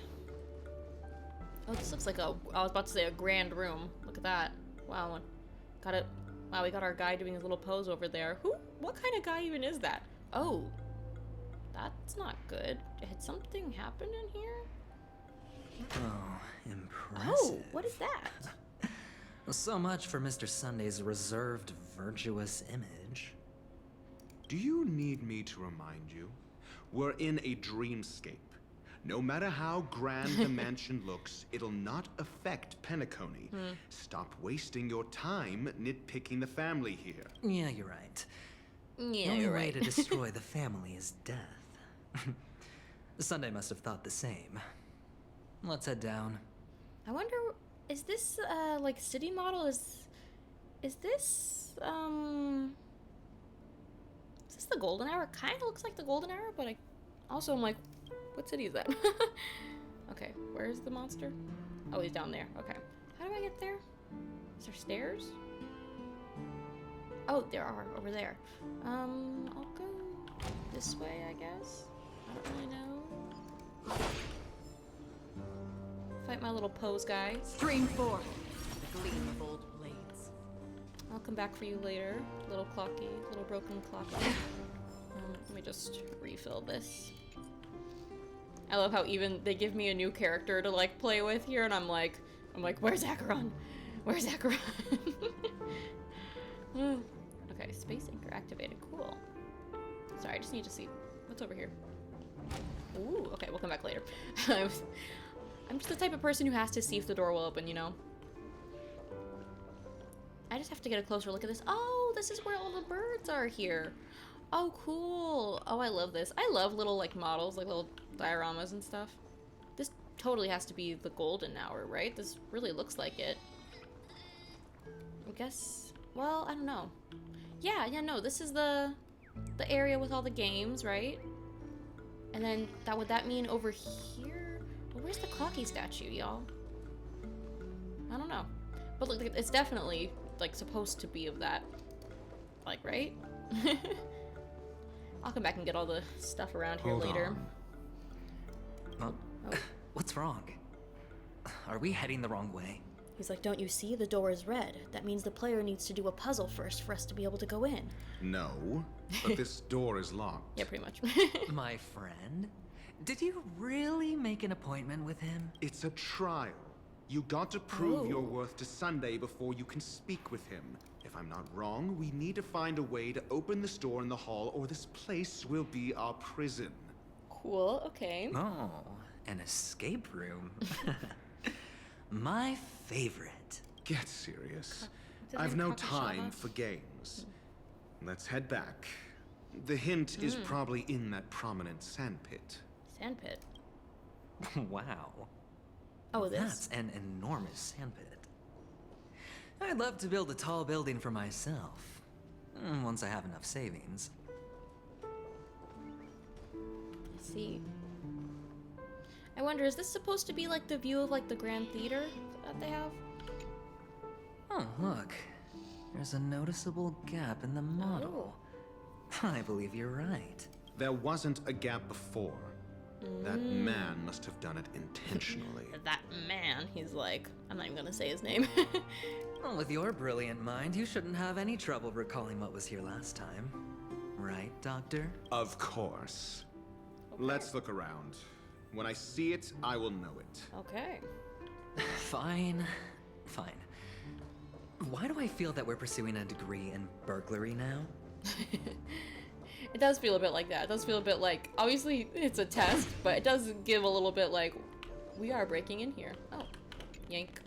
[SPEAKER 1] Oh, this looks like I was about to say a grand room. Look at that. Wow. Got it. Wow, we got our guy doing his little pose over there. What kind of guy even is that? Oh. That's not good. Had something happened in here?
[SPEAKER 2] Oh, impressive.
[SPEAKER 1] Oh, what is that?
[SPEAKER 2] So much for Mr. Sunday's reserved, virtuous image.
[SPEAKER 17] Do you need me to remind you? We're in a dreamscape. No matter how grand the mansion looks, it'll not affect Penacony. Stop wasting your time nitpicking the family here.
[SPEAKER 2] Yeah, you're right.
[SPEAKER 1] Yeah,
[SPEAKER 2] the only
[SPEAKER 1] you're
[SPEAKER 2] way
[SPEAKER 1] right.
[SPEAKER 2] to destroy the family is death. Sunday must have thought the same. Let's head down.
[SPEAKER 1] I wonder, is this like city model? Is this the golden hour? Kind of looks like the golden hour, but I'm like, what city is that? Okay, where's the monster? Oh, he's down there. Okay, how do I get there? Is there stairs? Oh, there are over there. I'll go this way, I guess. I don't really know. Fight my little pose guy.
[SPEAKER 11] Stream forth the gleam of old blades.
[SPEAKER 1] I'll come back for you later, little clocky, little broken clocky. Let me just refill this. I love how even they give me a new character to like play with here, and I'm like, where's Acheron? Where's Acheron? Okay, space anchor activated. Cool. Sorry, I just need to see what's over here. Ooh, okay, we'll come back later. I'm just the type of person who has to see if the door will open, you know? I just have to get a closer look at this. Oh, this is where all the birds are here. Oh, cool. Oh, I love this. I love little, like, models, like little dioramas and stuff. This totally has to be the golden hour, right? This really looks like it. I guess, well, I don't know. Yeah, no, this is the area with all the games, right? And then would that mean over here? Well, where's the Clocky statue, y'all? I don't know. But look, it's definitely like supposed to be of that. Like, right? I'll come back and get all the stuff around here later.
[SPEAKER 2] Oh. What's wrong? Are we heading the wrong way?
[SPEAKER 1] He's like, don't you see? The door is red. That means the player needs to do a puzzle first for us to be able to go in.
[SPEAKER 17] No, but this door is locked.
[SPEAKER 1] Yeah, pretty much.
[SPEAKER 2] My friend? Did you really make an appointment with him?
[SPEAKER 17] It's a trial. You got to prove your worth to Sunday before you can speak with him. If I'm not wrong, we need to find a way to open this door in the hall or this place will be our prison.
[SPEAKER 1] Cool, okay.
[SPEAKER 2] Oh, an escape room. My favorite.
[SPEAKER 17] Get serious. I've no time for games. Let's head back. The hint is probably in that prominent sandpit.
[SPEAKER 1] Sandpit?
[SPEAKER 2] Wow.
[SPEAKER 1] Oh,
[SPEAKER 2] That's an enormous sandpit. I'd love to build a tall building for myself. Once I have enough savings.
[SPEAKER 1] I see. I wonder, is this supposed to be like the view of like the Grand Theater that they have?
[SPEAKER 2] Oh, look. There's a noticeable gap in the model. I believe you're right.
[SPEAKER 17] There wasn't a gap before. That man must have done it intentionally.
[SPEAKER 1] That man, he's like, I'm not even gonna say his name.
[SPEAKER 2] Well, with your brilliant mind, you shouldn't have any trouble recalling what was here last time. Right, Doctor?
[SPEAKER 17] Of course. Okay. Let's look around. When I see it, I will know it.
[SPEAKER 1] Okay.
[SPEAKER 2] Fine. Fine. Why do I feel that we're pursuing a degree in burglary now?
[SPEAKER 1] It does feel a bit like that. It does feel a bit like, obviously it's a test, but it does give a little bit like, we are breaking in here. Oh, yank.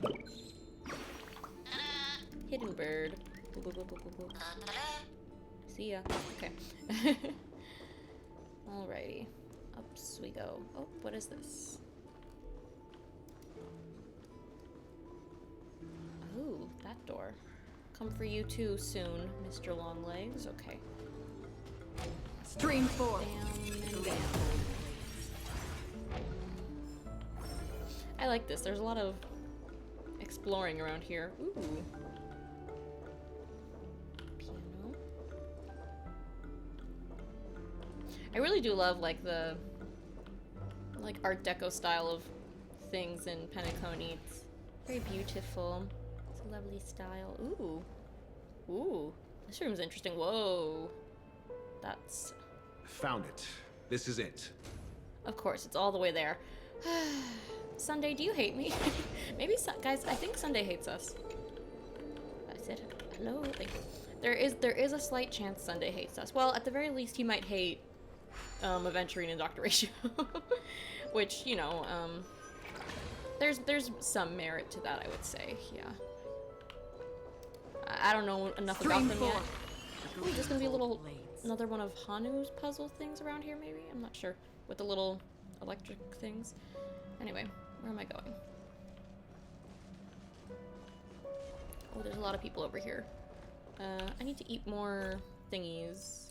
[SPEAKER 1] Hidden bird. See ya. Okay. Alrighty. Ups we go. Oh, what is this? Ooh, that door. Come for you too soon, Mr. Longlegs. Okay.
[SPEAKER 18] Stream 4.
[SPEAKER 1] Down and down. I like this. There's a lot of exploring around here. Ooh. Piano. I really do love like the Art Deco style of things in Penacony. It's very beautiful. It's a lovely style. Ooh. Ooh. This room's interesting. Whoa. That's...
[SPEAKER 17] Found it. This is it.
[SPEAKER 1] Of course, it's all the way there. Sunday, do you hate me? Maybe, guys, I think Sunday hates us. I said hello. There is a slight chance Sunday hates us. Well, at the very least, he might hate Aventurine and Dr. Ratio. Which, you know, there's some merit to that, I would say. Yeah. I don't know enough about them yet. Ooh, there's gonna be another one of Hanu's puzzle things around here, maybe? I'm not sure. With the little electric things. Anyway, where am I going? Oh, there's a lot of people over here. I need to eat more thingies.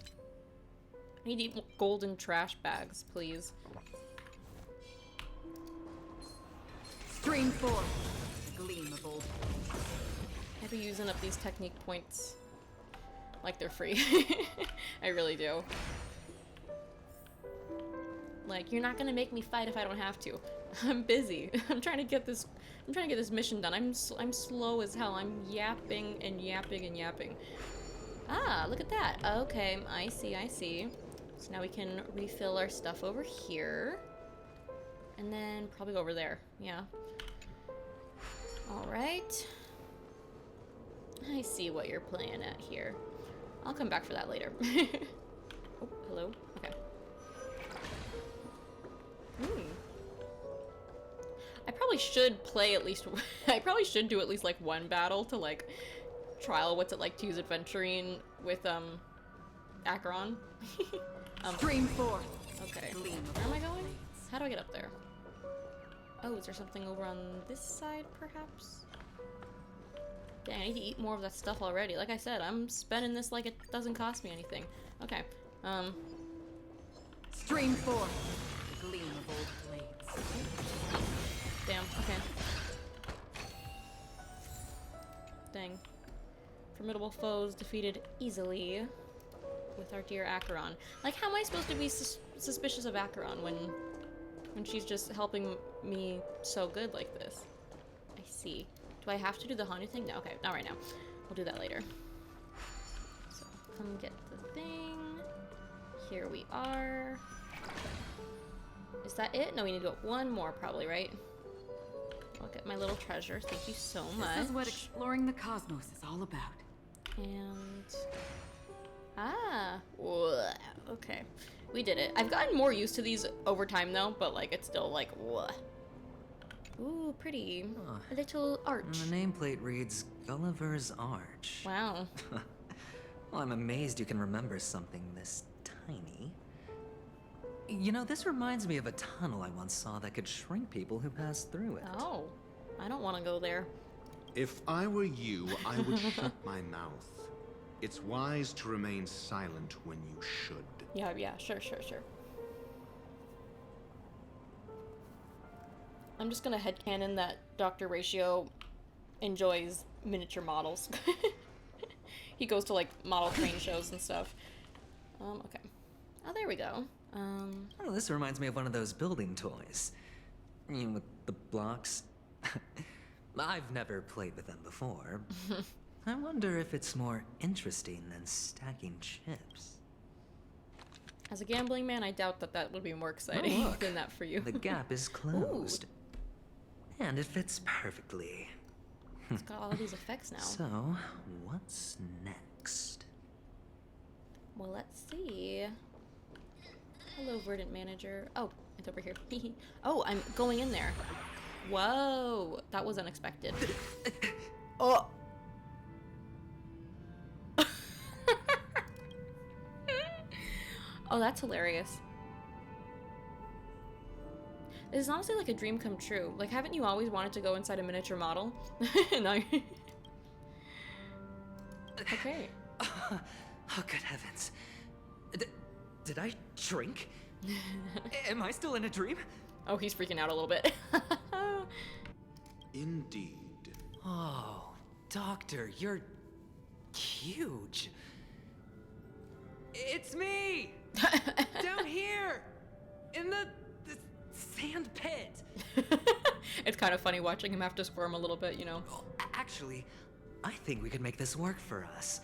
[SPEAKER 1] I need to eat more golden trash bags, please.
[SPEAKER 18] Stream 4. Gleam of old.
[SPEAKER 1] I'd be using up these technique points like they're free. I really do. Like, you're not gonna make me fight if I don't have to. I'm busy. I'm trying to get this mission done. I'm slow as hell. I'm yapping and yapping and yapping. Ah, look at that. Okay, I see. So now we can refill our stuff over here. And then probably go over there. Yeah. Alright. I see what you're playing at here. I'll come back for that later. Oh, hello? Okay. I probably should play at least... I probably should do at least, like, one battle to, like, trial what's it like to use Aventurine with, Acheron.
[SPEAKER 18] Stream 4.
[SPEAKER 1] Okay. Where am I going? How do I get up there? Oh, is there something over on this side, perhaps? Dang, I need to eat more of that stuff already. Like I said, I'm spending this like it doesn't cost me anything. Okay.
[SPEAKER 18] Stream 4.
[SPEAKER 9] cold blades.
[SPEAKER 1] Damn, okay. Dang. Formidable foes defeated easily with our dear Acheron. Like, how am I supposed to be suspicious of Acheron when she's just helping me so good like this? I see. Do I have to do the haunted thing? No, okay, not right now. We'll do that later. So, come get the thing. Here we are. Is that it? No, we need to go one more probably, right? Look at my little treasure. Thank you so much.
[SPEAKER 9] This is what exploring the cosmos is all about.
[SPEAKER 1] And... okay. We did it. I've gotten more used to these over time though, but like it's still like, ooh, pretty. A little arch.
[SPEAKER 2] And the nameplate reads Gulliver's Arch.
[SPEAKER 1] Wow.
[SPEAKER 2] Well, I'm amazed you can remember something this tiny. You know, this reminds me of a tunnel I once saw that could shrink people who passed through it.
[SPEAKER 1] Oh, I don't want to go there.
[SPEAKER 17] If I were you, I would shut my mouth. It's wise to remain silent when you should.
[SPEAKER 1] Yeah, sure. I'm just gonna headcanon that Dr. Ratio enjoys miniature models. He goes to like model train shows and stuff. Okay. Oh, there we go.
[SPEAKER 2] Oh, this reminds me of one of those building toys. You know, with the blocks. I've never played with them before. I wonder if it's more interesting than stacking chips.
[SPEAKER 1] As a gambling man, I doubt that would be more exciting than that for you.
[SPEAKER 2] The gap is closed. Ooh. And it fits perfectly.
[SPEAKER 1] It's got all of these effects now.
[SPEAKER 2] So, what's next?
[SPEAKER 1] Well, let's see. Hello, Verdant Manager. Oh, it's over here. Oh, I'm going in there. Whoa, that was unexpected. Oh. Oh, that's hilarious. This is honestly like a dream come true. Like, haven't you always wanted to go inside a miniature model? No. Okay.
[SPEAKER 2] Oh, good heavens. Did I shrink? Am I still in a dream?
[SPEAKER 1] Oh, he's freaking out a little bit.
[SPEAKER 17] Indeed.
[SPEAKER 2] Oh, Doctor, you're huge. It's me! Down here! In the sand pit!
[SPEAKER 1] It's kind of funny watching him have to squirm a little bit, you know?
[SPEAKER 2] Actually, I think we could make this work for us.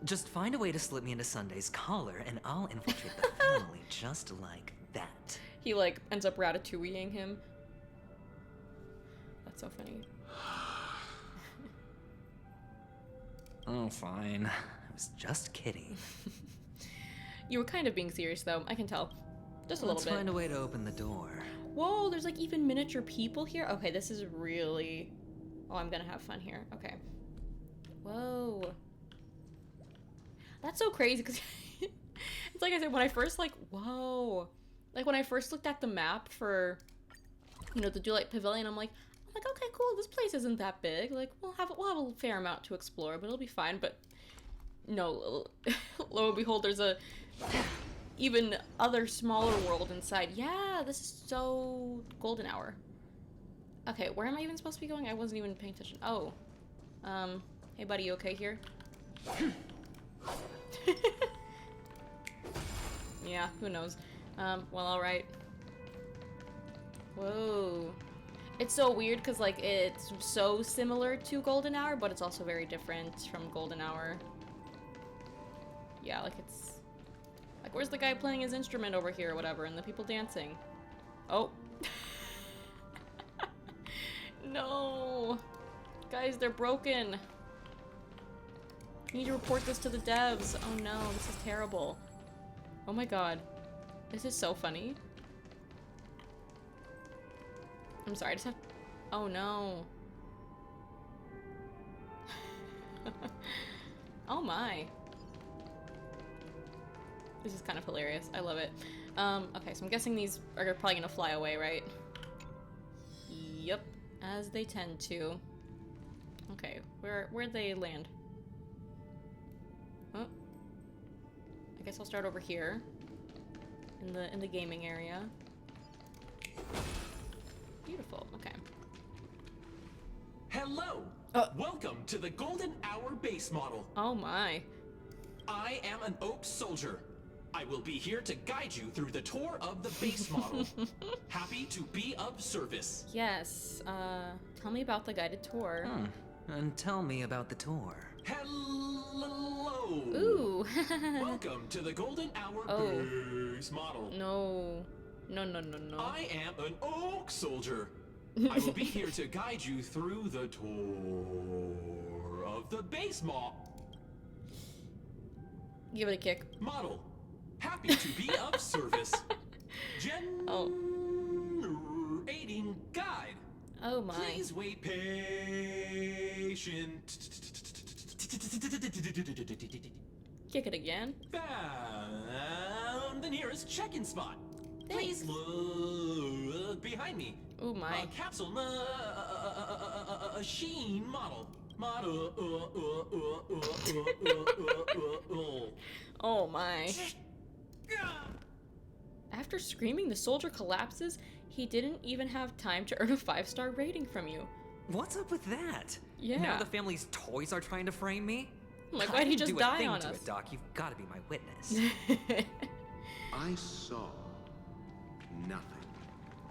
[SPEAKER 2] Just find a way to slip me into Sunday's collar, and I'll infiltrate the family just like that.
[SPEAKER 1] He, like, ends up ratatouilleing him. That's so funny.
[SPEAKER 2] Oh, fine. I was just kidding.
[SPEAKER 1] You were kind of being serious, though. I can tell. Just a little bit.
[SPEAKER 2] Let's find a way to open the door.
[SPEAKER 1] Whoa, there's, like, even miniature people here? Okay, this is really... Oh, I'm gonna have fun here. Okay. Whoa. That's so crazy, because it's like I said, when I first, like, whoa. Like, when I first looked at the map for, you know, the Dewlight Pavilion, I'm like, okay, cool, this place isn't that big. Like, we'll have a fair amount to explore, but it'll be fine. But, no, lo and behold, there's a even other smaller world inside. Yeah, this is so golden hour. Okay, where am I even supposed to be going? I wasn't even paying attention. Oh. Hey, buddy, you okay here? Yeah, who knows? Well, alright. Whoa. It's so weird because, like, it's so similar to Golden Hour, but it's also very different from Golden Hour. Yeah, like, it's... Like, where's the guy playing his instrument over here or whatever, and the people dancing? Oh. No. Guys, they're broken. You need to report this to the devs. Oh no, this is terrible. Oh my god. This is so funny. I'm sorry, I just have... Oh no. Oh my. This is kind of hilarious. I love it. Okay, so I'm guessing these are probably gonna fly away, right? Yep. As they tend to. Okay, where'd they land? Oh. I guess I'll start over here. In the gaming area. Beautiful. Okay.
[SPEAKER 19] Hello. Welcome to the Golden Hour base model.
[SPEAKER 1] Oh my.
[SPEAKER 19] I am an Oak Soldier. I will be here to guide you through the tour of the base model. Happy to be of service.
[SPEAKER 1] Yes. Tell me about the guided tour.
[SPEAKER 2] And tell me about the tour.
[SPEAKER 19] Hello.
[SPEAKER 1] Ooh.
[SPEAKER 19] Welcome to the Golden Hour base model.
[SPEAKER 1] No. No.
[SPEAKER 19] I am an Oak Soldier. I will be here to guide you through the tour of the base model.
[SPEAKER 1] Give it a kick.
[SPEAKER 19] Model. Happy to be of service. Generating guide.
[SPEAKER 1] Oh my.
[SPEAKER 19] Please wait patient.
[SPEAKER 1] Kick it again.
[SPEAKER 19] Found the nearest check-in spot. Please look behind me.
[SPEAKER 1] Oh my.
[SPEAKER 19] Capsule machine model.
[SPEAKER 1] Oh my. After screaming, the soldier collapses. He didn't even have time to earn a 5-star rating from you.
[SPEAKER 2] What's up with that?
[SPEAKER 1] Yeah.
[SPEAKER 2] Now the family's toys are trying to frame me?
[SPEAKER 1] Like, why'd he just die on us?
[SPEAKER 2] It, Doc. You've got to be my witness.
[SPEAKER 17] I saw nothing.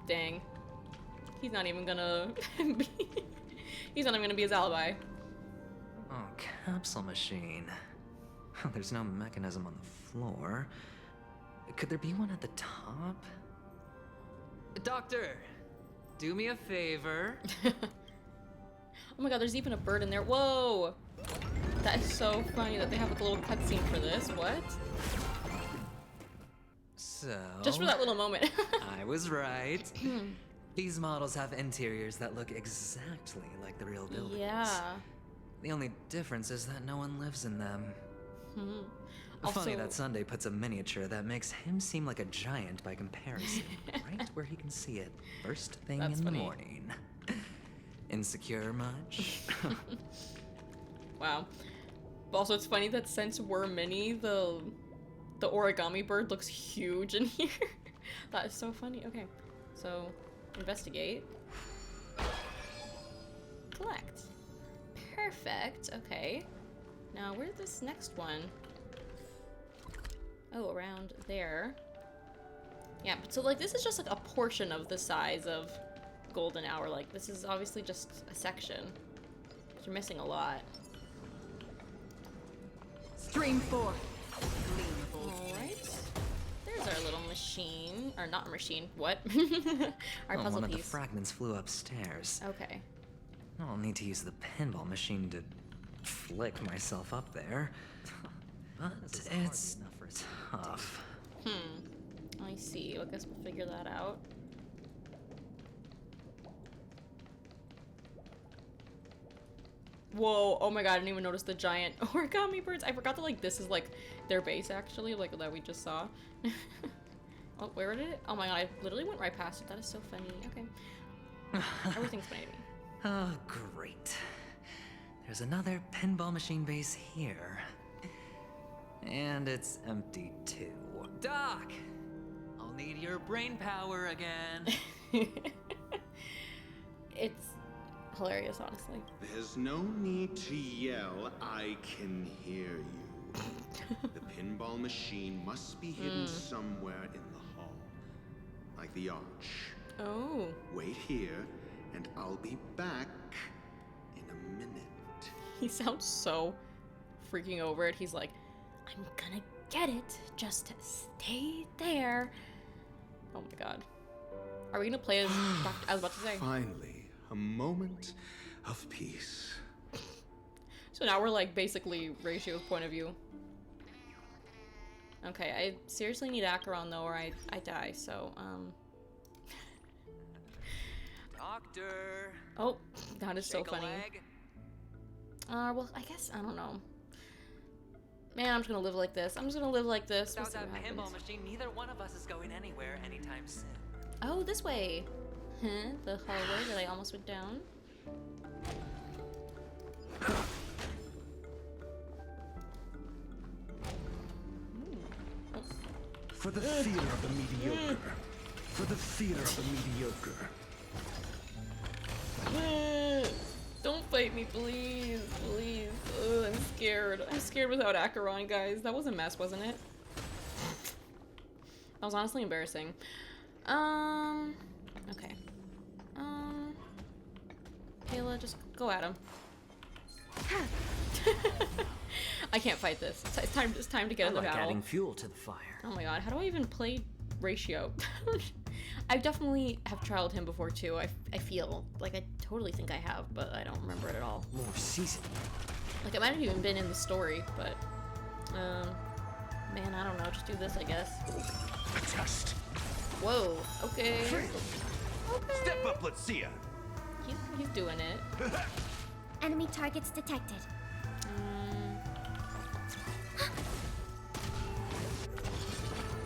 [SPEAKER 1] Dang. He's not even gonna he's not even gonna be his alibi.
[SPEAKER 2] Oh, capsule machine. There's no mechanism on the floor. Could there be one at the top? Doctor, do me a favor.
[SPEAKER 1] Oh my god, there's even a bird in there. Whoa! That is so funny that they have like a little cutscene for this. What?
[SPEAKER 2] So...
[SPEAKER 1] just for that little moment.
[SPEAKER 2] I was right. These models have interiors that look exactly like the real buildings.
[SPEAKER 1] Yeah.
[SPEAKER 2] The only difference is that no one lives in them.
[SPEAKER 1] Also,
[SPEAKER 2] Funny that Sunday puts a miniature that makes him seem like a giant by comparison, right where he can see it first thing in the morning. Insecure much?
[SPEAKER 1] Wow. Also, it's funny that since we're mini, the origami bird looks huge in here. That is so funny. Okay, so investigate. Collect. Perfect. Okay. Now, where's this next one? Oh, around there. Yeah, so like this is just like a portion of the size of Golden Hour. Like this is obviously just a section. You're missing a lot.
[SPEAKER 9] Stream 4.
[SPEAKER 1] Alright. There's our little machine. Or not a machine. What? Our puzzle
[SPEAKER 2] one
[SPEAKER 1] piece.
[SPEAKER 2] of the fragments flew upstairs.
[SPEAKER 1] Okay.
[SPEAKER 2] I'll need to use the pinball machine to flick myself up there. But it's tough.
[SPEAKER 1] I see. I guess we'll figure that out. Whoa, oh my god, I didn't even notice the giant origami birds. I forgot that like this is like their base actually, like that we just saw. Oh, where did it? Oh my god, I literally went right past it. That is so funny. Okay. Everything's funny to me.
[SPEAKER 2] Oh, great. There's another pinball machine base here. And it's empty too. Doc! I'll need your brain power again.
[SPEAKER 1] It's hilarious, honestly.
[SPEAKER 17] There's no need to yell, I can hear you. The pinball machine must be hidden somewhere in the hall. Like the arch.
[SPEAKER 1] Oh.
[SPEAKER 17] Wait here, and I'll be back in a minute.
[SPEAKER 1] He sounds so freaking over it. He's like, I'm gonna get it. Just stay there. Oh my god. Are we gonna play as I was about to say.
[SPEAKER 17] Finally, a moment of peace.
[SPEAKER 1] So now we're like basically Ratio's point of view. Okay, I seriously need Acheron though or I die, so
[SPEAKER 2] Doctor.
[SPEAKER 1] Oh, that is so funny.
[SPEAKER 2] Leg.
[SPEAKER 1] Well, I guess I don't know. Man, I'm just gonna live like this. I'm just gonna live like this.
[SPEAKER 2] Without that pinball machine, neither one of us is going anywhere anytime soon.
[SPEAKER 1] Oh, this way. Huh? The hallway that I almost went down.
[SPEAKER 13] For the fear of the mediocre.
[SPEAKER 20] for the theater of the mediocre.
[SPEAKER 1] Don't fight me, please, please. Ugh, I'm scared. I'm scared without Acheron, guys. That was a mess, wasn't it? That was honestly embarrassing. Okay. Kayla, just go at him. I can't fight this. It's time to get in the battle.
[SPEAKER 2] Adding fuel to the fire.
[SPEAKER 1] Oh my god, how do I even play Ratio? I definitely have trialed him before too. I feel like I totally think I have, but I don't remember it at all.
[SPEAKER 2] More season.
[SPEAKER 1] Like, it might have even been in the story, but man, I don't know. Just do this, I guess.
[SPEAKER 20] A test.
[SPEAKER 1] Whoa. Okay. Okay.
[SPEAKER 20] Step up, let's see ya.
[SPEAKER 1] He's doing it.
[SPEAKER 5] Enemy targets detected.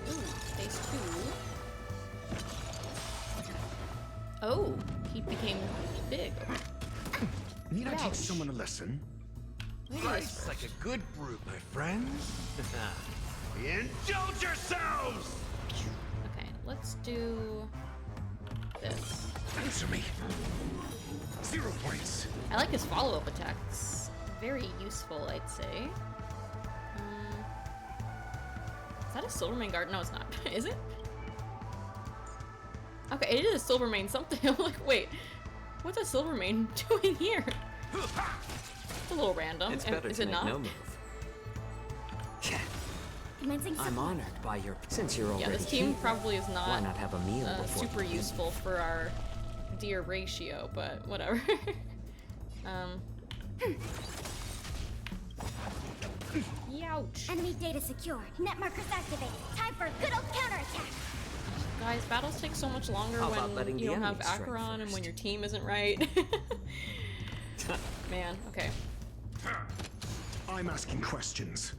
[SPEAKER 1] Ooh, phase 2. Oh, he became big.
[SPEAKER 20] Need I teach someone a lesson? Life's like a good brew, my friends. Indulge yourselves!
[SPEAKER 1] Okay, let's do this.
[SPEAKER 20] Answer me. 0 points.
[SPEAKER 1] I like his follow-up attacks. Very useful, I'd say. Is that a Silvermane guard? No, it's not. Is it? Okay, it is a Silvermane something. I'm like, wait, what's a Silvermane doing here? It's a little random.
[SPEAKER 2] It's better
[SPEAKER 1] is
[SPEAKER 2] to
[SPEAKER 1] it
[SPEAKER 2] make
[SPEAKER 1] not?
[SPEAKER 2] no move. I'm honored by your. Since you're already
[SPEAKER 1] Yeah, this team
[SPEAKER 2] here,
[SPEAKER 1] probably is not,
[SPEAKER 2] why not have a meal before
[SPEAKER 1] super
[SPEAKER 2] you leave?
[SPEAKER 1] useful for our dear Ratio, but whatever. Youch.
[SPEAKER 5] Enemy data secured. Net markers activated. Time for a good old counterattack.
[SPEAKER 1] Guys, battles take so much longer
[SPEAKER 2] How about
[SPEAKER 1] when
[SPEAKER 2] letting
[SPEAKER 1] you
[SPEAKER 2] the
[SPEAKER 1] don't have
[SPEAKER 2] enemy strike
[SPEAKER 1] Acheron and when
[SPEAKER 2] first?
[SPEAKER 1] your team isn't right. Man, okay.
[SPEAKER 20] I'm asking questions.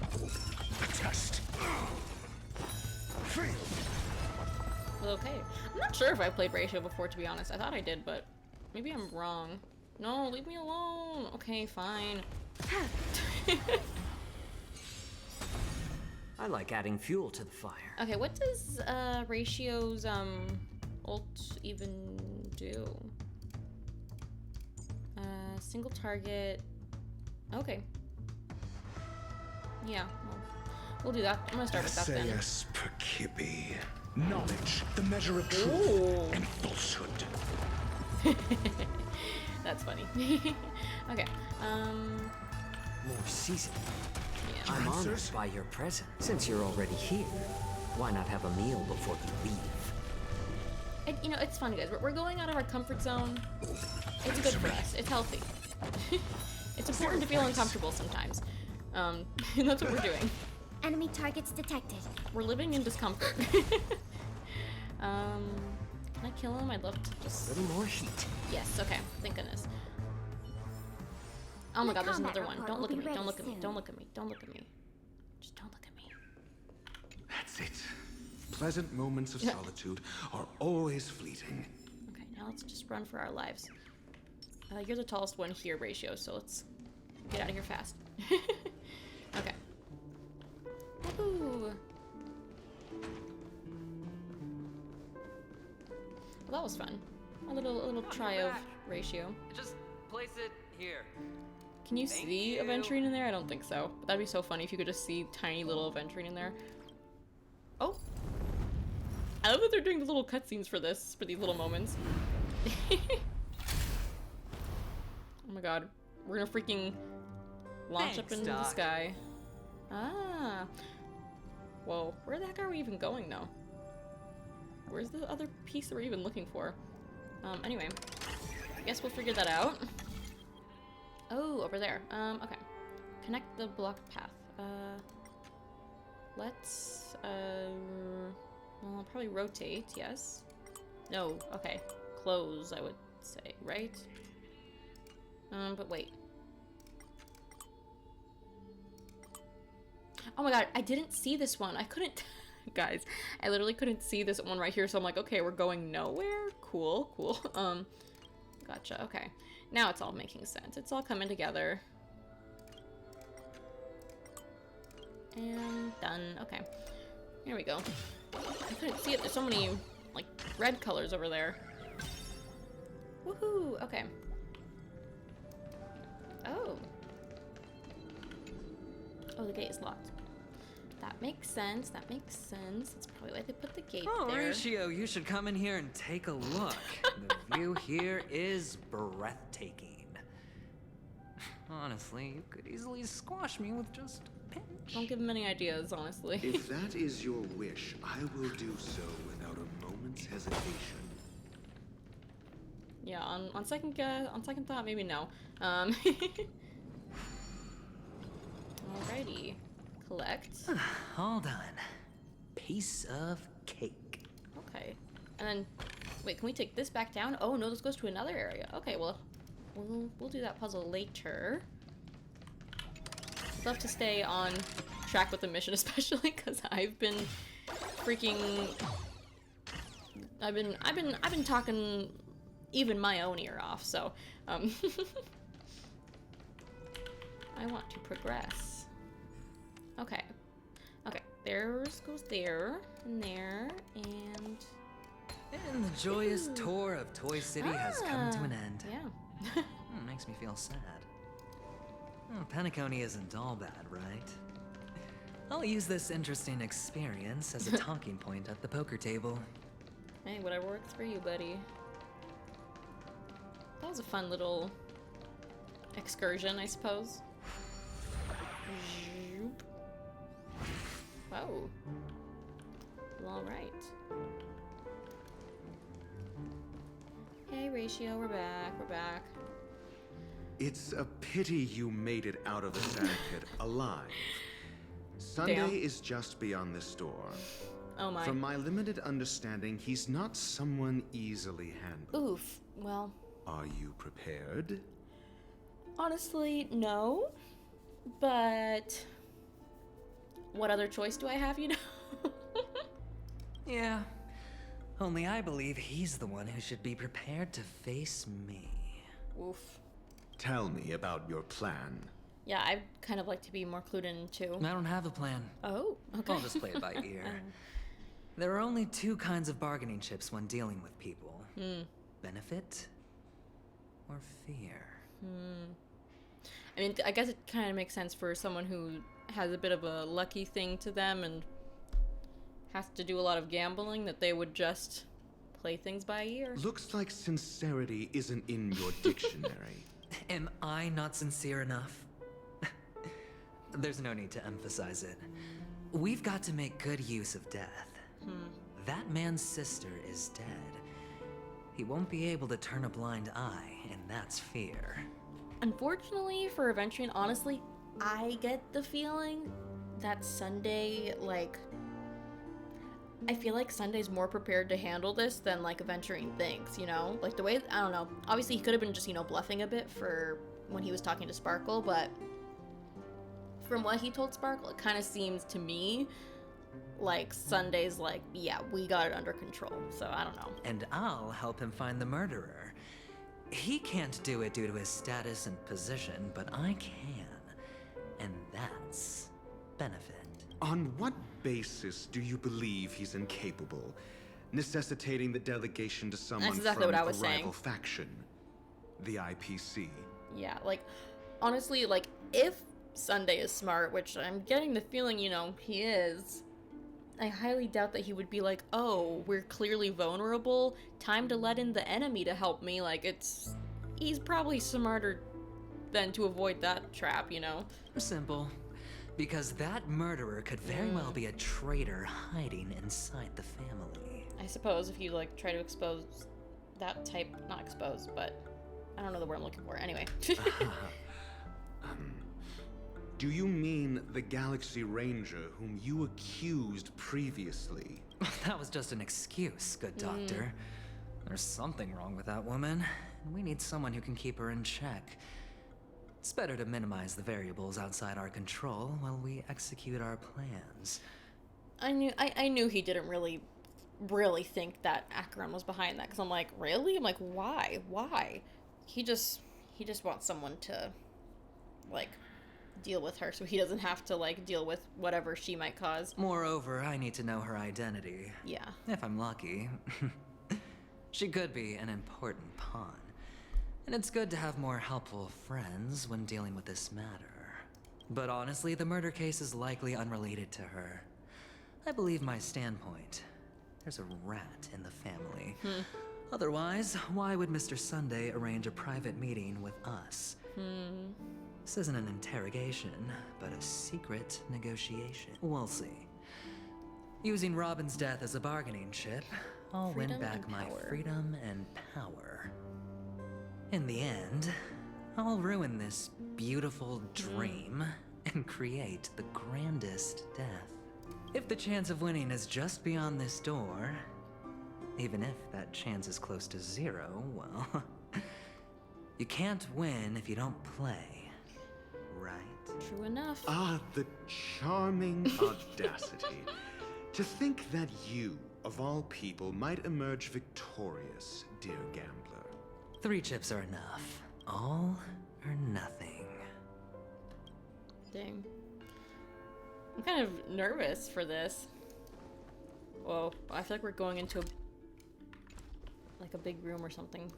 [SPEAKER 20] A test. Free.
[SPEAKER 1] Well, okay. I'm not sure if I played Ratio before, to be honest. I thought I did, but maybe I'm wrong. No, leave me alone. Okay, fine.
[SPEAKER 2] I like adding fuel to the fire.
[SPEAKER 1] Okay, what does Ratio's ult even do? Single target. Okay. Yeah, we'll do that. I'm gonna start with that then.
[SPEAKER 20] SAS per Kibbe. Knowledge, the measure of truth
[SPEAKER 1] Ooh.
[SPEAKER 20] and falsehood.
[SPEAKER 1] That's funny. Okay.
[SPEAKER 2] More season.
[SPEAKER 1] Yeah.
[SPEAKER 2] I'm honored by your presence. Since you're already here, why not have a meal before you leave?
[SPEAKER 1] You know, it's fun, guys. We're going out of our comfort zone. It's good for us. It's healthy. It's important to feel uncomfortable sometimes. And that's what we're doing.
[SPEAKER 5] Enemy targets detected.
[SPEAKER 1] We're living in discomfort. Can I kill him? I'd love to just...
[SPEAKER 2] A little more heat.
[SPEAKER 1] Yes, okay. Thank goodness. Oh my god, there's another one. Don't look at me. Don't look at me. Don't look at me. Don't look at me. Just don't look at me.
[SPEAKER 20] That's it. Pleasant moments of solitude are always fleeting.
[SPEAKER 1] Okay, now let's just run for our lives. You're the tallest one here, Ratio, so let's get out of here fast. Okay. Woohoo! Well, that was fun. A little try of Ratio.
[SPEAKER 2] Just place it here.
[SPEAKER 1] Can you see Aventurine in there? I don't think so. But that'd be so funny if you could just see tiny little Aventurine in there. Oh! I love that they're doing the little cutscenes for this, for these little moments. Oh my god. We're gonna freaking launch up into the sky. Ah. Whoa. Where the heck are we even going now? Where's the other piece that we're even looking for? Anyway. I guess we'll figure that out. Oh, over there. Okay. Connect the blocked path. Let's, well, I'll probably rotate, yes. No, okay. Close, I would say, right? But wait. Oh my god, I didn't see this one. I couldn't... Guys, I literally couldn't see this one right here, so I'm like, okay, we're going nowhere? Cool, cool. Gotcha, okay. Now it's all making sense. It's all coming together. And done. Okay. Here we go. I couldn't see it. There's so many, like, red colors over there. Woohoo! Okay. Oh. Oh, the gate is locked. That makes sense. That makes sense. That's probably why they put the gate there.
[SPEAKER 2] Horatio, you should come in here and take a look. The view here is breathtaking. Honestly, you could easily squash me with just a pinch.
[SPEAKER 1] Don't give him any ideas, honestly.
[SPEAKER 17] If that is your wish, I will do so without a moment's hesitation.
[SPEAKER 1] Yeah, on second thought, maybe no. Alrighty. Collect.
[SPEAKER 2] All done. Piece of cake.
[SPEAKER 1] Okay. And then, wait, can we take this back down? Oh no, this goes to another area. Okay, well, we'll do that puzzle later. I'd love to stay on track with the mission, especially because I've been freaking. I've been talking even my own ear off. So, I want to progress. Okay. Okay. Theirs goes there and there and.
[SPEAKER 2] And the joyous tour of Toy City has come to an end.
[SPEAKER 1] Yeah.
[SPEAKER 2] Makes me feel sad. Oh, Penacony isn't all bad, right? I'll use this interesting experience as a talking point at the poker table.
[SPEAKER 1] Hey, whatever works for you, buddy. That was a fun little excursion, I suppose. Whoa. Well, alright. Hey, Ratio, we're back, we're back.
[SPEAKER 17] It's a pity you made it out of the sand pit alive. Sunday
[SPEAKER 1] Damn.
[SPEAKER 17] is just beyond this door.
[SPEAKER 1] Oh my.
[SPEAKER 17] From my limited understanding, he's not someone easily handled.
[SPEAKER 1] Oof, well.
[SPEAKER 17] Are you prepared?
[SPEAKER 1] Honestly, no. But what other choice do I have, you know?
[SPEAKER 2] Yeah. Only I believe he's the one who should be prepared to face me.
[SPEAKER 1] Oof.
[SPEAKER 17] Tell me about your plan.
[SPEAKER 1] Yeah, I'd kind of like to be more clued in too.
[SPEAKER 2] I don't have a plan.
[SPEAKER 1] Oh, okay.
[SPEAKER 2] I'll just play it by ear. There are only two kinds of bargaining chips when dealing with people. Benefit or fear.
[SPEAKER 1] I mean, I guess it kind of makes sense for someone who has a bit of a lucky thing to them and has to do a lot of gambling that they would just play things by ear.
[SPEAKER 17] Looks like sincerity isn't in your dictionary.
[SPEAKER 2] Am I not sincere enough? There's no need to emphasize it. We've got to make good use of death. That man's sister is dead. He won't be able to turn a blind eye, and that's fear.
[SPEAKER 1] Unfortunately for Aventurine, honestly, I get the feeling that Sunday, like, I feel like Sunday's more prepared to handle this than, like, Aventurine thinks, you know? Like, the way, I don't know, obviously he could have been just, you know, bluffing a bit for when he was talking to Sparkle, but from what he told Sparkle, it kind of seems to me like Sunday's like, yeah, we got it under control, so I don't know.
[SPEAKER 2] And I'll help him find the murderer. He can't do it due to his status and position, but I can. And that's benefit.
[SPEAKER 17] On what basis do you believe he's incapable, necessitating the delegation to someone
[SPEAKER 1] exactly
[SPEAKER 17] from
[SPEAKER 1] what I was
[SPEAKER 17] a rival
[SPEAKER 1] saying.
[SPEAKER 17] faction? The IPC.
[SPEAKER 1] Yeah, like, honestly, like, if Sunday is smart, which I'm getting the feeling, you know, he is, I highly doubt that he would be like, oh, we're clearly vulnerable, time to let in the enemy to help me. Like, he's probably smarter than to avoid that trap, you know?
[SPEAKER 2] Simple. Because that murderer could very well be a traitor hiding inside the family.
[SPEAKER 1] I suppose if you, like, try to expose that type, not expose, but I don't know the word I'm looking for. Anyway.
[SPEAKER 17] Do you mean the Galaxy Ranger whom you accused previously?
[SPEAKER 2] That was just an excuse, good doctor. There's something wrong with that woman, and we need someone who can keep her in check. It's better to minimize the variables outside our control while we execute our plans.
[SPEAKER 1] I knew he didn't really think that Acheron was behind that, because I'm like, really? I'm like, why? He just wants someone to, like, deal with her so he doesn't have to, like, deal with whatever she might cause.
[SPEAKER 2] Moreover, I need to know her identity.
[SPEAKER 1] Yeah.
[SPEAKER 2] If I'm lucky. She could be an important pawn. And it's good to have more helpful friends when dealing with this matter. But honestly, the murder case is likely unrelated to her. I believe my standpoint. There's a rat in the family. Otherwise, why would Mr. Sunday arrange a private meeting with us? This isn't an interrogation, but a secret negotiation. We'll see. Using Robin's death as a bargaining chip, I'll win back my freedom and power. In the end, I'll ruin this beautiful dream and create the grandest death. If the chance of winning is just beyond this door, even if that chance is close to 0, well, you can't win if you don't play, right?
[SPEAKER 1] True enough.
[SPEAKER 17] Ah, the charming audacity. To think that you, of all people, might emerge victorious, dear gambler.
[SPEAKER 2] 3 chips are enough. All or nothing.
[SPEAKER 1] Dang. I'm kind of nervous for this. Whoa, I feel like we're going into like a big room or something.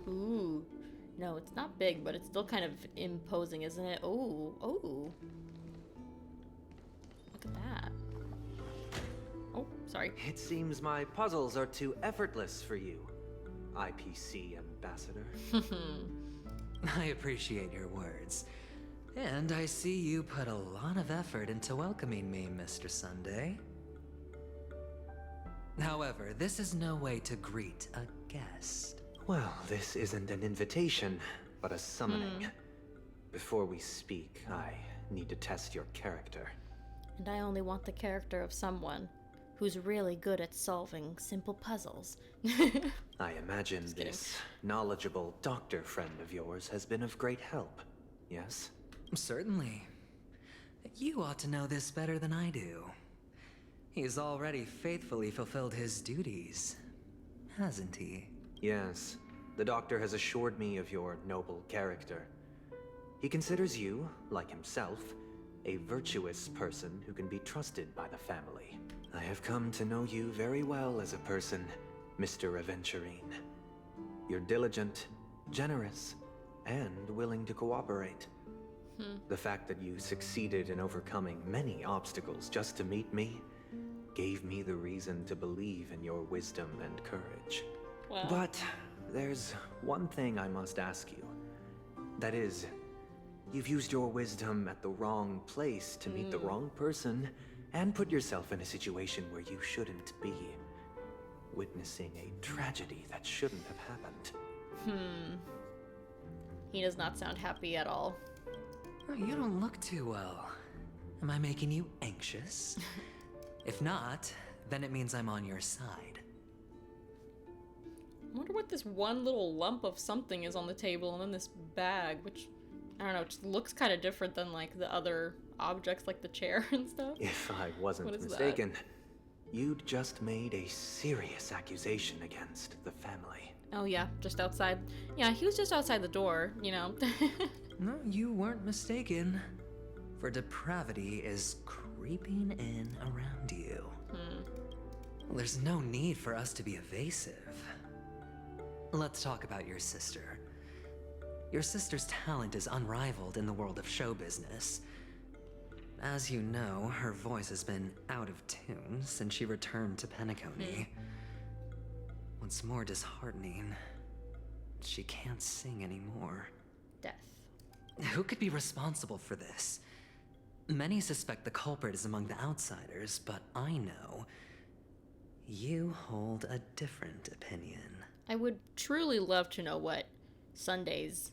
[SPEAKER 1] Ooh. No, it's not big, but it's still kind of imposing, isn't it? Ooh, ooh. Look at that. Oh, sorry.
[SPEAKER 21] It seems my puzzles are too effortless for you, IPC ambassador.
[SPEAKER 2] I appreciate your words. And I see you put a lot of effort into welcoming me, Mr. Sunday. However, this is no way to greet a guest.
[SPEAKER 21] Well, this isn't an invitation, but a summoning. Before we speak, I need to test your character.
[SPEAKER 1] And I only want the character of someone who's really good at solving simple puzzles.
[SPEAKER 21] I imagine this knowledgeable doctor friend of yours has been of great help, yes?
[SPEAKER 2] Certainly. You ought to know this better than I do. He's already faithfully fulfilled his duties, hasn't he?
[SPEAKER 21] Yes. The doctor has assured me of your noble character. He considers you, like himself, a virtuous person who can be trusted by the family. I have come to know you very well as a person, Mr. Aventurine. You're diligent, generous, and willing to cooperate. The fact that you succeeded in overcoming many obstacles just to meet me gave me the reason to believe in your wisdom and courage.
[SPEAKER 1] Wow.
[SPEAKER 21] But there's one thing I must ask you. That is, you've used your wisdom at the wrong place to meet the wrong person and put yourself in a situation where you shouldn't be, witnessing a tragedy that shouldn't have happened.
[SPEAKER 1] He does not sound happy at all.
[SPEAKER 2] You don't look too well. Am I making you anxious? If not, then it means I'm on your side.
[SPEAKER 1] I wonder what this one little lump of something is on the table, and then this bag, which, I don't know, just looks kind of different than, like, the other objects, like the chair and stuff.
[SPEAKER 21] If I wasn't mistaken, you'd just made a serious accusation against the family.
[SPEAKER 1] Oh yeah, just outside. Yeah, he was just outside the door, you know.
[SPEAKER 2] No, you weren't mistaken. For depravity is creeping in around you. Well, there's no need for us to be evasive. Let's talk about your sister. Your sister's talent is unrivaled in the world of show business. As you know, her voice has been out of tune since she returned to Penacony. What's more disheartening, she can't sing anymore.
[SPEAKER 1] Death.
[SPEAKER 2] Who could be responsible for this? Many suspect the culprit is among the outsiders, but I know you hold a different opinion.
[SPEAKER 1] I would truly love to know what Sunday's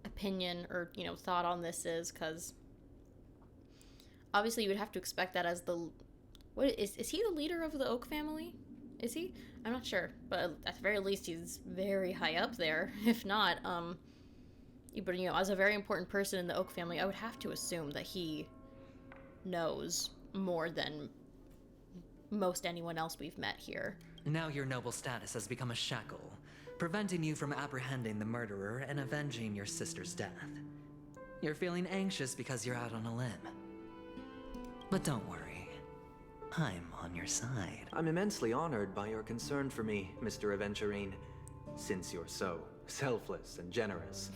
[SPEAKER 1] opinion or, you know, thought on this is, because obviously you would have to expect that as the... What is he the leader of the Oak family? Is he? I'm not sure, but at the very least he's very high up there. If not, but, you know, as a very important person in the Oak family, I would have to assume that he knows more than most anyone else we've met here.
[SPEAKER 2] Now your noble status has become a shackle, preventing you from apprehending the murderer and avenging your sister's death. You're feeling anxious because you're out on a limb. But don't worry. I'm on your side.
[SPEAKER 21] I'm immensely honored by your concern for me, Mr. Aventurine. Since you're so selfless and generous,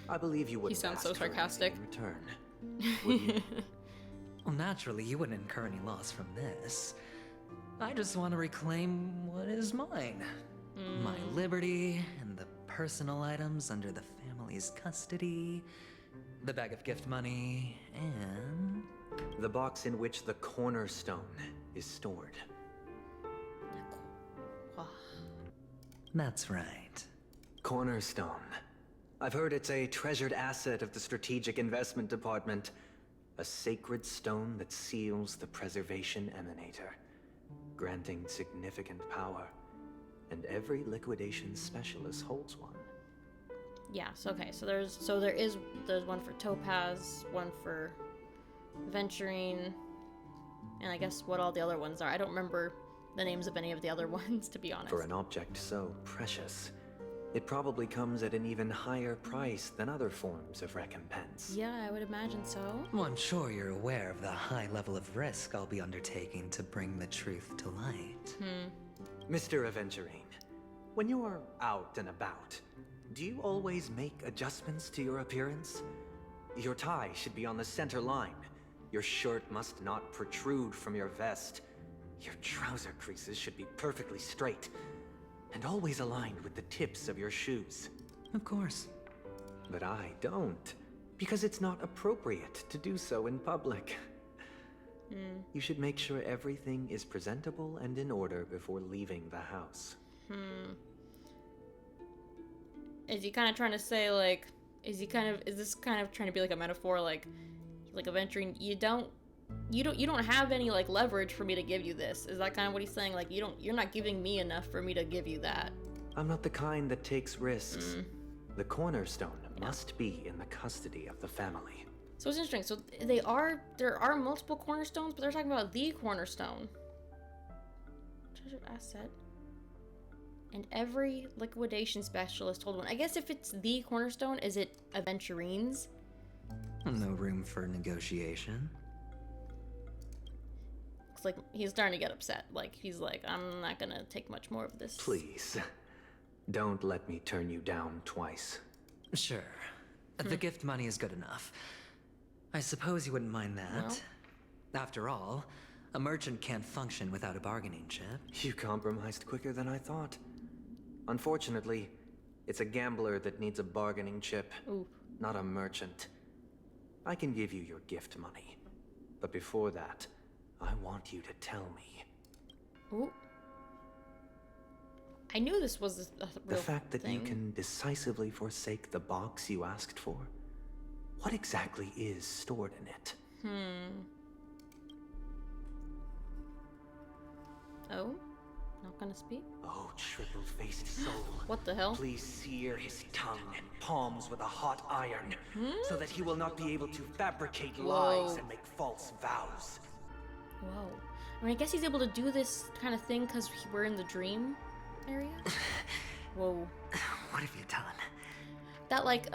[SPEAKER 21] I believe you wouldn't.
[SPEAKER 1] He sounds so sarcastic.
[SPEAKER 21] In return, would you?
[SPEAKER 2] Well, naturally, you wouldn't incur any loss from this. I just want to reclaim what is mine. My liberty and the personal items under the family's custody, the bag of gift money, and
[SPEAKER 21] the box in which the cornerstone is stored.
[SPEAKER 2] That's right.
[SPEAKER 21] Cornerstone. I've heard it's a treasured asset of the Strategic Investment Department. A sacred stone that seals the Preservation Emanator, granting significant power. And every liquidation specialist holds one.
[SPEAKER 1] Yeah, so okay, so there's one for Topaz, one for Aventurine, and I guess what all the other ones are. I don't remember the names of any of the other ones, to be honest.
[SPEAKER 21] For an object so precious, it probably comes at an even higher price than other forms of recompense.
[SPEAKER 1] Yeah, I would imagine so.
[SPEAKER 2] Well, I'm sure you're aware of the high level of risk I'll be undertaking to bring the truth to light.
[SPEAKER 21] Mr. Aventurine, when you're out and about, do you always make adjustments to your appearance? Your tie should be on the center line. Your shirt must not protrude from your vest. Your trouser creases should be perfectly straight and always aligned with the tips of your shoes.
[SPEAKER 2] Of course.
[SPEAKER 21] But I don't, because it's not appropriate to do so in public. You should make sure everything is presentable and in order before leaving the house.
[SPEAKER 1] Is he kind of trying to say, like, is this kind of trying to be like a metaphor, like Aventurine, you don't have any, like, leverage for me to give you this? Is that kind of what he's saying? Like, you're not giving me enough for me to give you that.
[SPEAKER 21] I'm not the kind that takes risks. The cornerstone must be in the custody of the family.
[SPEAKER 1] So it's interesting. So there are multiple cornerstones, but they're talking about the cornerstone. Treasured asset. And every liquidation specialist hold one. I guess if it's the cornerstone, is it Aventurine's?
[SPEAKER 2] No room for negotiation.
[SPEAKER 1] Looks like he's starting to get upset. Like, he's like, I'm not gonna take much more of this.
[SPEAKER 21] Please, don't let me turn you down twice.
[SPEAKER 2] Sure. The gift money is good enough. I suppose you wouldn't mind that.
[SPEAKER 1] Well.
[SPEAKER 2] After all, a merchant can't function without a bargaining chip.
[SPEAKER 21] You compromised quicker than I thought. Unfortunately, it's a gambler that needs a bargaining chip, not a merchant. I can give you your gift money, but before that, I want you to tell me.
[SPEAKER 1] Ooh. I knew this was a real
[SPEAKER 21] The fact that
[SPEAKER 1] thing.
[SPEAKER 21] you can decisively forsake the box you asked for? What exactly is stored in it?
[SPEAKER 1] Oh? Not gonna speak?
[SPEAKER 21] Oh, triple-faced soul.
[SPEAKER 1] What the hell?
[SPEAKER 21] Please sear his tongue and palms with a hot iron, so that he will not be able to fabricate lies and make false vows.
[SPEAKER 1] Whoa. I mean, I guess he's able to do this kind of thing because we're in the dream area? Whoa.
[SPEAKER 2] What have you done?
[SPEAKER 1] That, like,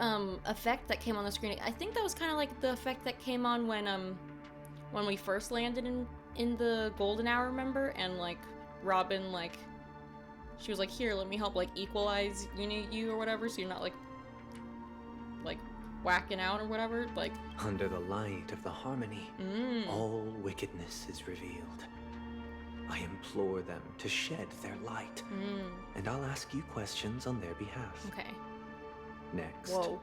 [SPEAKER 1] effect that came on the screen, I think that was kind of like the effect that came on when we first landed in the Golden Hour, remember? And, like, Robin, like, she was like, here, let me help, like, equalize you or whatever, so you're not, like, whacking out or whatever, like.
[SPEAKER 21] Under the light of the harmony, all wickedness is revealed. I implore them to shed their light, and I'll ask you questions on their behalf.
[SPEAKER 1] Okay.
[SPEAKER 21] Next.
[SPEAKER 1] Whoa.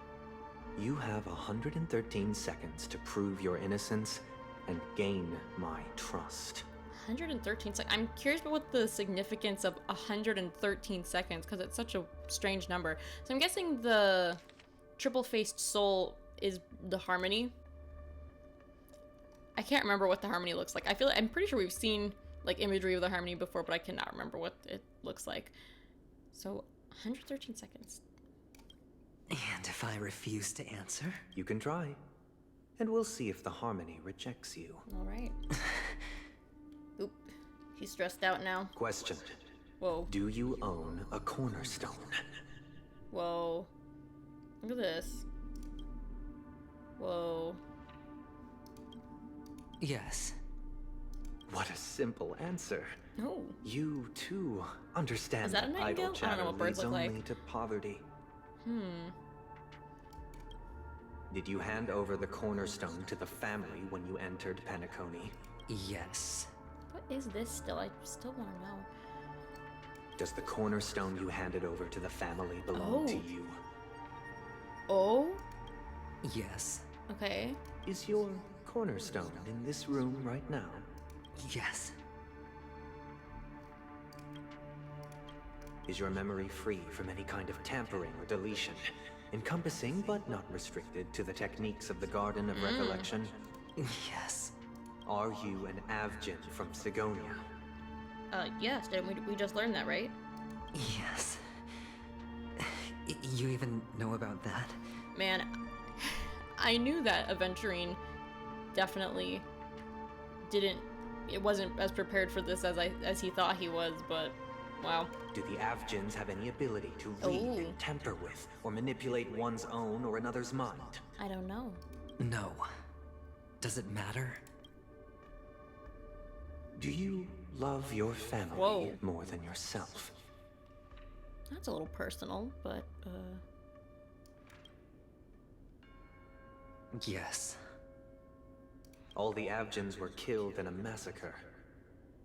[SPEAKER 21] You have 113 seconds to prove your innocence and gain my trust.
[SPEAKER 1] 113 seconds. I'm curious about what the significance of 113 seconds, because it's such a strange number. So I'm guessing the triple-faced soul is the harmony. I can't remember what the harmony looks like. I'm pretty sure we've seen, like, imagery of the harmony before, but I cannot remember what it looks like. So 113 seconds.
[SPEAKER 2] And if I refuse to answer?
[SPEAKER 21] You can try, and we'll see if the harmony rejects you.
[SPEAKER 1] All right. Oop. He's stressed out now.
[SPEAKER 21] Question.
[SPEAKER 1] Whoa.
[SPEAKER 21] Do you own a cornerstone?
[SPEAKER 1] Whoa. Look at this. Whoa.
[SPEAKER 2] Yes.
[SPEAKER 21] What a simple answer.
[SPEAKER 1] Oh.
[SPEAKER 21] You, too, understand
[SPEAKER 1] Is that a
[SPEAKER 21] idle
[SPEAKER 1] nightingale? I don't
[SPEAKER 21] chatter
[SPEAKER 1] know what birds
[SPEAKER 21] leads
[SPEAKER 1] look
[SPEAKER 21] only
[SPEAKER 1] like.
[SPEAKER 21] to poverty.
[SPEAKER 1] Hmm.
[SPEAKER 21] Did you hand over the cornerstone to the family when you entered Penacony?
[SPEAKER 2] Yes.
[SPEAKER 1] What is this still? I still want to know.
[SPEAKER 21] Does the cornerstone you handed over to the family belong to you?
[SPEAKER 1] Oh?
[SPEAKER 2] Yes.
[SPEAKER 1] Okay.
[SPEAKER 21] Is your cornerstone in this room right now?
[SPEAKER 2] Yes.
[SPEAKER 21] Is your memory free from any kind of tampering or deletion, encompassing but not restricted to the techniques of the Garden of Recollection?
[SPEAKER 2] Yes.
[SPEAKER 21] Are you an Avgin from Sigonia?
[SPEAKER 1] Yes, didn't we just learned that, right?
[SPEAKER 2] Yes. You even know about that?
[SPEAKER 1] Man, I knew that Aventurine definitely wasn't as prepared for this as he thought he was, but wow.
[SPEAKER 21] Do the Avgins have any ability to read, tamper with, or manipulate one's own or another's mind?
[SPEAKER 1] I don't know.
[SPEAKER 2] No. Does it matter?
[SPEAKER 21] Do you love your family more than yourself?
[SPEAKER 1] That's a little personal, but,
[SPEAKER 2] Yes.
[SPEAKER 21] All the Avgins were killed in a massacre.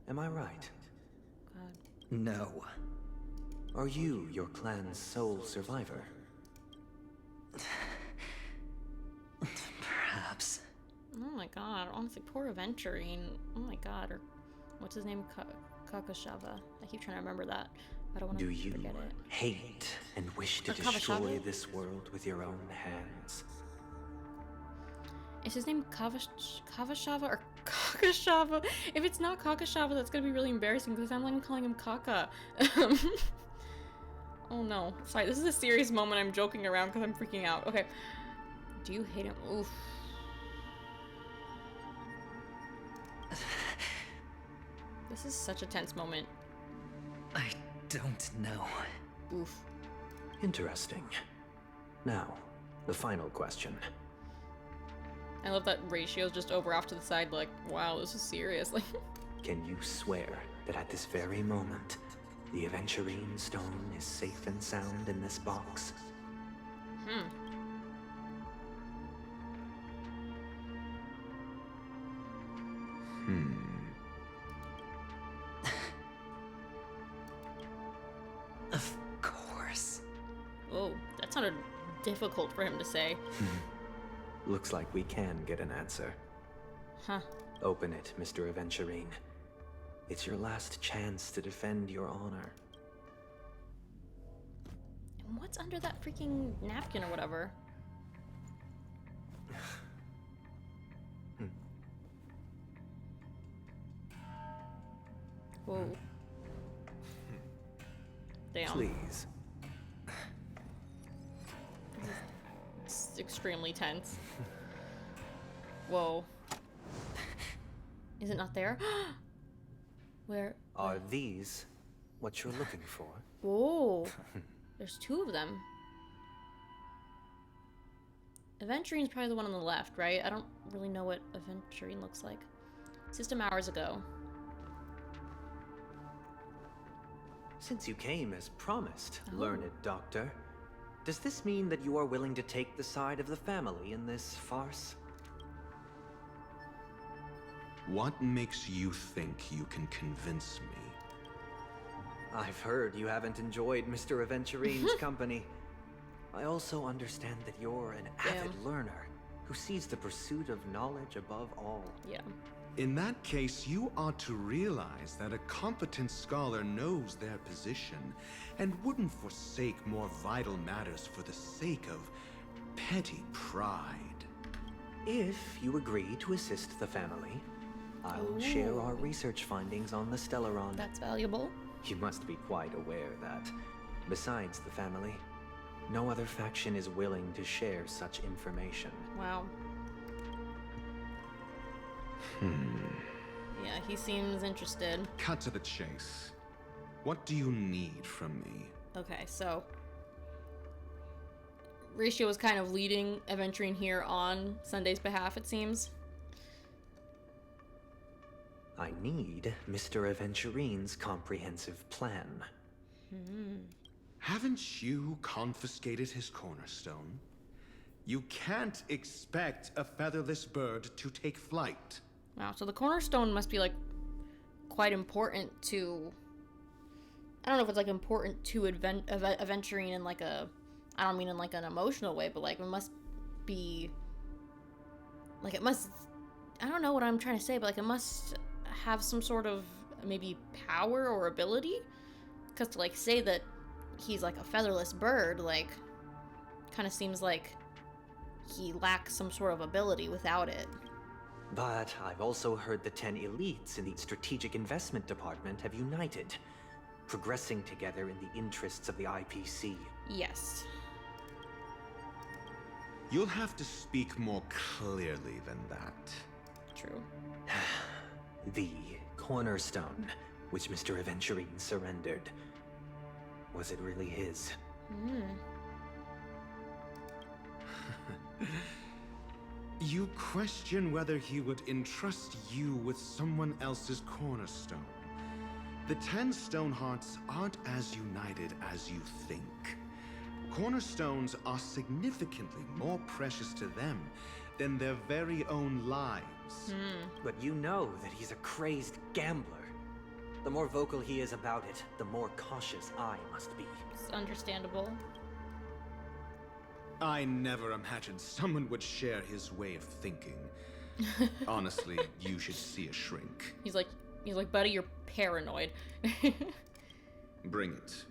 [SPEAKER 21] Am I right?
[SPEAKER 1] God.
[SPEAKER 2] No.
[SPEAKER 21] Are you your clan's sole survivor?
[SPEAKER 2] Perhaps.
[SPEAKER 1] Oh my god, honestly, poor Aventurine. Oh my god, or what's his name? Kakashava. I keep trying to remember that. I don't want to forget it.
[SPEAKER 21] Do you hate and wish to destroy this world with your own hands?
[SPEAKER 1] Is his name Kavashava or Kakashava? If it's not Kakashava, that's gonna be really embarrassing because I'm like calling him Kaka. Oh no. Sorry, this is a serious moment. I'm joking around because I'm freaking out. Okay. Do you hate him? Oof. This is such a tense moment.
[SPEAKER 2] I don't know.
[SPEAKER 1] Oof.
[SPEAKER 21] Interesting. Now, the final question.
[SPEAKER 1] I love that Ratio's just over off to the side like, wow, this is serious. Like,
[SPEAKER 21] can you swear that at this very moment, the Aventurine stone is safe and sound in this box?
[SPEAKER 2] Of course.
[SPEAKER 1] Oh, that sounded difficult for him to say.
[SPEAKER 21] Looks like we can get an answer.
[SPEAKER 1] Huh.
[SPEAKER 21] Open it, Mr. Aventurine. It's your last chance to defend your honor.
[SPEAKER 1] And what's under that freaking napkin or whatever? Whoa. Damn.
[SPEAKER 21] Please.
[SPEAKER 1] It's extremely tense. Whoa. Is it not there? Where?
[SPEAKER 21] Are these what you're looking for?
[SPEAKER 1] Whoa. There's two of them. Aventurine's probably the one on the left, right? I don't really know what Aventurine looks like. System hours ago.
[SPEAKER 21] Since you came as promised, learned doctor, does this mean that you are willing to take the side of the family in this farce?
[SPEAKER 17] What makes you think you can convince me?
[SPEAKER 21] I've heard you haven't enjoyed Mr. Aventurine's company. I also understand that you're an avid learner who sees the pursuit of knowledge above all.
[SPEAKER 1] Yeah.
[SPEAKER 17] In that case, you ought to realize that a competent scholar knows their position and wouldn't forsake more vital matters for the sake of petty pride.
[SPEAKER 21] If you agree to assist the family, I'll share our research findings on the Stellaron.
[SPEAKER 1] That's valuable.
[SPEAKER 21] You must be quite aware that, besides the family, no other faction is willing to share such information.
[SPEAKER 1] Wow. Yeah, he seems interested.
[SPEAKER 17] Cut to the chase. What do you need from me?
[SPEAKER 1] Okay, so Ratio is kind of leading Aventurine here on Sunday's behalf, it seems.
[SPEAKER 21] I need Mr. Aventurine's comprehensive plan.
[SPEAKER 17] Haven't you confiscated his cornerstone? You can't expect a featherless bird to take flight.
[SPEAKER 1] Wow, so the cornerstone must be, like, quite important to... I don't know if it's, like, important to Aventurine in, like, a... I don't mean in, like, an emotional way, but, like, it must be... Like, it must... I don't know what I'm trying to say, but, like, it must have some sort of, maybe, power or ability? Because to, like, say that he's, like, a featherless bird, like, kind of seems like he lacks some sort of ability without it.
[SPEAKER 21] But I've also heard the 10 elites in the Strategic Investment Department have united, progressing together in the interests of the IPC.
[SPEAKER 1] Yes.
[SPEAKER 17] You'll have to speak more clearly than that.
[SPEAKER 1] True.
[SPEAKER 21] The cornerstone, which Mr. Aventurine surrendered. Was it really his?
[SPEAKER 17] You question whether he would entrust you with someone else's cornerstone. The 10 Stonehearts aren't as united as you think. Cornerstones are significantly more precious to them than their very own lives.
[SPEAKER 21] But you know that he's a crazed gambler. The more vocal he is about it, the more cautious I must be.
[SPEAKER 1] It's understandable.
[SPEAKER 17] I never imagined someone would share his way of thinking. Honestly, you should see a shrink.
[SPEAKER 1] He's like, buddy, you're paranoid.
[SPEAKER 17] Bring it.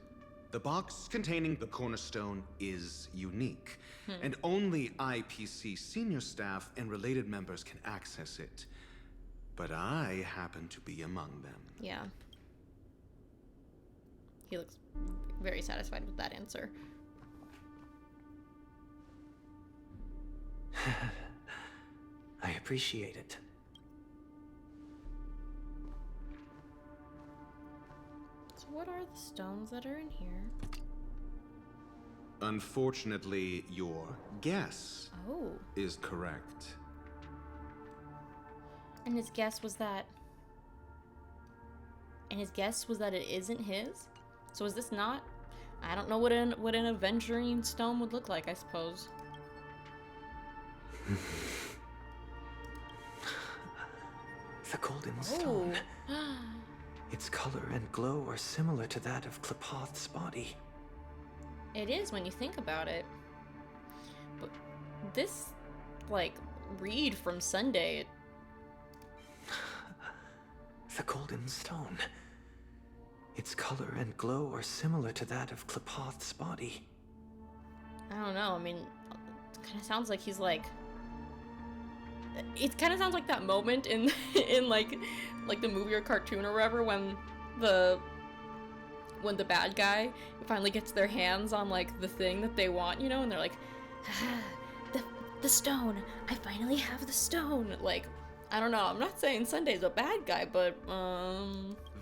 [SPEAKER 17] The box containing the cornerstone is unique, and only IPC senior staff and related members can access it. But I happen to be among them.
[SPEAKER 1] Yeah. He looks very satisfied with that answer.
[SPEAKER 21] I appreciate it.
[SPEAKER 1] So what are the stones that are in here?
[SPEAKER 17] Unfortunately, your guess is correct.
[SPEAKER 1] And his guess was that... And his guess was that it isn't his? So is this not... I don't know what an Aventurine stone would look like, I suppose.
[SPEAKER 21] The golden stone. Its color and glow are similar to that of Klepoth's body.
[SPEAKER 1] It is when you think about it. But this, like, read from Sunday...
[SPEAKER 21] The golden stone. Its color and glow are similar to that of Klepoth's body.
[SPEAKER 1] I don't know, I mean, it kind of sounds like he's like... It kind of sounds like that moment in like the movie or cartoon or whatever when the bad guy finally gets their hands on like the thing that they want, you know, and they're like, the stone, I finally have the stone. Like, I don't know, I'm not saying Sunday's a bad guy, but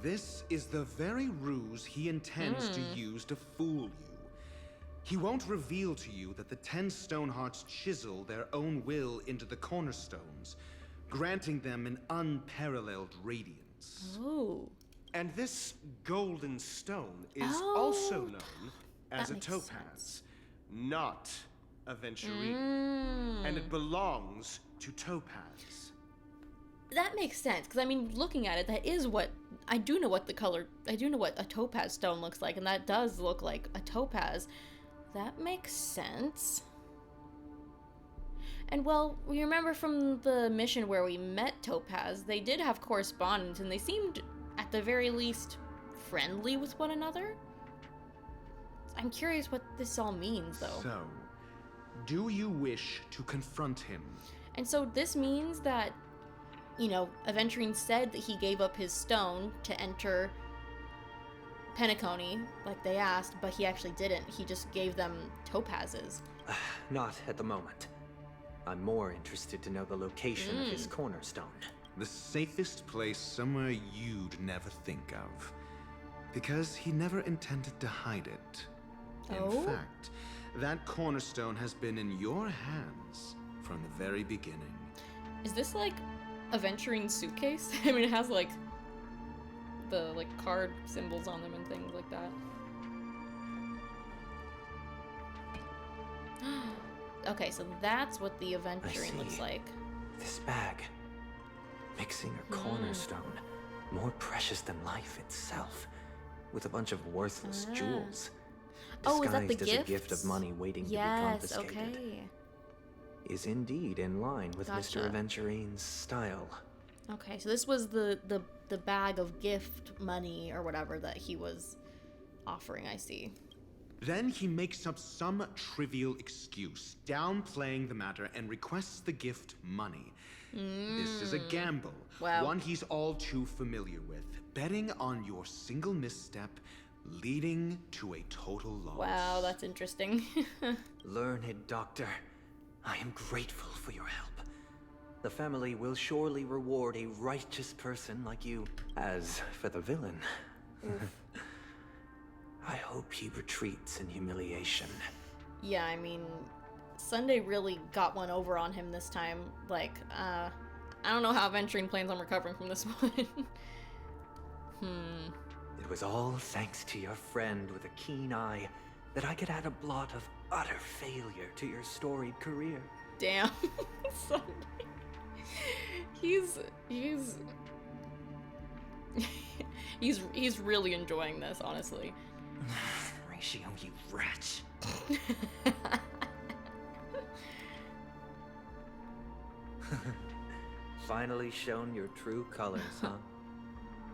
[SPEAKER 17] This is the very ruse he intends to use to fool you. He won't reveal to you that the 10 Stonehearts chisel their own will into the cornerstones, granting them an unparalleled radiance.
[SPEAKER 20] And this golden stone is also known as a topaz, not a Aventurine. And it belongs to Topaz.
[SPEAKER 1] That makes sense, because I mean, looking at it, that is what... I do know what a topaz stone looks like, and that does look like a topaz. That makes sense. And well, we remember from the mission where we met Topaz, they did have correspondence, and they seemed, at the very least, friendly with one another. I'm curious what this all means, though.
[SPEAKER 17] So, do you wish to confront him?
[SPEAKER 1] And so this means that, you know, Aventurine said that he gave up his stone to enter Penacony, like they asked, but he actually didn't. He just gave them topazes.
[SPEAKER 21] Not at the moment. I'm more interested to know the location of his cornerstone.
[SPEAKER 17] The safest place somewhere you'd never think of. Because he never intended to hide it. In fact, That cornerstone has been in your hands from the very beginning.
[SPEAKER 1] Is this like Aventurine's suitcase? I mean, it has like the card symbols on them and things like that. Okay, so that's what the Aventurine looks like.
[SPEAKER 21] This bag. Mixing a cornerstone. More precious than life itself. With a bunch of worthless jewels.
[SPEAKER 1] Oh, is that the
[SPEAKER 21] Disguised as a gift of money waiting to be confiscated.
[SPEAKER 1] Okay.
[SPEAKER 21] Is indeed in line with
[SPEAKER 1] Gotcha.
[SPEAKER 21] Mr. Aventurine's style.
[SPEAKER 1] Okay, so this was the bag of gift money or whatever that he was offering, I see.
[SPEAKER 17] Then he makes up some trivial excuse, downplaying the matter, and requests the gift money. This is a gamble, one he's all too familiar with. Betting on your single misstep, leading to a total loss.
[SPEAKER 1] Wow, that's interesting.
[SPEAKER 21] Learned doctor, I am grateful for your help. The family will surely reward a righteous person like you. As for the villain, I hope he retreats in humiliation.
[SPEAKER 1] Yeah, I mean, Sunday really got one over on him this time. Like, I don't know how Aventurine plans on recovering from this one.
[SPEAKER 21] It was all thanks to your friend with a keen eye that I could add a blot of utter failure to your storied career.
[SPEAKER 1] Damn. Sunday. He's really enjoying this, honestly.
[SPEAKER 21] Ratio, you wretch. Finally shown your true colors, huh?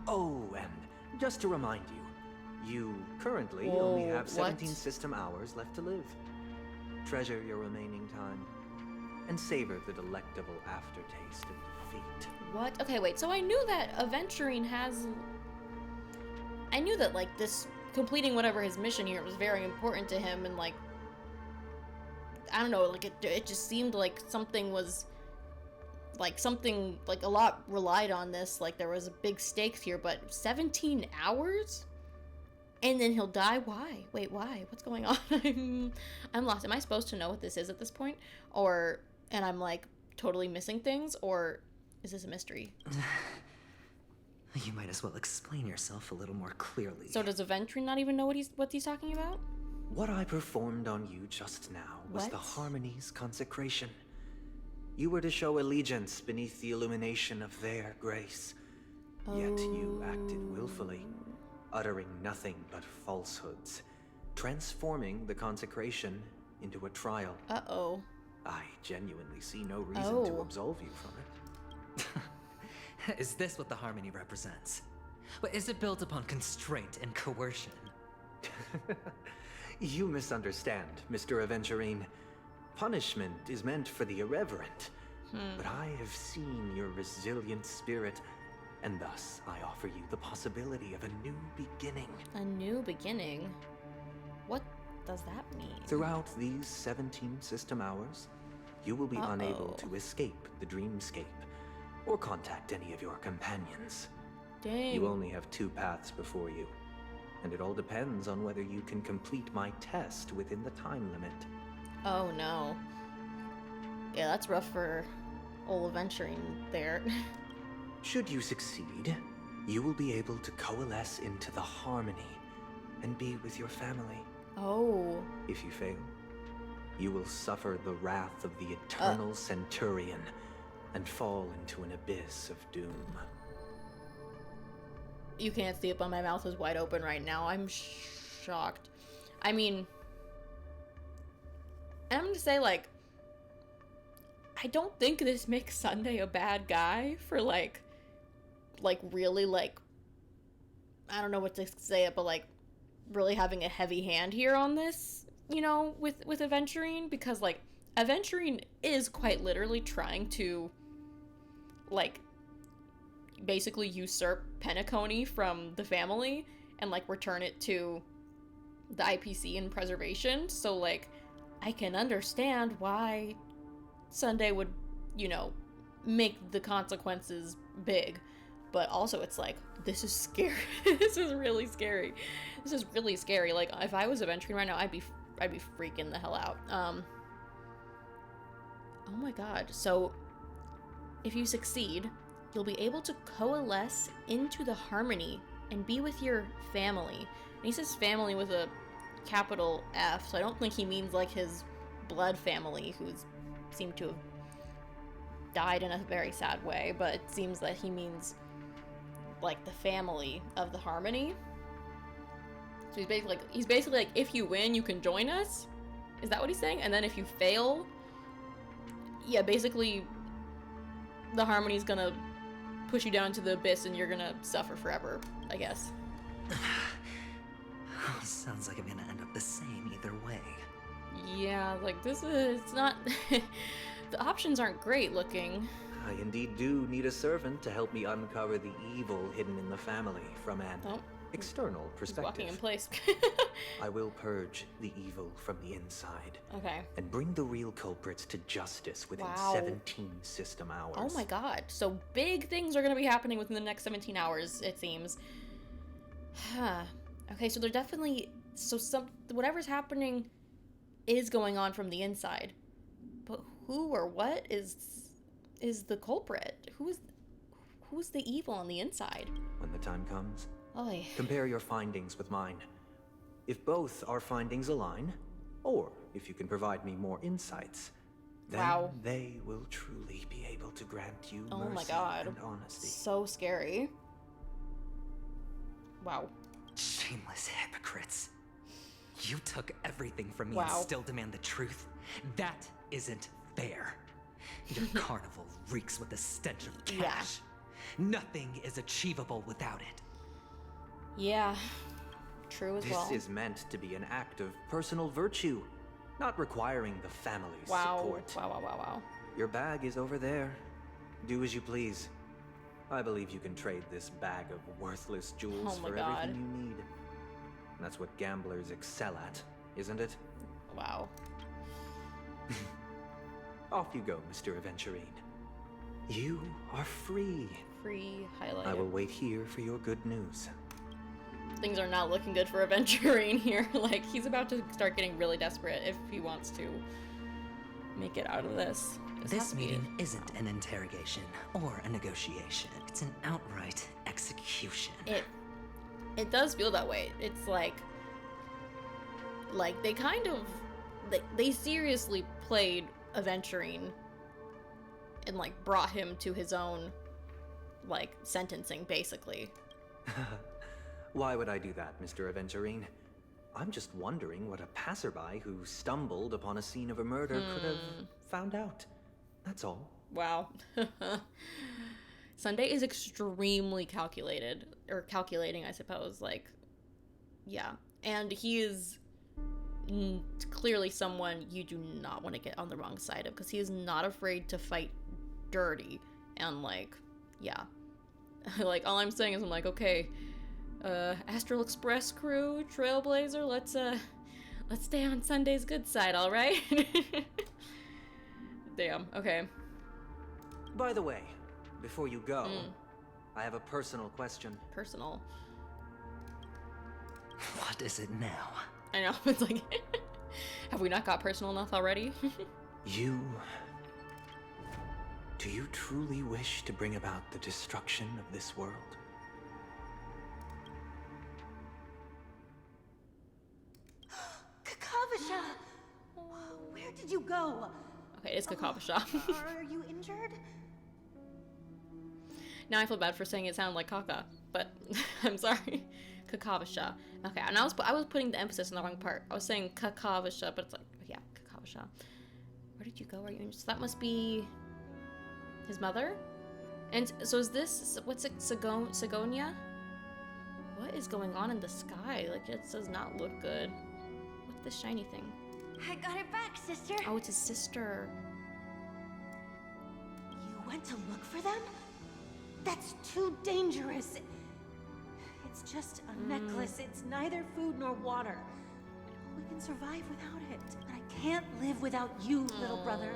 [SPEAKER 21] Oh, and just to remind you, you currently only have 17 system hours left to live. Treasure your remaining time, and savor the delectable aftertaste of defeat.
[SPEAKER 1] What? Okay, wait, so I knew that Aventurine has... I knew that, like, this completing whatever his mission here was very important to him, and, like... I don't know, like, it just seemed like something was... Like, something, like, a lot relied on this, like, there was a big stakes here, but 17 hours? And then he'll die? Why? Wait, why? What's going on? I'm lost. Am I supposed to know what this is at this point? Or, and I'm, like, totally missing things? Or is this a mystery?
[SPEAKER 2] You might as well explain yourself a little more clearly.
[SPEAKER 1] So does Aventurine not even know what he's talking about?
[SPEAKER 21] What I performed on you just now was the Harmony's consecration. You were to show allegiance beneath the illumination of their grace. Yet you acted willfully, uttering nothing but falsehoods, transforming the consecration into a trial.
[SPEAKER 1] Uh-oh.
[SPEAKER 21] I genuinely see no reason to absolve you from it.
[SPEAKER 2] Is this what the Harmony represents? But is it built upon constraint and coercion?
[SPEAKER 21] You misunderstand, Mr. Aventurine. Punishment is meant for the irreverent. But I have seen your resilient spirit, and thus I offer you the possibility of a new beginning.
[SPEAKER 1] A new beginning? What does that mean?
[SPEAKER 21] Throughout these 17 system hours, you will be unable to escape the dreamscape or contact any of your companions.
[SPEAKER 1] Dang.
[SPEAKER 21] You only have 2 paths before you, and it all depends on whether you can complete my test within the time limit.
[SPEAKER 1] Oh no. Yeah, that's rough for old Aventurine there.
[SPEAKER 21] Should you succeed, you will be able to coalesce into the Harmony and be with your family.
[SPEAKER 1] Oh.
[SPEAKER 21] If you fail, you will suffer the wrath of the eternal Centurion and fall into an abyss of doom.
[SPEAKER 1] You can't see it, but my mouth is wide open right now. I'm shocked. I mean, I'm gonna say, like, I don't think this makes Sunday a bad guy for, like really, like, I don't know what to say, but, like, really having a heavy hand here on this, you know, with Aventurine, because, like, Aventurine is quite literally trying to, like, basically usurp Penacony from the family and, like, return it to the IPC in preservation. So, like, I can understand why Sunday would, you know, make the consequences big. But also it's like, this is scary. This is really scary. This is really scary. Like, if I was Aventurine right now, I'd be freaking the hell out. Oh my god. So if you succeed, you'll be able to coalesce into the harmony and be with your family. And he says family with a capital F, so I don't think he means like his blood family, who's seemed to have died in a very sad way, but it seems that he means like the family of the harmony. So he's basically like, if you win, you can join us. Is that what he's saying? And then if you fail, yeah, basically the harmony's gonna push you down to the abyss and you're gonna suffer forever, I guess.
[SPEAKER 2] Sounds like I'm gonna end up the same either way.
[SPEAKER 1] Yeah, like it's not the options aren't great looking.
[SPEAKER 21] I indeed do need a servant to help me uncover the evil hidden in the family from an external perspective.
[SPEAKER 1] Walking in place.
[SPEAKER 21] I will purge the evil from the inside.
[SPEAKER 1] Okay.
[SPEAKER 21] And bring the real culprits to justice within 17 system hours.
[SPEAKER 1] Oh my god. So big things are going to be happening within the next 17 hours, it seems. Okay, so they're definitely... So whatever's happening is going on from the inside. But who or what is the culprit? Who's the evil on the inside?
[SPEAKER 21] When the time comes,
[SPEAKER 1] Oy.
[SPEAKER 21] compare your findings with mine. If both our findings align, or if you can provide me more insights, then they will truly be able to grant you mercy
[SPEAKER 1] my god.
[SPEAKER 21] and honesty.
[SPEAKER 1] So scary. Wow.
[SPEAKER 2] Shameless hypocrites. You took everything from me and still demand the truth? That isn't fair. Your carnival reeks with the stench of cash. Nothing is achievable without it.
[SPEAKER 1] Yeah, true as well.
[SPEAKER 21] This is meant to be an act of personal virtue, not requiring the family's support.
[SPEAKER 1] Wow.
[SPEAKER 21] Your bag is over there. Do as you please. I believe you can trade this bag of worthless jewels for everything you need. That's what gamblers excel at, isn't it?
[SPEAKER 1] Wow.
[SPEAKER 21] Off you go, Mr. Aventurine. You are free.
[SPEAKER 1] Free highlight.
[SPEAKER 21] I will wait here for your good news.
[SPEAKER 1] Things are not looking good for Aventurine here. Like, he's about to start getting really desperate if he wants to make it out of this.
[SPEAKER 2] This meeting isn't an interrogation or a negotiation. It's an outright execution.
[SPEAKER 1] It does feel that way. It's like they kind of they seriously played Aventurine and like brought him to his own like sentencing basically.
[SPEAKER 21] Why would I do that, Mr. Aventurine? I'm just wondering what a passerby who stumbled upon a scene of a murder could have found out. That's all.
[SPEAKER 1] Wow. Sunday is extremely calculated, or calculating, I suppose. Like, yeah. And he is clearly someone you do not want to get on the wrong side of, because he is not afraid to fight dirty. And, like, yeah. Like, all I'm saying is I'm like, okay, Astral Express crew, Trailblazer, let's stay on Sunday's good side, all right? Damn, okay.
[SPEAKER 21] By the way, before you go, I have a personal question.
[SPEAKER 1] Personal?
[SPEAKER 2] What is it now?
[SPEAKER 1] I know, it's like, have we not got personal enough already?
[SPEAKER 21] Do you truly wish to bring about the destruction of this world?
[SPEAKER 12] Kakavasha! Where did you go?
[SPEAKER 1] Okay, it's Kakavasha.
[SPEAKER 12] Are you injured?
[SPEAKER 1] Now I feel bad for saying it sounded like Kaka, but I'm sorry. Kakavasha. Okay, and I was putting the emphasis on the wrong part. I was saying Kakavasha, but it's like, yeah, Kakavasha. Where did you go? Are you injured? So that must be his mother? And so is this, what's it, Sigonia? What is going on in the sky? Like, it does not look good. What's this shiny thing?
[SPEAKER 12] I got it back, sister.
[SPEAKER 1] Oh, it's his sister.
[SPEAKER 12] You went to look for them? That's too dangerous. It's just a necklace. It's neither food nor water. We can survive without it. But I can't live without you, little brother.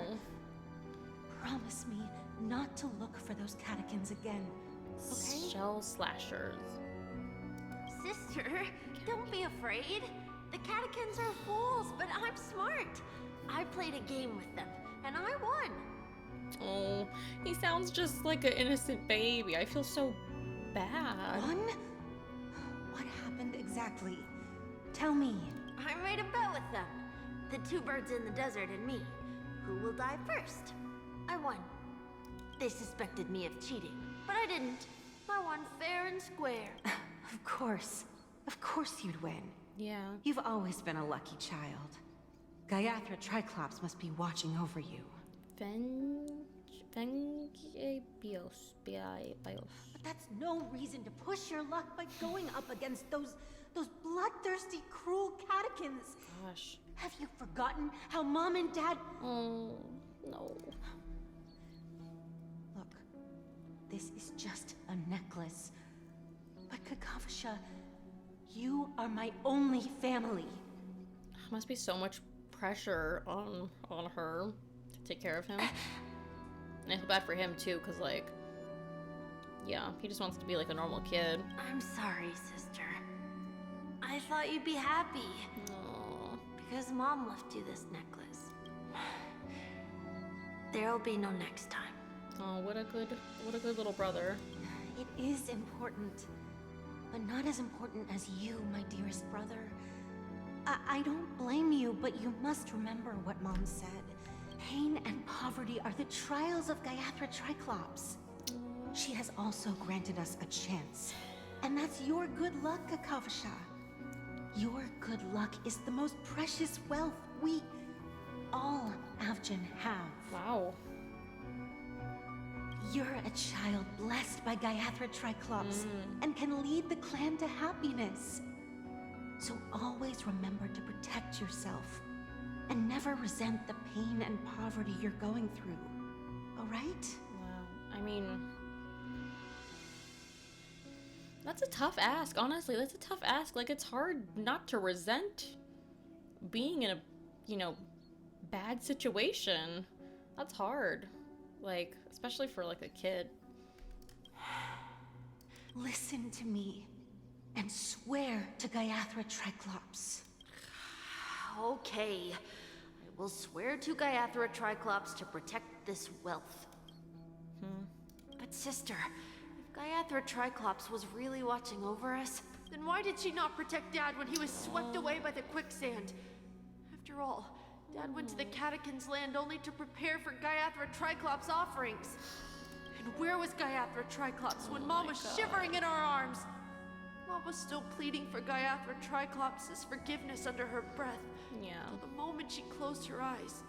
[SPEAKER 12] Promise me not to look for those catechins again, okay?
[SPEAKER 1] Shell slashers.
[SPEAKER 12] Sister, don't be afraid.
[SPEAKER 16] The catechins are fools, but I'm smart. I played a game with them, and I won.
[SPEAKER 1] Oh, he sounds just like an innocent baby. I feel so bad.
[SPEAKER 12] Won? What happened exactly? Tell me.
[SPEAKER 16] I made a bet with them. The two birds in the desert and me. Who will die first? I won. They suspected me of cheating, but I didn't. I won fair and square.
[SPEAKER 12] Of course. Of course you'd win.
[SPEAKER 1] Yeah.
[SPEAKER 12] You've always been a lucky child. Gaiathra Triclops must be watching over you. But that's no reason to push your luck by going up against those bloodthirsty, cruel catechins.
[SPEAKER 1] Gosh.
[SPEAKER 12] Have you forgotten how Mom and Dad...
[SPEAKER 1] Oh, no.
[SPEAKER 12] Look, this is just a necklace. But Kakavasha, you are my only family.
[SPEAKER 1] Must be so much pressure on her to take care of him. And I feel bad for him too, because like, yeah, he just wants to be like a normal kid.
[SPEAKER 16] I'm sorry, sister. I thought you'd be happy.
[SPEAKER 1] Aww.
[SPEAKER 16] Because Mom left you this necklace. There'll be no next time.
[SPEAKER 1] Oh, what a good little brother.
[SPEAKER 12] It is important, but not as important as you, my dearest brother. I don't blame you, but you must remember what Mom said. Pain and poverty are the trials of Gaiathra Triclops. She has also granted us a chance. And that's your good luck, Kakavasha. Your good luck is the most precious wealth we, all Avgin, have.
[SPEAKER 1] Wow.
[SPEAKER 12] You're a child blessed by Gaiathra Triclops and can lead the clan to happiness. So always remember to protect yourself and never resent the pain and poverty you're going through. All right?
[SPEAKER 1] Wow. I mean, that's a tough ask. Honestly, that's a tough ask. Like, it's hard not to resent being in a, you know, bad situation. That's hard. Like, especially for like a kid.
[SPEAKER 12] Listen to me and swear to Gaiathra Triclops.
[SPEAKER 16] Okay. I will swear to Gaiathra Triclops to protect this wealth. But sister, if Gaiathra Triclops was really watching over us, then why did she not protect Dad when he was swept away by the quicksand? After all, Dad went to the Catechins' land only to prepare for Gaiathra Triclops' offerings. And where was Gaiathra Triclops when Mom was shivering in our arms? Mom was still pleading for Gaiathra Triclops' forgiveness under her breath.
[SPEAKER 1] Yeah.
[SPEAKER 16] Till the moment she closed her eyes.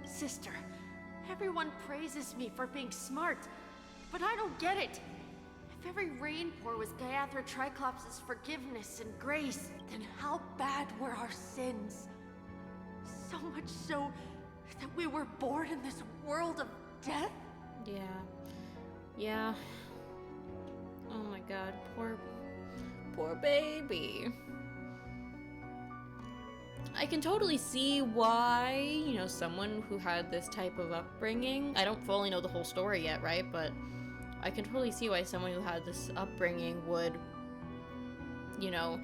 [SPEAKER 16] Sister, everyone praises me for being smart, but I don't get it. If every rainpour was Gaiathra Triclops' forgiveness and grace, then how bad were our sins? So much so that we were born in this world of death?
[SPEAKER 1] Yeah. Yeah. Oh my god, poor baby. I can totally see why, you know, someone who had this type of upbringing, I don't fully know the whole story yet, right? But I can totally see why someone who had this upbringing would, you know,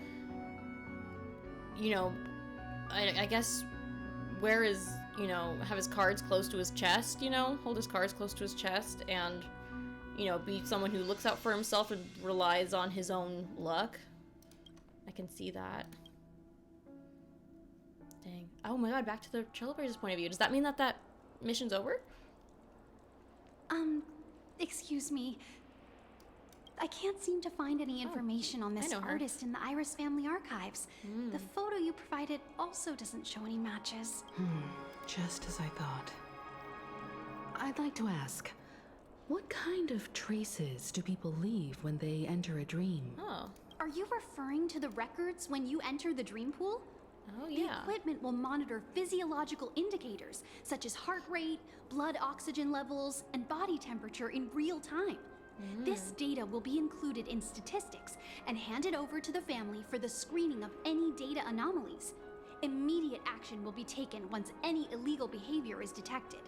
[SPEAKER 1] I guess wear his, you know, have his cards close to his chest, you know, hold his cards close to his chest and, you know, be someone who looks out for himself and relies on his own luck. I can see that. Dang. Oh my god, back to the Trailblaze's point of view. Does that mean that mission's over?
[SPEAKER 8] Excuse me. I can't seem to find any information on this artist in the Iris family archives. The photo you provided also doesn't show any matches.
[SPEAKER 9] Just as I thought. I'd like to ask, what kind of traces do people leave when they enter a dream?
[SPEAKER 1] Oh.
[SPEAKER 8] Are you referring to the records when you enter the dream pool?
[SPEAKER 1] Oh, yeah.
[SPEAKER 8] The equipment will monitor physiological indicators, such as heart rate, blood oxygen levels, and body temperature in real time. This data will be included in statistics and handed over to the family for the screening of any data anomalies. Immediate action will be taken once any illegal behavior is detected.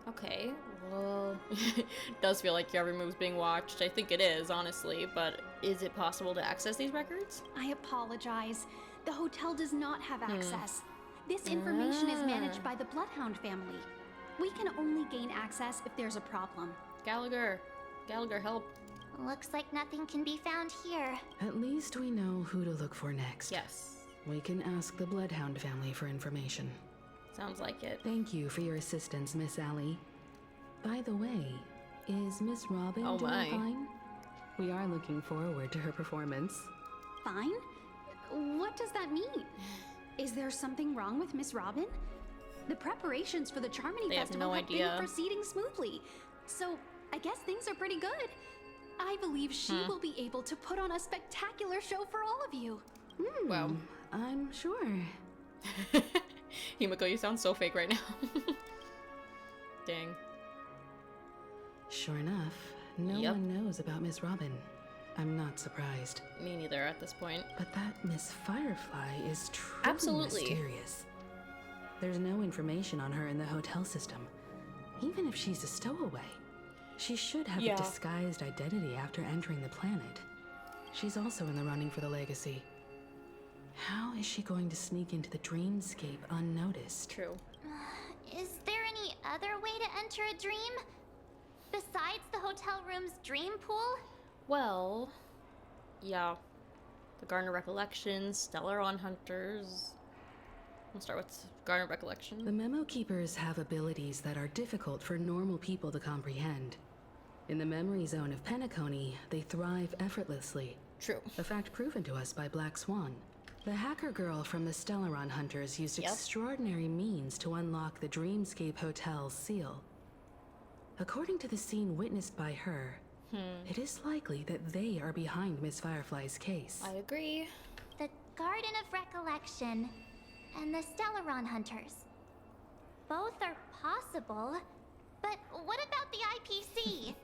[SPEAKER 1] Okay, Well, it does feel like every move's being watched. I think it is, honestly, but is it possible to access these records?
[SPEAKER 8] I apologize. The hotel does not have access. This information is managed by the Bloodhound family. We can only gain access if there's a problem.
[SPEAKER 1] Gallagher, help.
[SPEAKER 5] Looks like nothing can be found here.
[SPEAKER 9] At least we know who to look for next.
[SPEAKER 1] Yes.
[SPEAKER 9] We can ask the Bloodhound family for information.
[SPEAKER 1] Sounds like it.
[SPEAKER 9] Thank you for your assistance, Miss Allie. By the way, is Miss Robin doing fine? We are looking forward to her performance.
[SPEAKER 8] Fine? What does that mean? Is there something wrong with Miss Robin? The preparations for the Charmony Festival have been proceeding smoothly, so I guess things are pretty good. I believe she will be able to put on a spectacular show for all of you.
[SPEAKER 1] Wow.
[SPEAKER 9] I'm sure.
[SPEAKER 1] Himiko, you sound so fake right now. Dang.
[SPEAKER 9] Sure enough, no one knows about Miss Robin. I'm not surprised.
[SPEAKER 1] Me neither at this point.
[SPEAKER 9] But that Miss Firefly is truly mysterious. There's no information on her in the hotel system. Even if she's a stowaway, she should have a disguised identity after entering the planet. She's also in the running for the legacy. How is she going to sneak into the dreamscape unnoticed?
[SPEAKER 1] True.
[SPEAKER 5] Is there any other way to enter a dream? Besides the hotel room's dream pool?
[SPEAKER 1] Well, yeah. The Garner Recollections, Stellaron Hunters. We'll start with Garner Recollection.
[SPEAKER 9] The Memo Keepers have abilities that are difficult for normal people to comprehend. In the memory zone of Penacony, they thrive effortlessly.
[SPEAKER 1] True.
[SPEAKER 9] A fact proven to us by Black Swan. The hacker girl from the Stellaron Hunters used extraordinary means to unlock the Dreamscape Hotel's seal. According to the scene witnessed by her, it is likely that they are behind Miss Firefly's case.
[SPEAKER 1] I agree.
[SPEAKER 5] The Garden of Recollection and the Stellaron Hunters. Both are possible, but what about the IPC?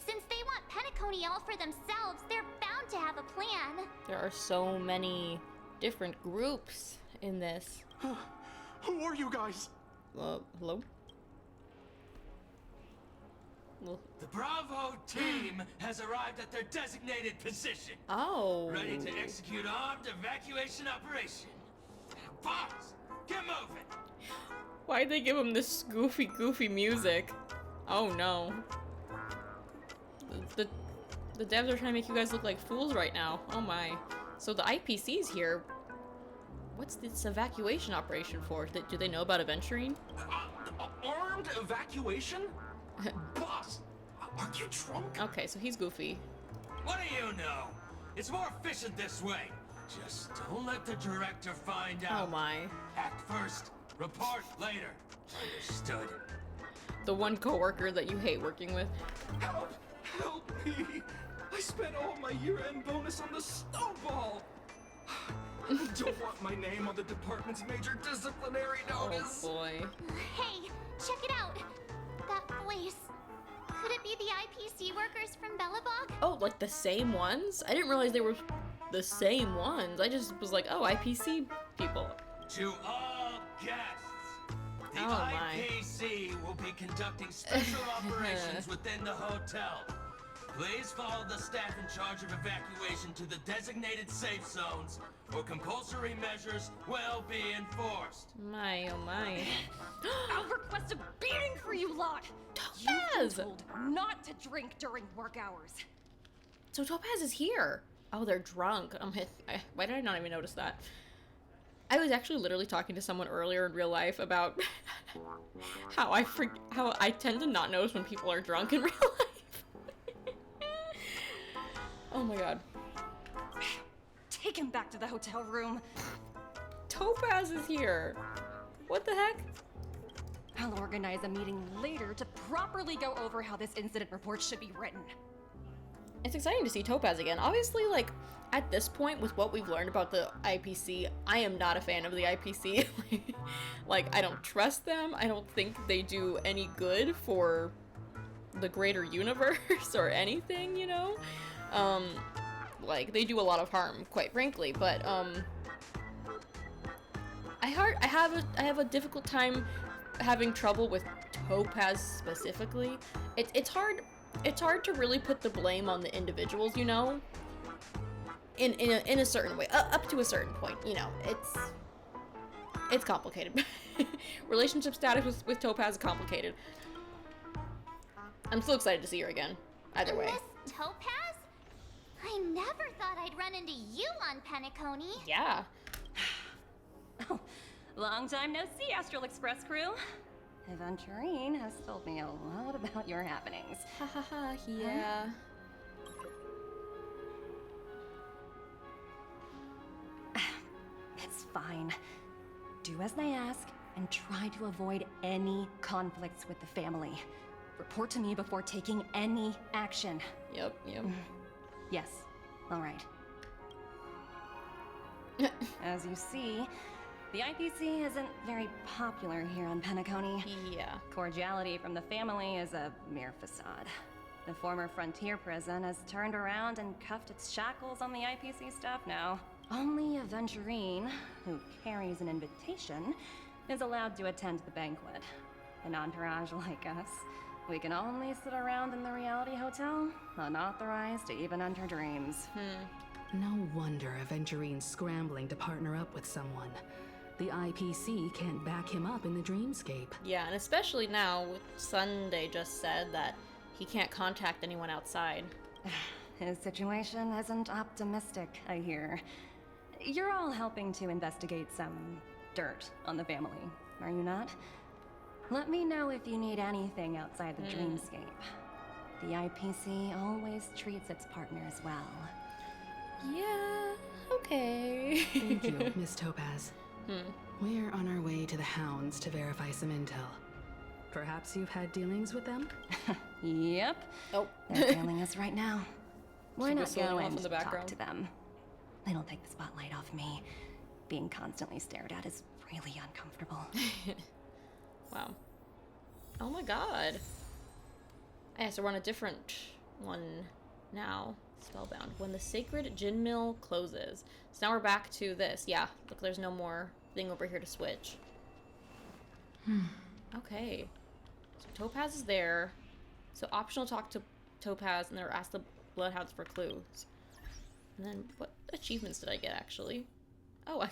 [SPEAKER 5] Since they want Penacony all for themselves, they're bound to have a plan.
[SPEAKER 1] There are so many different groups in this.
[SPEAKER 19] Who are you guys?
[SPEAKER 1] Hello?
[SPEAKER 4] The Bravo team has arrived at their designated position.
[SPEAKER 1] Oh.
[SPEAKER 4] Ready to execute armed evacuation operation. Fox, get moving.
[SPEAKER 1] Why'd they give him this goofy music? Oh no. The devs are trying to make you guys look like fools right now. Oh my. So the IPC's here. What's this evacuation operation for? Do they know about Aventurine?
[SPEAKER 19] Armed evacuation? Boss, aren't you drunk?
[SPEAKER 1] Okay, so he's goofy.
[SPEAKER 4] What do you know? It's more efficient this way. Just don't let the director find out.
[SPEAKER 1] Oh my.
[SPEAKER 4] Act first, report later. Understood.
[SPEAKER 1] The one coworker that you hate working with.
[SPEAKER 19] Help me! I spent all my year-end bonus on the snowball! I don't want my name on the department's major disciplinary notice!
[SPEAKER 1] Oh boy.
[SPEAKER 5] Hey, check it out! That voice. Could it be the IPC workers from Belobog?
[SPEAKER 1] Oh, like the same ones? I didn't realize they were the same ones. I just was like, oh, IPC people.
[SPEAKER 4] To all guests, the IPC will be conducting special operations within the hotel. Please follow the staff in charge of evacuation to the designated safe zones, or compulsory measures will be enforced.
[SPEAKER 1] My, oh my.
[SPEAKER 22] I'll request a beating for you lot!
[SPEAKER 1] Topaz!
[SPEAKER 22] You've been told not to drink during work hours.
[SPEAKER 1] So Topaz is here. Oh, they're drunk. Why did I not even notice that? I was actually literally talking to someone earlier in real life about how I tend to not notice when people are drunk in real life. Oh my god.
[SPEAKER 22] Take him back to the hotel room.
[SPEAKER 1] Topaz is here. What the heck?
[SPEAKER 22] I'll organize a meeting later to properly go over how this incident report should be written.
[SPEAKER 1] It's exciting to see Topaz again. Obviously, like, at this point, with what we've learned about the IPC, I am not a fan of the IPC. Like, I don't trust them. I don't think they do any good for the greater universe or anything, you know? Like, they do a lot of harm, quite frankly, but, I have a difficult time having trouble with Topaz specifically. It's hard to really put the blame on the individuals, you know, in a certain way, up to a certain point, you know. It's complicated. Relationship status with Topaz is complicated. I'm still excited to see her again, either way.
[SPEAKER 5] Miss Topaz? I never thought I'd run into you on Penacony.
[SPEAKER 1] Yeah.
[SPEAKER 22] Oh, long time no see, Astral Express crew. Aventurine has told me a lot about your happenings.
[SPEAKER 1] Ha ha ha, yeah.
[SPEAKER 22] It's fine. Do as they ask, and try to avoid any conflicts with the family. Report to me before taking any action.
[SPEAKER 1] Yep.
[SPEAKER 22] Yes, all right. As you see, the IPC isn't very popular here on Penacony.
[SPEAKER 1] Yeah.
[SPEAKER 22] Cordiality from the family is a mere facade. The former frontier prison has turned around and cuffed its shackles on the IPC staff now. Only Aventurine, who carries an invitation, is allowed to attend the banquet. An entourage like us, we can only sit around in the reality hotel, unauthorized to even enter dreams.
[SPEAKER 9] No wonder Aventurine's scrambling to partner up with someone. The IPC can't back him up in the dreamscape.
[SPEAKER 1] Yeah, and especially now, Sunday just said that he can't contact anyone outside.
[SPEAKER 22] His situation isn't optimistic, I hear. You're all helping to investigate some dirt on the family, are you not? Let me know if you need anything outside the dreamscape. The IPC always treats its partners well.
[SPEAKER 1] Yeah, okay.
[SPEAKER 9] Thank you, Miss Topaz. We're on our way to the Hounds to verify some intel. Perhaps you've had dealings with them?
[SPEAKER 22] Yep.
[SPEAKER 1] Oh.
[SPEAKER 22] They're tailing us right now. Why not go and
[SPEAKER 1] the
[SPEAKER 22] talk to them? It'll take the spotlight off me. Being constantly stared at is really uncomfortable.
[SPEAKER 1] Wow. Oh my god. Yeah, so we're on a different one now. Spellbound. When the sacred gin mill closes. So now we're back to this. Yeah, look, there's no more thing over here to switch. Okay. So Topaz is there. So optional talk to Topaz and they're asked the Bloodhounds for clues. And then what achievements did I get actually? Oh, I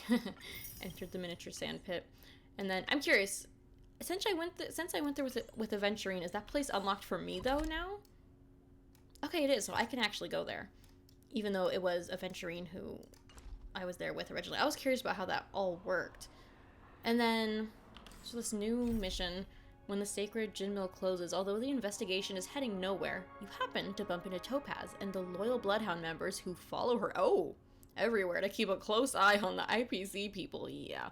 [SPEAKER 1] entered the miniature sand pit. And then I'm curious, since I went there with Aventurine, is that place unlocked for me though now? Okay, it is, so I can actually go there. Even though it was Aventurine who I was there with originally. I was curious about how that all worked. And then, so this new mission, when the sacred gin mill closes, although the investigation is heading nowhere, you happen to bump into Topaz and the loyal Bloodhound members who follow her, everywhere to keep a close eye on the IPC people, yeah.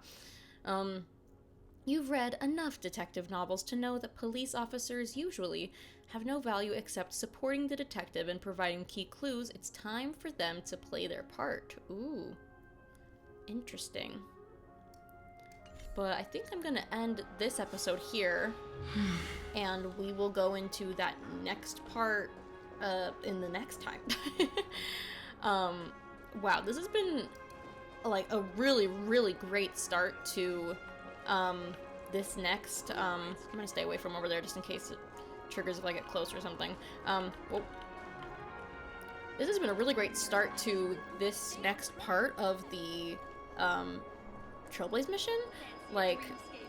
[SPEAKER 1] You've read enough detective novels to know that police officers usually have no value except supporting the detective and providing key clues. It's time for them to play their part. Ooh. Interesting. But I think I'm gonna end this episode here, and we will go into that next part in the next time. Wow, this has been like a really, really great start to this next. I'm gonna stay away from over there just in case it triggers if I get close or something. Well, this has been a really great start to this next part of the Trailblaze mission. Like,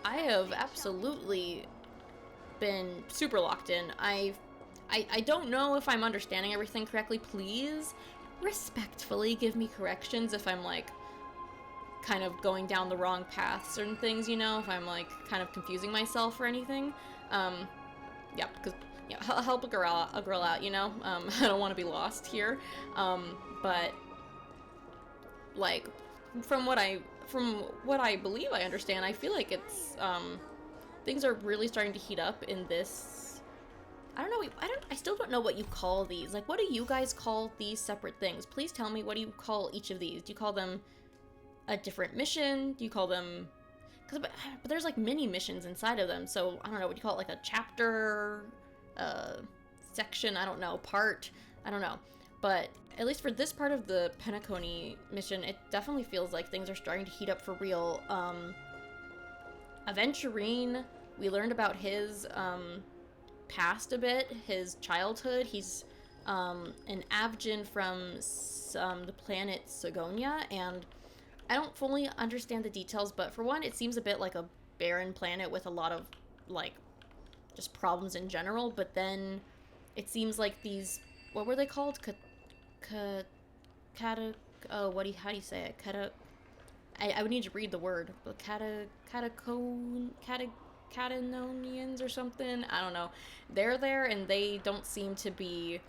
[SPEAKER 1] I have absolutely been super locked in. I don't know if I'm understanding everything correctly. Please respectfully give me corrections if I'm like kind of going down the wrong path, certain things, you know, if I'm like kind of confusing myself or anything. Yeah, because I'll help a girl out, you know. I don't want to be lost here. But like from what I believe I understand, I feel like it's things are really starting to heat up in this. I don't know. I still don't know what you call these. Like, what do you guys call these separate things? Please tell me, what do you call each of these? Do you call them a different mission? Do you call them... but there's like mini missions inside of them, so I don't know. Would you call it like a chapter, section? I don't know. Part? I don't know. But at least for this part of the Penacony mission, it definitely feels like things are starting to heat up for real. Aventurine we learned about his past a bit, his childhood. He's an Avgin from the planet Sigonia, and I don't fully understand the details, but for one, it seems a bit like a barren planet with a lot of, like, just problems in general, but then it seems like these, what were they called? How do you say it? I would need to read the word, but Catanonians or something? I don't know. They're there, and they don't seem to be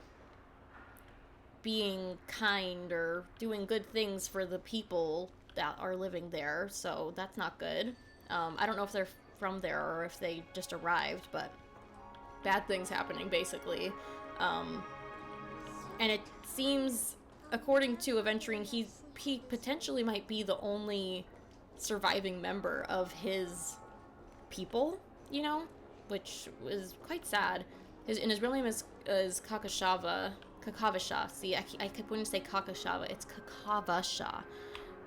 [SPEAKER 1] being kind or doing good things for the people that are living there, so that's not good. I don't know if they're from there or if they just arrived, but bad things happening, basically. And it seems, according to Aventurine, he potentially might be the only surviving member of his people, you know, which is quite sad. His real name is Kakavasha. See, I wouldn't say Kakashava, it's Kakavasha.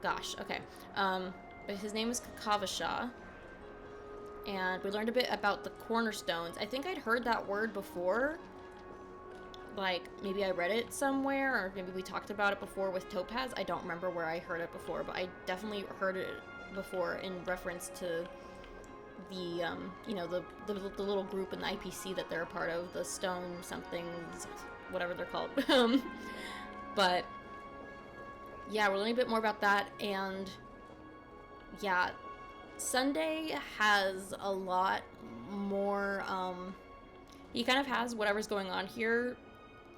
[SPEAKER 1] Gosh, okay. But his name is Kakavasha. And we learned a bit about the cornerstones. I think I'd heard that word before. Like, maybe I read it somewhere, or maybe we talked about it before with Topaz. I don't remember where I heard it before, but I definitely heard it before in reference to the, you know, the little group in the IPC that they're a part of, the stone somethings, whatever they're called. But, yeah, we're learning a bit more about that, and, yeah, Sunday has a lot more, he kind of has whatever's going on here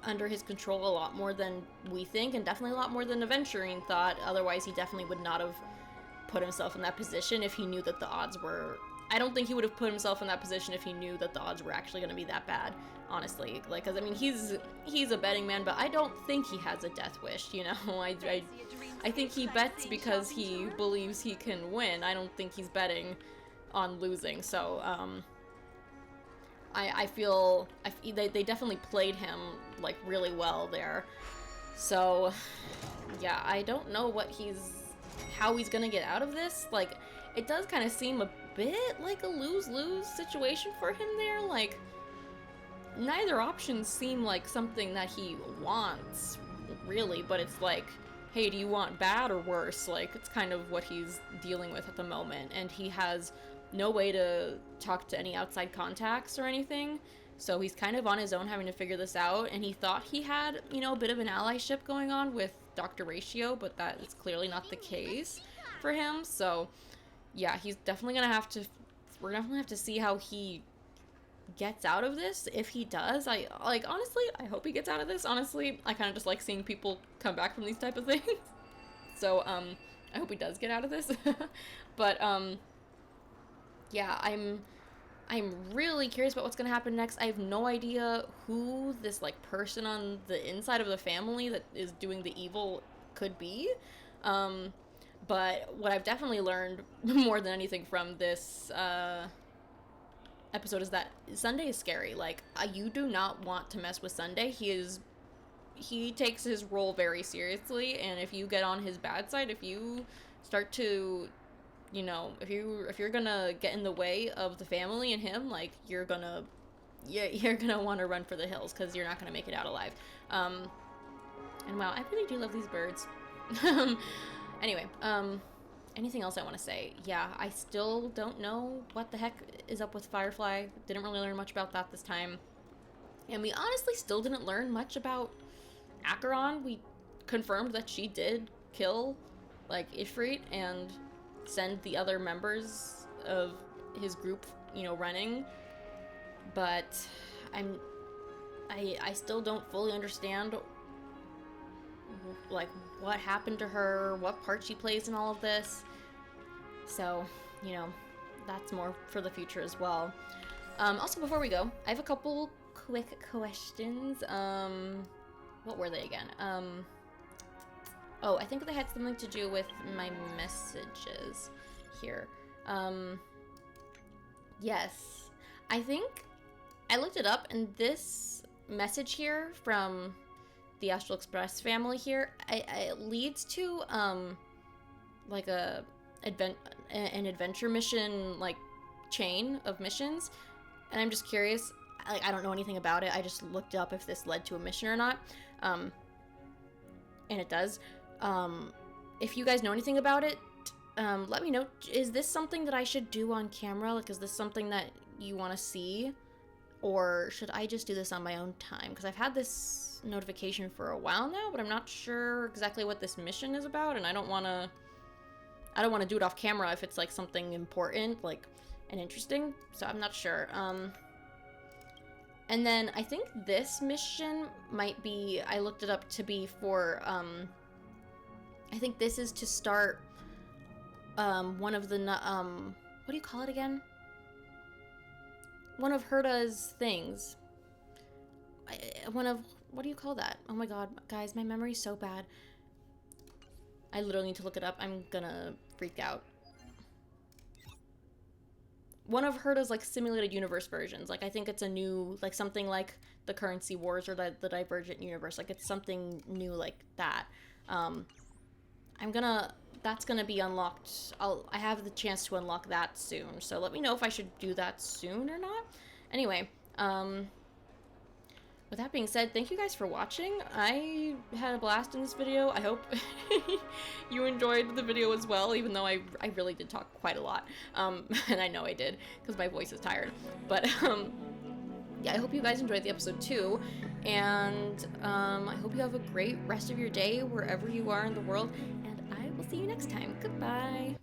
[SPEAKER 1] under his control a lot more than we think, and definitely a lot more than Aventurine thought. Otherwise, he definitely would not have put himself in that position if he knew that the odds were... I don't think he would have put himself in that position if he knew that the odds were actually going to be that bad, honestly. Like, because, I mean, he's a betting man, but I don't think he has a death wish, you know? I think he bets because he believes he can win. I don't think he's betting on losing, so, I feel they definitely played him, like, really well there. So, yeah, I don't know how he's gonna get out of this. Like, it does kind of seem a bit like a lose-lose situation for him there. Like, neither option seem like something that he wants, really, but it's like, hey, do you want bad or worse? Like, it's kind of what he's dealing with at the moment, and he has no way to talk to any outside contacts or anything, so he's kind of on his own having to figure this out, and he thought he had, you know, a bit of an allyship going on with Dr. Ratio, but that is clearly not the case for him, so yeah, he's definitely gonna have to, we're definitely have to see how he gets out of this, if he does. Honestly, I hope he gets out of this. Honestly, I kind of just like seeing people come back from these type of things, so, I hope he does get out of this, but, yeah, I'm really curious about what's gonna happen next. I have no idea who this, like, person on the inside of the family that is doing the evil could be. But what I've definitely learned more than anything from this episode is that Sunday is scary. Like, you do not want to mess with Sunday. He takes his role very seriously, and if you get on his bad side, if you start to, you know, if you're gonna get in the way of the family and him, like, you're gonna want to run for the hills, because you're not gonna make it out alive. And wow, I really do love these birds. Anyway, anything else I want to say? Yeah, I still don't know what the heck is up with Firefly. Didn't really learn much about that this time. And we honestly still didn't learn much about Acheron. We confirmed that she did kill, like, Ifrit and send the other members of his group, you know, running. But I still don't fully understand, like, what happened to her, what part she plays in all of this. So, you know, that's more for the future as well. Also, before we go, I have a couple quick questions. What were they again? Oh, I think they had something to do with my messages here. Yes. I think I looked it up, and this message here from the Astral Express family here, it leads to, like, an adventure mission, like, chain of missions, and I'm just curious. I don't know anything about it. I just looked up if this led to a mission or not, and it does. If you guys know anything about it, let me know. Is this something that I should do on camera? Like, is this something that you want to see? Or should I just do this on my own time? Because I've had this notification for a while now, but I'm not sure exactly what this mission is about, and I don't want to do it off camera if it's like something important, like, and interesting. So I'm not sure. And then I think this mission might be, I looked it up to be for, I think this is to start one of the, what do you call it again? One of Herta's things. What do you call that? Oh my god, guys, my memory's so bad. I literally need to look it up. I'm gonna freak out. One of Herta's, like, simulated universe versions. Like, I think it's a new, like, something like the Currency Wars or the Divergent Universe. Like, it's something new like that. That's gonna be unlocked. I have the chance to unlock that soon. So let me know if I should do that soon or not. Anyway, with that being said, thank you guys for watching. I had a blast in this video. I hope you enjoyed the video as well, even though I really did talk quite a lot. And I know I did, because my voice is tired. But, yeah, I hope you guys enjoyed the episode too. And I hope you have a great rest of your day wherever you are in the world. And I will see you next time. Goodbye.